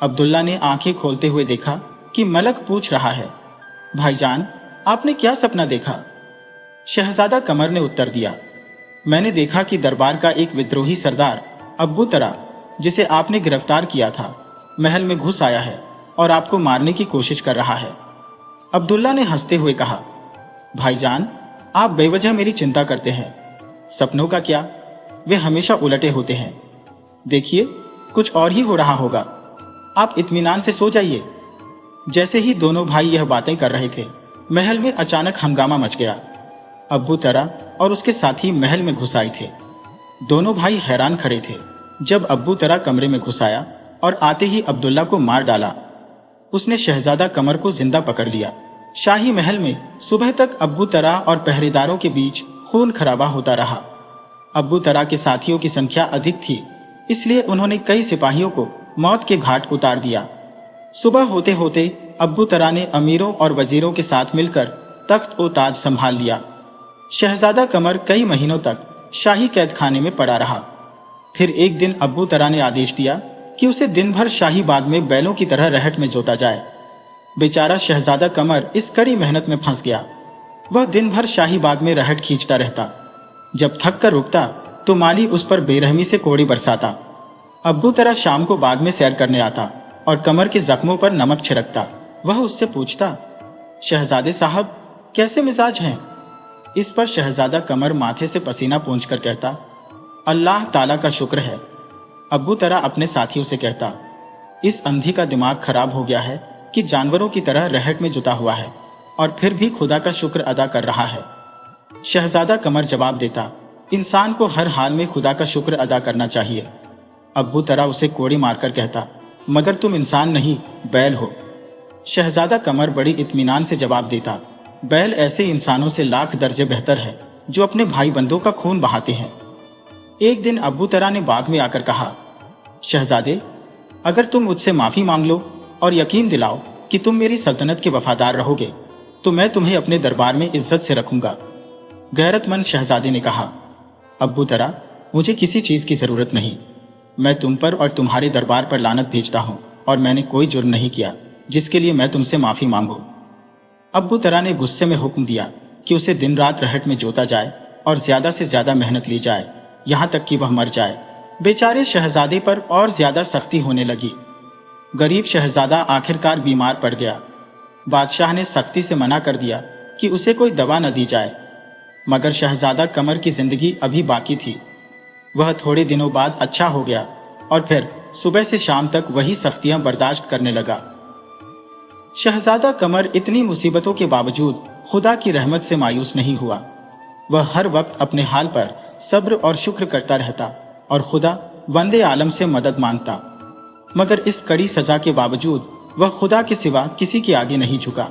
[SPEAKER 1] अब्दुल्ला ने आंखें खोलते हुए देखा कि मलक पूछ रहा है, भाईजान, आपने क्या सपना देखा? शहजादा कमर ने उत्तर दिया, मैंने देखा कि दरबार का एक विद्रोही सरदार अब्बू तरा, जिसे आपने गिरफ्तार किया था, महल में घुस आया है और आपको मारने की कोशिश कर रहा है। अब्दुल्ला ने हंसते हुए कहा, भाईजान, आप बेवजह मेरी चिंता करते हैं। सपनों का क्या, वे हमेशा उलटे होते हैं। देखिए, कुछ और ही हो रहा होगा। आप इत्मीनान से सो जाइए। जैसे ही दोनों भाई यह बातें कर रहे थे, महल में अचानक हंगामा मच गया। अब्बू तरा और उसके साथी महल में घुस आए थे। दोनों भाई हैरान खड़े थे। जब अब्बू तरा कमरे में घुस आया और आते ही अब्दुल्ला को मार डाला। उसने शहजादा कमर को जिंदा पकड़ लिया। शाही महल में सुबह तक अब्बू तरा और पहरेदारों के बीच खून खराबा होता रहा। अब्बू तरा के साथियों की संख्या अधिक थी, इसलिए उन्होंने कई सिपाहियों को मौत के घाट उतार दिया। सुबह होते होते अब्बू तरा ने अमीरों और वजीरों के साथ मिलकर तख्त ओ ताज संभाल लिया। शहजादा कमर कई महीनों तक शाही कैद खाने में पड़ा रहा। फिर एक दिन अब्बू तरा ने आदेश दिया कि उसे दिन भर शाही बाग में बैलों की तरह रहट में जोता जाए। बेचारा शहजादा कमर इस कड़ी मेहनत में फंस गया। वह दिन भर शाही बाग में रहट खींचता रहता। जब थक कर रुकता तो माली उस पर बेरहमी से कोड़ी बरसाता। अब्बू तरा शाम को बाग में सैर करने आता और कमर के जख्मों पर नमक छिड़कता। वह उससे पूछता, शहजादे साहब कैसे मिजाज हैं? इस पर शहजादा कमर माथे से पसीना पोंछकर कहता, अल्लाह ताला का शुक्र है। अब्बू तरा अपने साथियों से कहता, इस अंधी का दिमाग खराब हो गया है कि जानवरों की तरह रहट में जुटा हुआ है और फिर भी खुदा का शुक्र अदा कर रहा है। शहजादा कमर जवाब देता, इंसान को हर हाल में खुदा का शुक्र अदा करना चाहिए। अब्बू तरा उसे कोड़ी मारकर कहता, मगर तुम इंसान नहीं, बैल हो। शहजादा कमर बड़ी इत्मीनान से जवाब देता, बैल ऐसे इंसानों से लाख दर्जे बेहतर है जो अपने भाई बंदों का खून बहाते हैं। एक दिन अब्बू तरा ने बाग में आकर कहा, शहजादे, अगर तुम मुझसे माफी मांग लो और यकीन दिलाओ कि तुम मेरी सल्तनत के वफादार रहोगे तो मैं तुम्हें अपने दरबार में इज्जत से रखूंगा। गैरतमंद शहजादे ने कहा, अब्बू तरा, मुझे किसी चीज की जरूरत नहीं। मैं तुम पर और तुम्हारे दरबार पर लानत भेजता हूं और मैंने कोई जुर्म नहीं किया जिसके लिए मैं तुमसे माफी मांगू। अब्बू तरा ने गुस्से में हुक्म दिया कि उसे दिन रात रहट में जोता जाए और ज्यादा से ज्यादा मेहनत ली जाए, यहां तक कि वह मर जाए। बेचारे शहजादे पर और ज्यादा सख्ती होने लगी। गरीब शहजादा आखिरकार बीमार पड़ गया। बादशाह ने सख्ती से मना कर दिया कि उसे कोई दवा न दी जाए, मगर शहजादा कमर की जिंदगी अभी बाकी थी। वह थोड़े दिनों बाद अच्छा हो गया और फिर सुबह से शाम तक वही सख्तियां बर्दाश्त करने लगा। शहजादा कमर इतनी मुसीबतों के बावजूद खुदा की रहमत से मायूस नहीं हुआ। वह हर वक्त अपने हाल पर सब्र और शुक्र करता रहता और खुदा वंदे आलम से मदद मांगता। मगर इस कड़ी सजा के बावजूद वह खुदा के सिवा किसी के आगे नहीं झुका।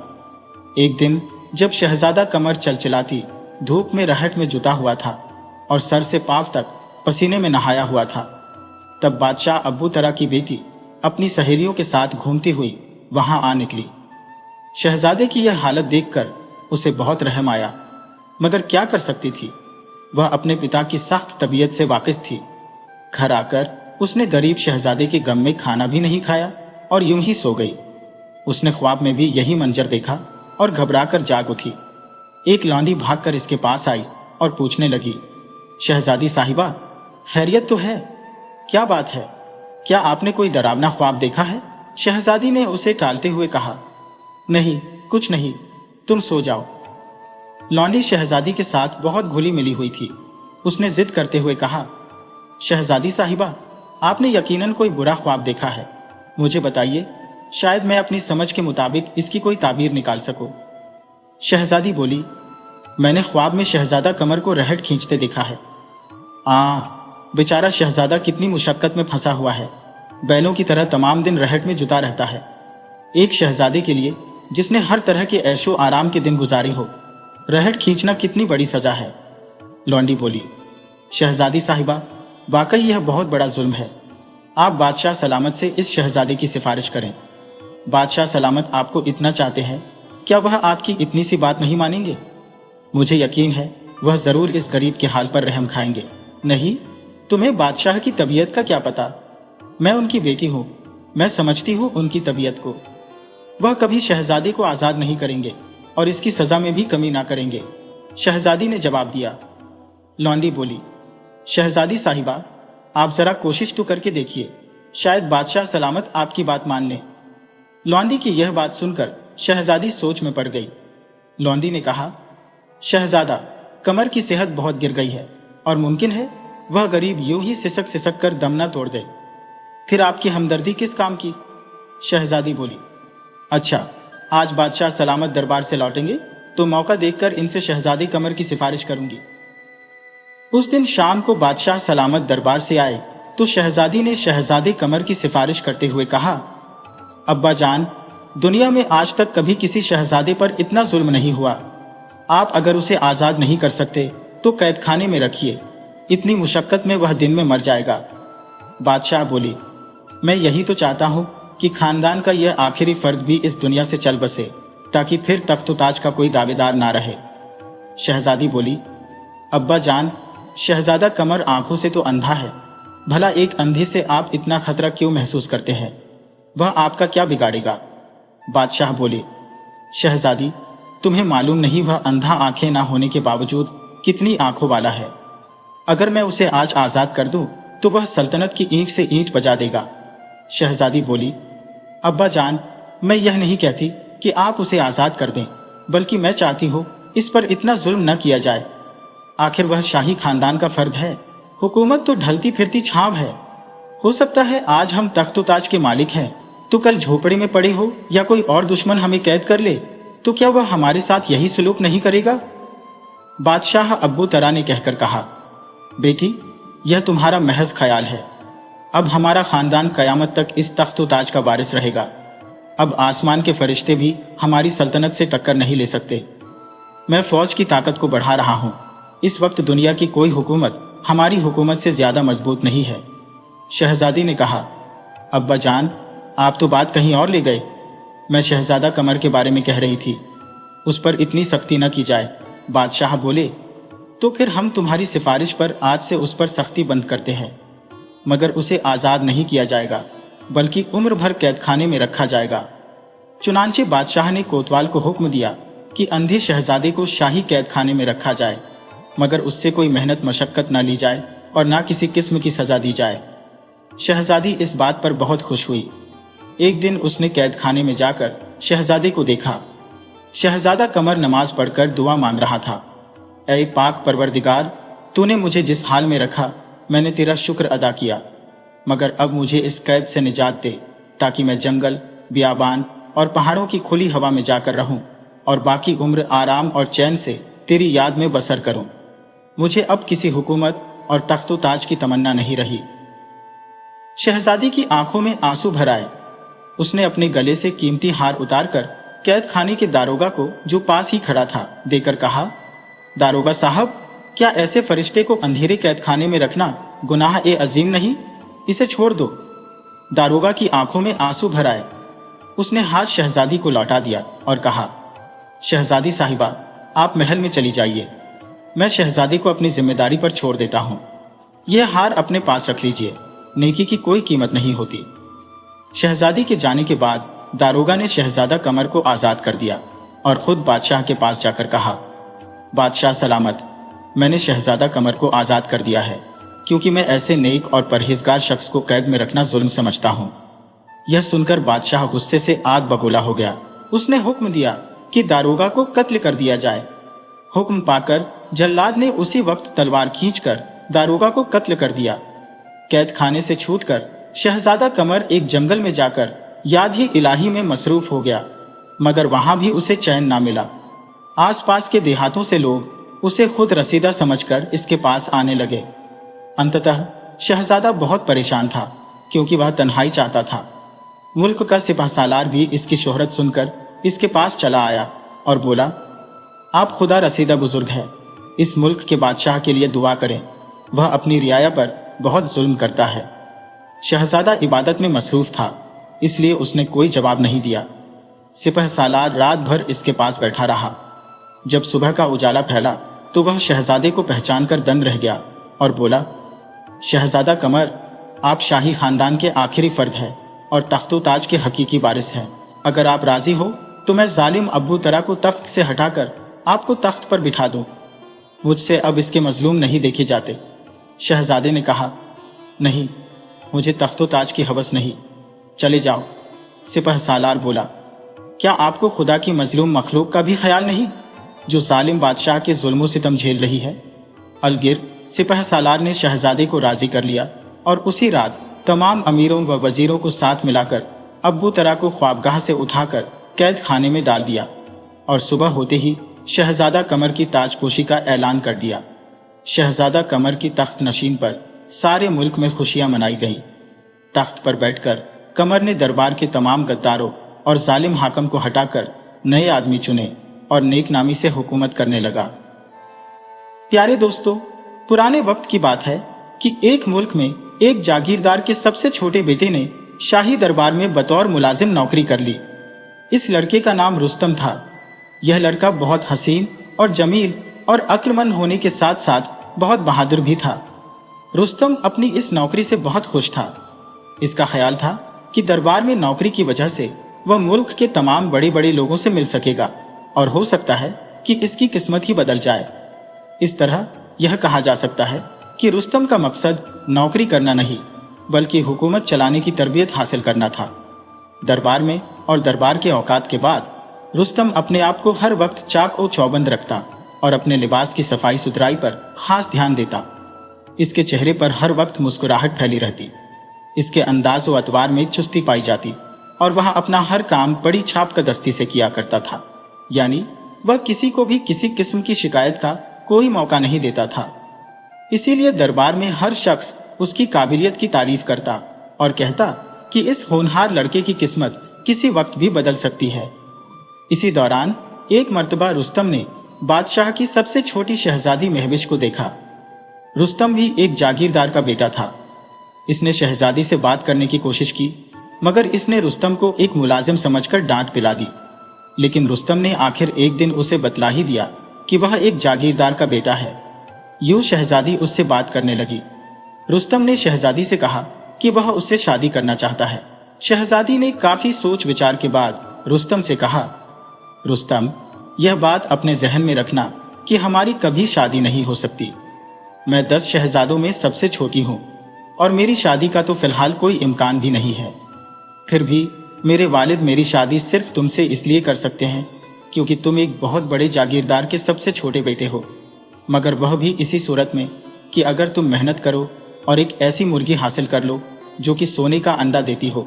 [SPEAKER 1] एक दिन जब शहजादा कमर चलचिलाती धूप में रहट में जुटा हुआ था और सर से पांव तक पसीने में नहाया हुआ था, तब बादशाह अब्बू तरा की बेटी अपनी सहेलियों के साथ घूमती हुई वहां आ निकली। शहजादे की यह हालत देखकर उसे बहुत रहम आया, मगर क्या कर सकती थी। वह अपने पिता की सख्त तबीयत से वाकिफ थी। घर आकर उसने गरीब शहजादे के गम में खाना भी नहीं खाया और यूं ही सो गई। उसने ख्वाब में भी यही मंजर देखा और घबराकर जाग उठी। एक लौंडी भागकर इसके पास आई और पूछने लगी, शहजादी साहिबा, खैरियत तो है? क्या बात है? क्या आपने कोई डरावना ख्वाब देखा है? शहजादी ने उसे टालते हुए कहा, नहीं, कुछ नहीं, तुम सो जाओ। लौंडी शहजादी के साथ बहुत घुली मिली हुई थी। उसने जिद करते हुए कहा, शहजादी साहिबा, आपने यकीनन कोई बुरा ख्वाब देखा है। मुझे बताइए, शायद मैं अपनी समझ के मुताबिक इसकी कोई ताबीर निकाल सकूं। शहजादी बोली, मैंने ख्वाब में शहजादा कमर को रहट खींचते देखा है। बेचारा शहजादा कितनी मुशक्कत में फंसा हुआ है। बैलों की तरह तमाम दिन रहट में जुटा रहता है। एक शहजादे के लिए जिसने हर तरह के ऐशो आराम के दिन गुजारे हो, रहट खींचना कितनी बड़ी सजा है। लौंडी बोली, शहजादी साहिबा, वाकई यह बहुत बड़ा जुल्म है। आप बादशाह सलामत से इस शहजादे की सिफारिश करें। बादशाह सलामत आपको इतना चाहते हैं, क्या वह आपकी इतनी सी बात नहीं मानेंगे? मुझे यकीन है वह जरूर इस गरीब के हाल पर रहम खाएंगे। नहीं, तुम्हें बादशाह की तबीयत का क्या पता? मैं उनकी बेटी हूं, मैं समझती हूं उनकी तबीयत को। वह कभी शहजादे को आजाद नहीं करेंगे और इसकी सजा में भी कमी ना करेंगे। शहजादी ने जवाब दिया। लौंडी बोली, शहजादी साहिबा, आप जरा कोशिश तो करके देखिए, शायद बादशाह सलामत आपकी बात मान ले। लौंडी की यह बात सुनकर शहजादी सोच में पड़ गई। लौंडी ने कहा, शहजादा, कमर की सेहत बहुत गिर गई है और मुमकिन है वह गरीब यूं ही सिसक सिसक कर दम न तोड़ दे। फिर आपकी हमदर्दी किस काम की? शहजादी बोली, अच्छा, आज बादशाह सलामत दरबार से लौटेंगे तो मौका देखकर इनसे शहजादी कमर की सिफारिश करूंगी। उस दिन शाम को बादशाह सलामत दरबार से आए तो शहजादी ने शहजादे कमर की सिफारिश करते हुए कहा, अब्बा जान, दुनिया में आज तक कभी किसी शहजादे पर इतना जुल्म नहीं हुआ। आप अगर उसे आजाद नहीं कर सकते तो कैदखाने में रखिए, इतनी मुशक्कत में वह दिन में मर जाएगा। बादशाह बोली, मैं यही तो चाहता हूँ कि खानदान का यह आखिरी फर्द भी इस दुनिया से चल बसे, ताकि फिर तख्त व ताज का कोई दावेदार ना रहे। शहजादी बोली, अब्बा जान, शहजादा कमर आंखों से तो अंधा है, भला एक अंधे से आप इतना खतरा क्यों महसूस करते हैं? वह आपका क्या बिगाड़ेगा? बादशाह बोले, शहजादी, तुम्हें मालूम नहीं वह अंधा आंखें ना होने के बावजूद कितनी आंखों वाला है। अगर मैं उसे आज आजाद कर दूं तो वह सल्तनत की ईंट से ईंट बजा देगा। शहजादी बोली, अब्बा जान, मैं यह नहीं कहती कि आप उसे आजाद कर दें, बल्कि मैं चाहती हूँ इस पर इतना जुल्म न किया जाए। आखिर वह शाही खानदान का फर्द है, हुकूमत तो ढलती फिरती छांव है। हो सकता है आज हम तख्त ताज के मालिक हैं तो कल झोपड़े में पड़े हो, या कोई और दुश्मन हमें कैद कर ले तो क्या वह हमारे साथ यही सलूक नहीं करेगा? बादशाह अब्बू तरा ने कहकर कहा, बेटी, यह तुम्हारा महज ख्याल है। अब हमारा खानदान कयामत तक इस तख्त ताज का वारिस रहेगा। अब आसमान के फरिश्ते भी हमारी सल्तनत से टक्कर नहीं ले सकते। मैं फौज की ताकत को बढ़ा रहा हूं। इस वक्त दुनिया की कोई हुकूमत हमारी हुकूमत से ज्यादा मजबूत नहीं है। शहजादी ने कहा, अब्बा जान, आप तो बात कहीं और ले गए। मैं शहजादा कमर के बारे में कह रही थी, उस पर इतनी सख्ती न की जाए। बादशाह बोले, तो फिर हम तुम्हारी सिफारिश पर आज से उस पर सख्ती बंद करते हैं, मगर उसे आजाद नहीं किया जाएगा, बल्कि उम्र भर कैदखाने में रखा जाएगा। चुनांचे बादशाह ने कोतवाल को हुक्म दिया कि अंधे शहजादे को शाही कैदखाने में रखा जाए, मगर उससे कोई मेहनत मशक्कत न ली जाए और ना किसी किस्म की सजा दी जाए। शहजादी इस बात पर बहुत खुश हुई। एक दिन उसने कैदखाने में जाकर शहजादे को देखा। शहजादा कमर नमाज पढ़कर दुआ मांग रहा था। ऐ पाक परवरदिगार, तूने मुझे जिस हाल में रखा मैंने तेरा शुक्र अदा किया, मगर अब मुझे इस कैद से निजात दे, ताकि मैं जंगल, बियाबान और पहाड़ों की खुली हवा में जाकर रहूं और बाकी उम्र आराम और चैन से तेरी याद में बसर करूं। मुझे अब किसी हुकूमत और तख्तो ताज की तमन्ना नहीं रही। शहजादी की आंखों में आंसू भर आए। उसने अपने गले से कीमती हार उतारकर कैद खाने के दारोगा को, जो पास ही खड़ा था, देकर कहा, दारोगा साहब, क्या ऐसे फरिश्ते को अंधेरे कैद खाने में रखना गुनाह ए अजीम नहीं? इसे छोड़ दो। दारोगा की आंखों में आंसू भर आए। उसने हाथ शहजादी को लौटा दिया और कहा, शहजादी साहिबा, आप महल में चली जाइए। मैं शहजादी को अपनी जिम्मेदारी पर छोड़ देता हूं। यह हार अपने पास रख लीजिए, नेकी की कोई कीमत नहीं होती। शहजादी के जाने के बाद दारोगा ने शहजादा कमर को आजाद कर दिया और खुद बादशाह के पास जाकर कहा, बादशाह सलामत, मैंने शहजादा कमर को आजाद कर दिया है, क्योंकि मैं ऐसे नेक और परहेजगार शख्स को कैद में रखना जुल्म समझता हूं। यह सुनकर बादशाह गुस्से से आग बबूला हो गया। उसने हुक्म दिया कि दारोगा को कत्ल कर दिया जाए। हुक्म पाकर जल्लाद ने उसी वक्त तलवार खींचकर दारोगा को कत्ल कर दिया। कैद खाने से छूटकर शहजादा कमर एक जंगल में जाकर याद ही इलाही में मसरूफ हो गया, मगर वहां भी उसे चैन ना मिला। आसपास के देहातों से लोग उसे खुद रसीदा समझकर इसके पास आने लगे। अंततः शहजादा बहुत परेशान था, क्योंकि वह तन्हाई चाहता था। मुल्क का सिपहसालार भी इसकी शोहरत सुनकर इसके पास चला आया और बोला, आप खुदा रसीदा बुजुर्ग है, इस मुल्क के बादशाह के लिए दुआ करें, वह अपनी रियाया पर बहुत जुल्म करता है। शहजादा इबादत में मसरूफ था, इसलिए उसने कोई जवाब नहीं दिया। सिपहसालार रात भर इसके पास बैठा रहा। जब सुबह का उजाला फैला तो वह शहजादे को पहचानकर दंग रह गया और बोला, शहजादा कमर, आप शाही खानदान के आखिरी फर्द हैं और तख्तो ताज के हकीकी वारिस हैं। अगर आप राजी हो तो मैं जालिम अब्बू तरा को तख्त से हटाकर आपको तख्त पर बिठा दूं। मुझसे अब इसके मजलूम नहीं देखे जाते। शहजादे ने कहा, नहीं, मुझे तख्तो ताज की हवस नहीं, चले जाओ। सिपहसालार बोला, क्या आपको खुदा की मजलूम मखलूक का भी ख्याल नहीं, जो जालिम बादशाह के जुल्मों सितम झेल रही है? अलगिर सिपहसालार ने शहजादे को राजी कर लिया और उसी रात तमाम अमीरों व वजीरों को साथ मिलाकर अब्बू तरा को ख्वाबगाह से उठाकर कैद खाने में डाल दिया और सुबह होते ही शहजादा कमर की ताजपोशी का ऐलान कर दिया। शहजादा कमर की तख्त नशीन पर सारे मुल्क में खुशियां मनाई गई। तख्त पर बैठकर कमर ने दरबार के तमाम गद्दारों और जालिम हाकम को हटाकर नए आदमी चुने और नेकनामी से हुकूमत करने लगा। प्यारे दोस्तों, पुराने वक्त की बात है कि एक मुल्क में एक जागीरदार के सबसे छोटे बेटे ने शाही दरबार में बतौर मुलाजिम नौकरी कर ली। इस लड़के का नाम रुस्तम था। यह लड़का बहुत हसीन और जमील और अक्लमंद होने के साथ साथ बहुत बहादुर भी था। रुस्तम अपनी इस नौकरी से बहुत खुश था। इसका ख्याल था कि दरबार में नौकरी की वजह से वह मुल्क के तमाम बड़े बड़े लोगों से मिल सकेगा और हो सकता है कि इसकी किस्मत ही बदल जाए। इस तरह यह कहा जा सकता है कि रुस्तम का मकसद नौकरी करना नहीं बल्कि हुकूमत चलाने की तरबियत हासिल करना था। दरबार में और दरबार के औकात के बाद रुस्तम अपने आप को हर वक्त चाक और चौबंद रखता और अपने लिबास की सफाई सुथराई पर खास ध्यान देता। इसके चेहरे पर हर वक्त मुस्कुराहट फैली रहती। इसके अंदाज व अतवार में चुस्ती पाई जाती और वह अपना हर काम बड़ी छाप कदस्ती से किया करता था, यानी वह किसी को भी किसी किस्म की शिकायत का कोई मौका नहीं देता था। इसीलिए दरबार में हर शख्स उसकी काबिलियत की तारीफ करता और कहता कि इस होनहार लड़के की किस्मत किसी वक्त भी बदल सकती है। इसी दौरान एक मर्तबा रुस्तम ने बादशाह की सबसे छोटी शहजादी महविश को देखा। रुस्तम भी एक जागीरदार का बेटा था। इसने शहजादी से बात करने की कोशिश की, मगर इसने रुस्तम को एक मुलाजिम समझकर डांट पिला दी। लेकिन रुस्तम ने आखिर एक दिन उसे बतला ही दिया कि वह एक जागीरदार का बेटा है। यूं शहजादी उससे बात करने लगी। रुस्तम ने शहजादी से कहा कि वह उससे शादी करना चाहता है। शहजादी ने काफी सोच विचार के बाद रुस्तम से कहा, रुस्तम, यह बात अपने जहन में रखना कि हमारी कभी शादी नहीं हो सकती। मैं 10 शहजादों में सबसे छोटी हूं और मेरी शादी का तो फिलहाल कोई इम्कान भी नहीं है। फिर भी मेरे वालिद मेरी शादी सिर्फ तुमसे इसलिए कर सकते हैं क्योंकि तुम एक बहुत बड़े जागीरदार के सबसे छोटे बेटे हो, मगर वह भी इसी सूरत में कि अगर तुम मेहनत करो और एक ऐसी मुर्गी हासिल कर लो जो कि सोने का अंडा देती हो,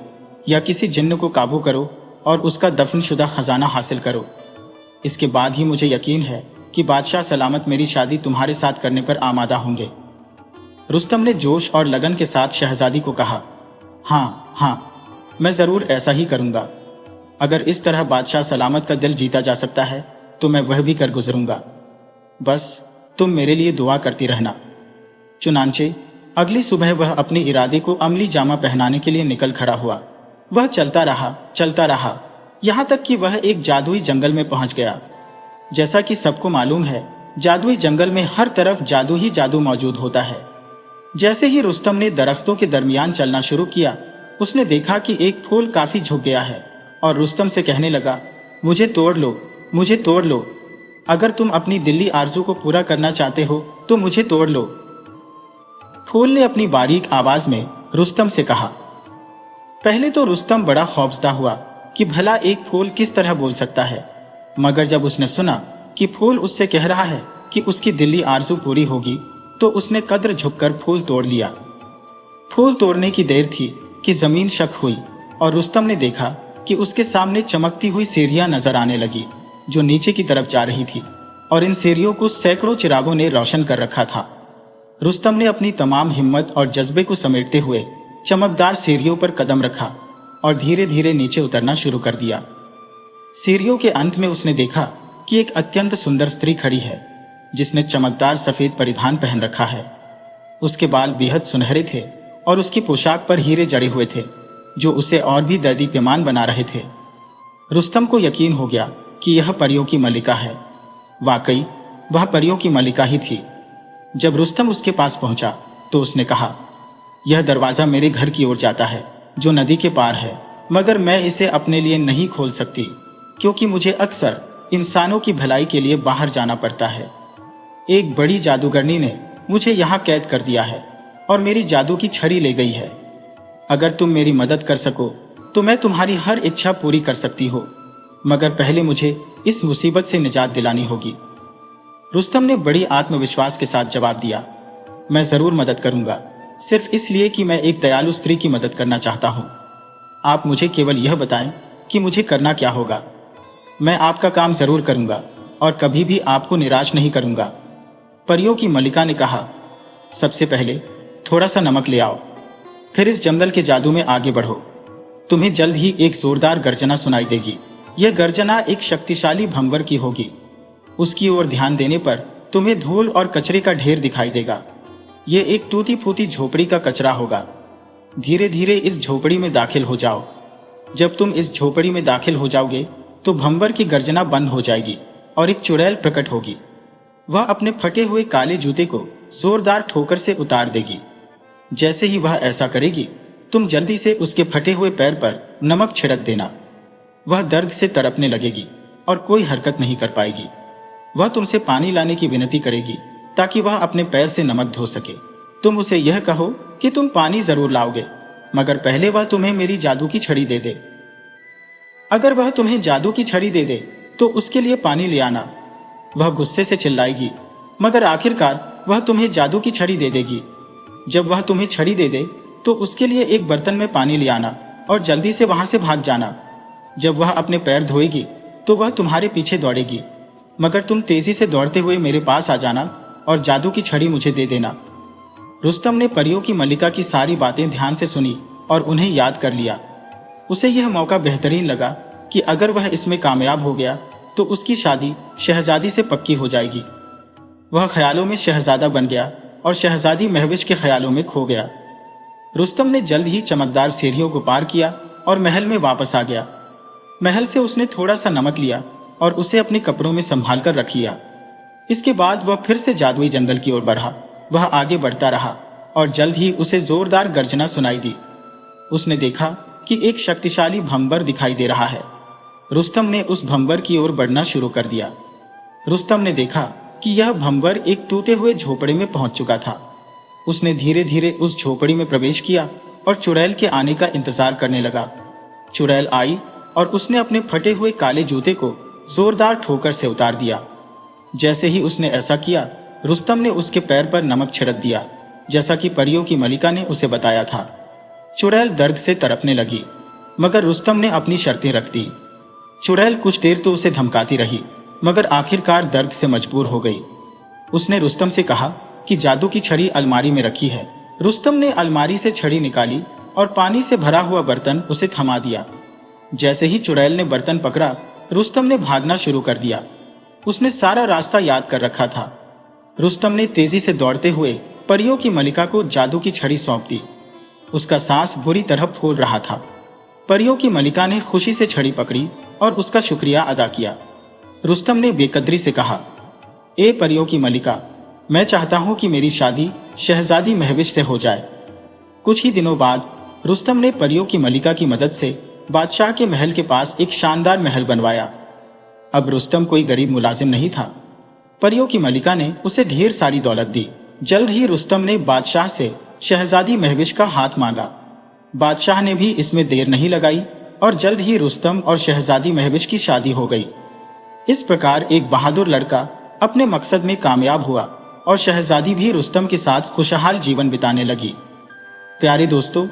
[SPEAKER 1] या किसी जिन्न को काबू करो और उसका दफनशुदा खजाना हासिल करो। इसके बाद ही मुझे यकीन है कि बादशाह सलामत मेरी शादी तुम्हारे साथ करने पर आमादा होंगे। रुस्तम ने जोश और लगन के साथ शहजादी को कहा, हाँ, मैं जरूर ऐसा ही करूंगा। अगर इस तरह बादशाह सलामत का दिल जीता जा सकता है तो मैं वह भी कर गुजरूंगा। बस तुम मेरे लिए दुआ करती रहना। चुनांचे अगली सुबह वह अपने इरादे को अमली जामा पहनाने के लिए निकल खड़ा हुआ। वह चलता रहा, यहां तक कि वह एक जादुई जंगल में पहुंच गया। जैसा कि सबको मालूम है, जादुई जंगल में हर तरफ जादू ही जादू मौजूद होता है। जैसे ही रुस्तम ने दरख्तों के दरमियान चलना शुरू किया, उसने देखा कि एक फूल काफी झुक गया है और रुस्तम से कहने लगा, मुझे तोड़ लो। अगर तुम अपनी दिल्ली आरज़ू को पूरा करना चाहते हो तो मुझे तोड़ लो। फूल ने अपनी बारीक आवाज में रुस्तम से कहा। पहले तो रुस्तम बड़ा खौफजदा हुआ कि भला एक फूल किस तरह बोल सकता है, मगर जब उसने सुना कि फूल उससे कह रहा है कि उसकी दिल्ली आरज़ू पूरी होगी तो उसने कद्र झुककर फूल तोड़ लिया। फूल तोड़ने की देर थी कि जमीन शक हुई और रुस्तम ने देखा कि उसके सामने चमकती हुई सीढ़ियां नजर आने लगी जो नीचे की तरफ जा रही थी, और इन सीढ़ियों को सैकड़ों चिरागों ने रोशन कर रखा था। रुस्तम ने अपनी तमाम हिम्मत और जज्बे को समेटते हुए चमकदार सीढ़ियों पर कदम रखा और धीरे धीरे नीचे उतरना शुरू कर दिया। सीढ़ियों के अंत में उसने देखा कि एक अत्यंत सुंदर स्त्री खड़ी है जिसने चमकदार सफेद परिधान पहन रखा है। उसके बाल बेहद सुनहरे थे और उसकी पोशाक पर हीरे जड़े हुए थे जो उसे और भी दैदीप्यमान बना रहे थे। रुस्तम को यकीन हो गया कि यह परियों की मलिका है। वाकई वह परियों की मलिका ही थी। जब रुस्तम उसके पास पहुंचा तो उसने कहा, यह दरवाजा मेरे घर की ओर जाता है जो नदी के पार है, मगर मैं इसे अपने लिए नहीं खोल सकती क्योंकि मुझे अक्सर इंसानों की भलाई के लिए बाहर जाना पड़ता है। एक बड़ी जादूगरनी ने मुझे यहाँ कैद कर दिया है और मेरी जादू की छड़ी ले गई है। अगर तुम मेरी मदद कर सको तो मैं तुम्हारी हर इच्छा पूरी कर सकती हो, मगर पहले मुझे इस मुसीबत से निजात दिलानी होगी। रुस्तम ने बड़ी आत्मविश्वास के साथ जवाब दिया, मैं जरूर मदद करूंगा, सिर्फ इसलिए कि मैं एक दयालु स्त्री की मदद करना चाहता हूं। आप मुझे केवल यह बताएं कि मुझे करना क्या होगा। मैं आपका काम जरूर करूंगा और कभी भी आपको निराश नहीं करूंगा। परियों की मलिका ने कहा, सबसे पहले थोड़ा सा नमक ले आओ, फिर इस जंगल के जादू में आगे बढ़ो। तुम्हें जल्द ही एक जोरदार गर्जना सुनाई देगी। यह गर्जना एक शक्तिशाली भंवर की होगी। उसकी ओर ध्यान देने पर तुम्हें धूल और कचरे का ढेर दिखाई देगा। यह एक टूटी फूटी झोपड़ी का कचरा होगा। धीरे धीरे इस झोपड़ी में दाखिल हो जाओ। जब तुम इस झोपड़ी में दाखिल हो जाओगे तो भंवर की गर्जना बंद हो जाएगी और एक चुड़ैल प्रकट होगी। वह अपने फटे हुए काले जूते को जोरदार ठोकर से उतार देगी। जैसे ही वह ऐसा करेगी, तुम जल्दी से उसके फटे हुए पैर पर नमक छिड़क देना। वह दर्द से तड़पने लगेगी और कोई हरकत नहीं कर पाएगी। वह तुमसे पानी लाने की विनती करेगी ताकि वह अपने पैर से नमक धो सके। तुम उसे यह कहो कि तुम पानी जरूर लाओगे, मगर पहले वह तुम्हें मेरी जादू की छड़ी दे दे। अगर वह तुम्हें जादू की छड़ी दे दे तो उसके लिए पानी ले आना। वह गुस्से से चिल्लाएगी, मगर आखिरकार वह तुम्हें जादू की छड़ी दे देगी। जब वह तुम्हें छड़ी दे दे तो उसके लिए एक बर्तन में पानी ले आना और जल्दी से वहां से भाग जाना। जब वह अपने पैर धोएगी तो वह तुम्हारे पीछे दौड़ेगी, मगर तुम तेजी से दौड़ते हुए मेरे पास आ जाना और जादू की छड़ी मुझे दे देना। रुस्तम ने परियों की मल्लिका की सारी बातें ध्यान से सुनी और उन्हें याद कर लिया। उसे यह मौका बेहतरीन लगा कि अगर वह इसमें कामयाब हो गया तो उसकी शादी शहजादी से पक्की हो जाएगी। वह ख्यालों में शहजादा बन गया और शहजादी महविश के ख्यालों में खो गया। रुस्तम ने जल्द ही चमकदार सीढ़ियों को पार किया और महल में वापस आ गया। महल से उसने थोड़ा सा नमक लिया और उसे अपने कपड़ों में संभाल कर रख लिया। इसके बाद वह फिर से जादुई जंगल की ओर बढ़ा। वह आगे बढ़ता रहा और जल्द ही उसे जोरदार गर्जना सुनाई दी। उसने देखा कि एक शक्तिशाली भंवर दिखाई दे रहा है। रुस्तम ने उस भंवर की ओर बढ़ना शुरू कर दिया। रुस्तम ने देखा कि यह भंवर एक टूटे हुए झोपड़े में पहुंच चुका था। उसने धीरे धीरे उस झोपड़ी में प्रवेश किया और चुड़ैल के आने का इंतजार करने लगा। चुड़ैल आई और उसने अपने फटे हुए काले जूते को जोरदार ठोकर से उतार दिया। जैसे ही उसने ऐसा किया, रुस्तम ने उसके पैर पर नमक छिड़क दिया, जैसा कि परियों की मलिका ने उसे बताया था। चुड़ैल दर्द से तड़पने लगी, मगर रुस्तम ने अपनी शर्तें रख दी। चुड़ैल कुछ देर तो उसे धमकाती रही, मगर आखिरकार दर्द से मजबूर हो गई। उसने रुस्तम से कहा कि जादू की छड़ी अलमारी में रखी है। रुस्तम ने अलमारी से छड़ी निकाली और पानी से भरा हुआ बर्तन उसे थमा दिया। जैसे ही चुड़ैल ने बर्तन पकड़ा, रुस्तम ने भागना शुरू कर दिया। उसने सारा रास्ता याद कर रखा था। रुस्तम ने तेजी से दौड़ते हुए परियों की मलिका को जादू की छड़ी सौंप दी। उसका सांस बुरी तरह फूल रहा था। परियों की मलिका ने खुशी से छड़ी पकड़ी और उसका शुक्रिया अदा किया। रुस्तम ने बेकदरी से कहा, ए परियों की मलिका, मैं चाहता हूं कि मेरी शादी शहजादी महविश से हो जाए। कुछ ही दिनों बाद रुस्तम ने परियों की मलिका की मदद से बादशाह के महल के पास एक शानदार महल बनवाया। अब रुस्तम कोई गरीब मुलाजिम नहीं था। परियों की मलिका ने उसे ढेर सारी दौलत दी। जल्द ही रुस्तम ने बादशाह से शहजादी महविश का हाथ मांगा। बादशाह ने भी इसमें देर नहीं लगाई और जल्द ही रुस्तम और शहजादी महविश की शादी हो गई। इस प्रकार एक बहादुर लड़का अपने मकसद में कामयाब हुआ और शहजादी भी रुस्तम के साथ खुशहाल जीवन बिताने लगी। प्यारे दोस्तों,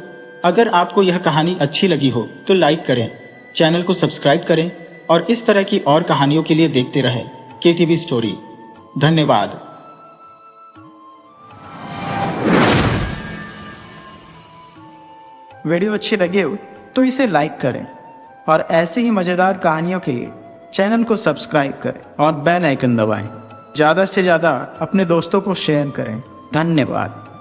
[SPEAKER 1] अगर आपको यह कहानी अच्छी लगी हो तो लाइक करें, चैनल को सब्सक्राइब करें और इस तरह की और कहानियों के लिए देखते रहें KTV स्टोरी। धन्यवाद।
[SPEAKER 2] वीडियो अच्छी लगे हो तो इसे लाइक करें और ऐसे ही मज़ेदार कहानियों के लिए चैनल को सब्सक्राइब करें और बेल आइकन दबाएं। ज़्यादा से ज़्यादा अपने दोस्तों को शेयर करें। धन्यवाद।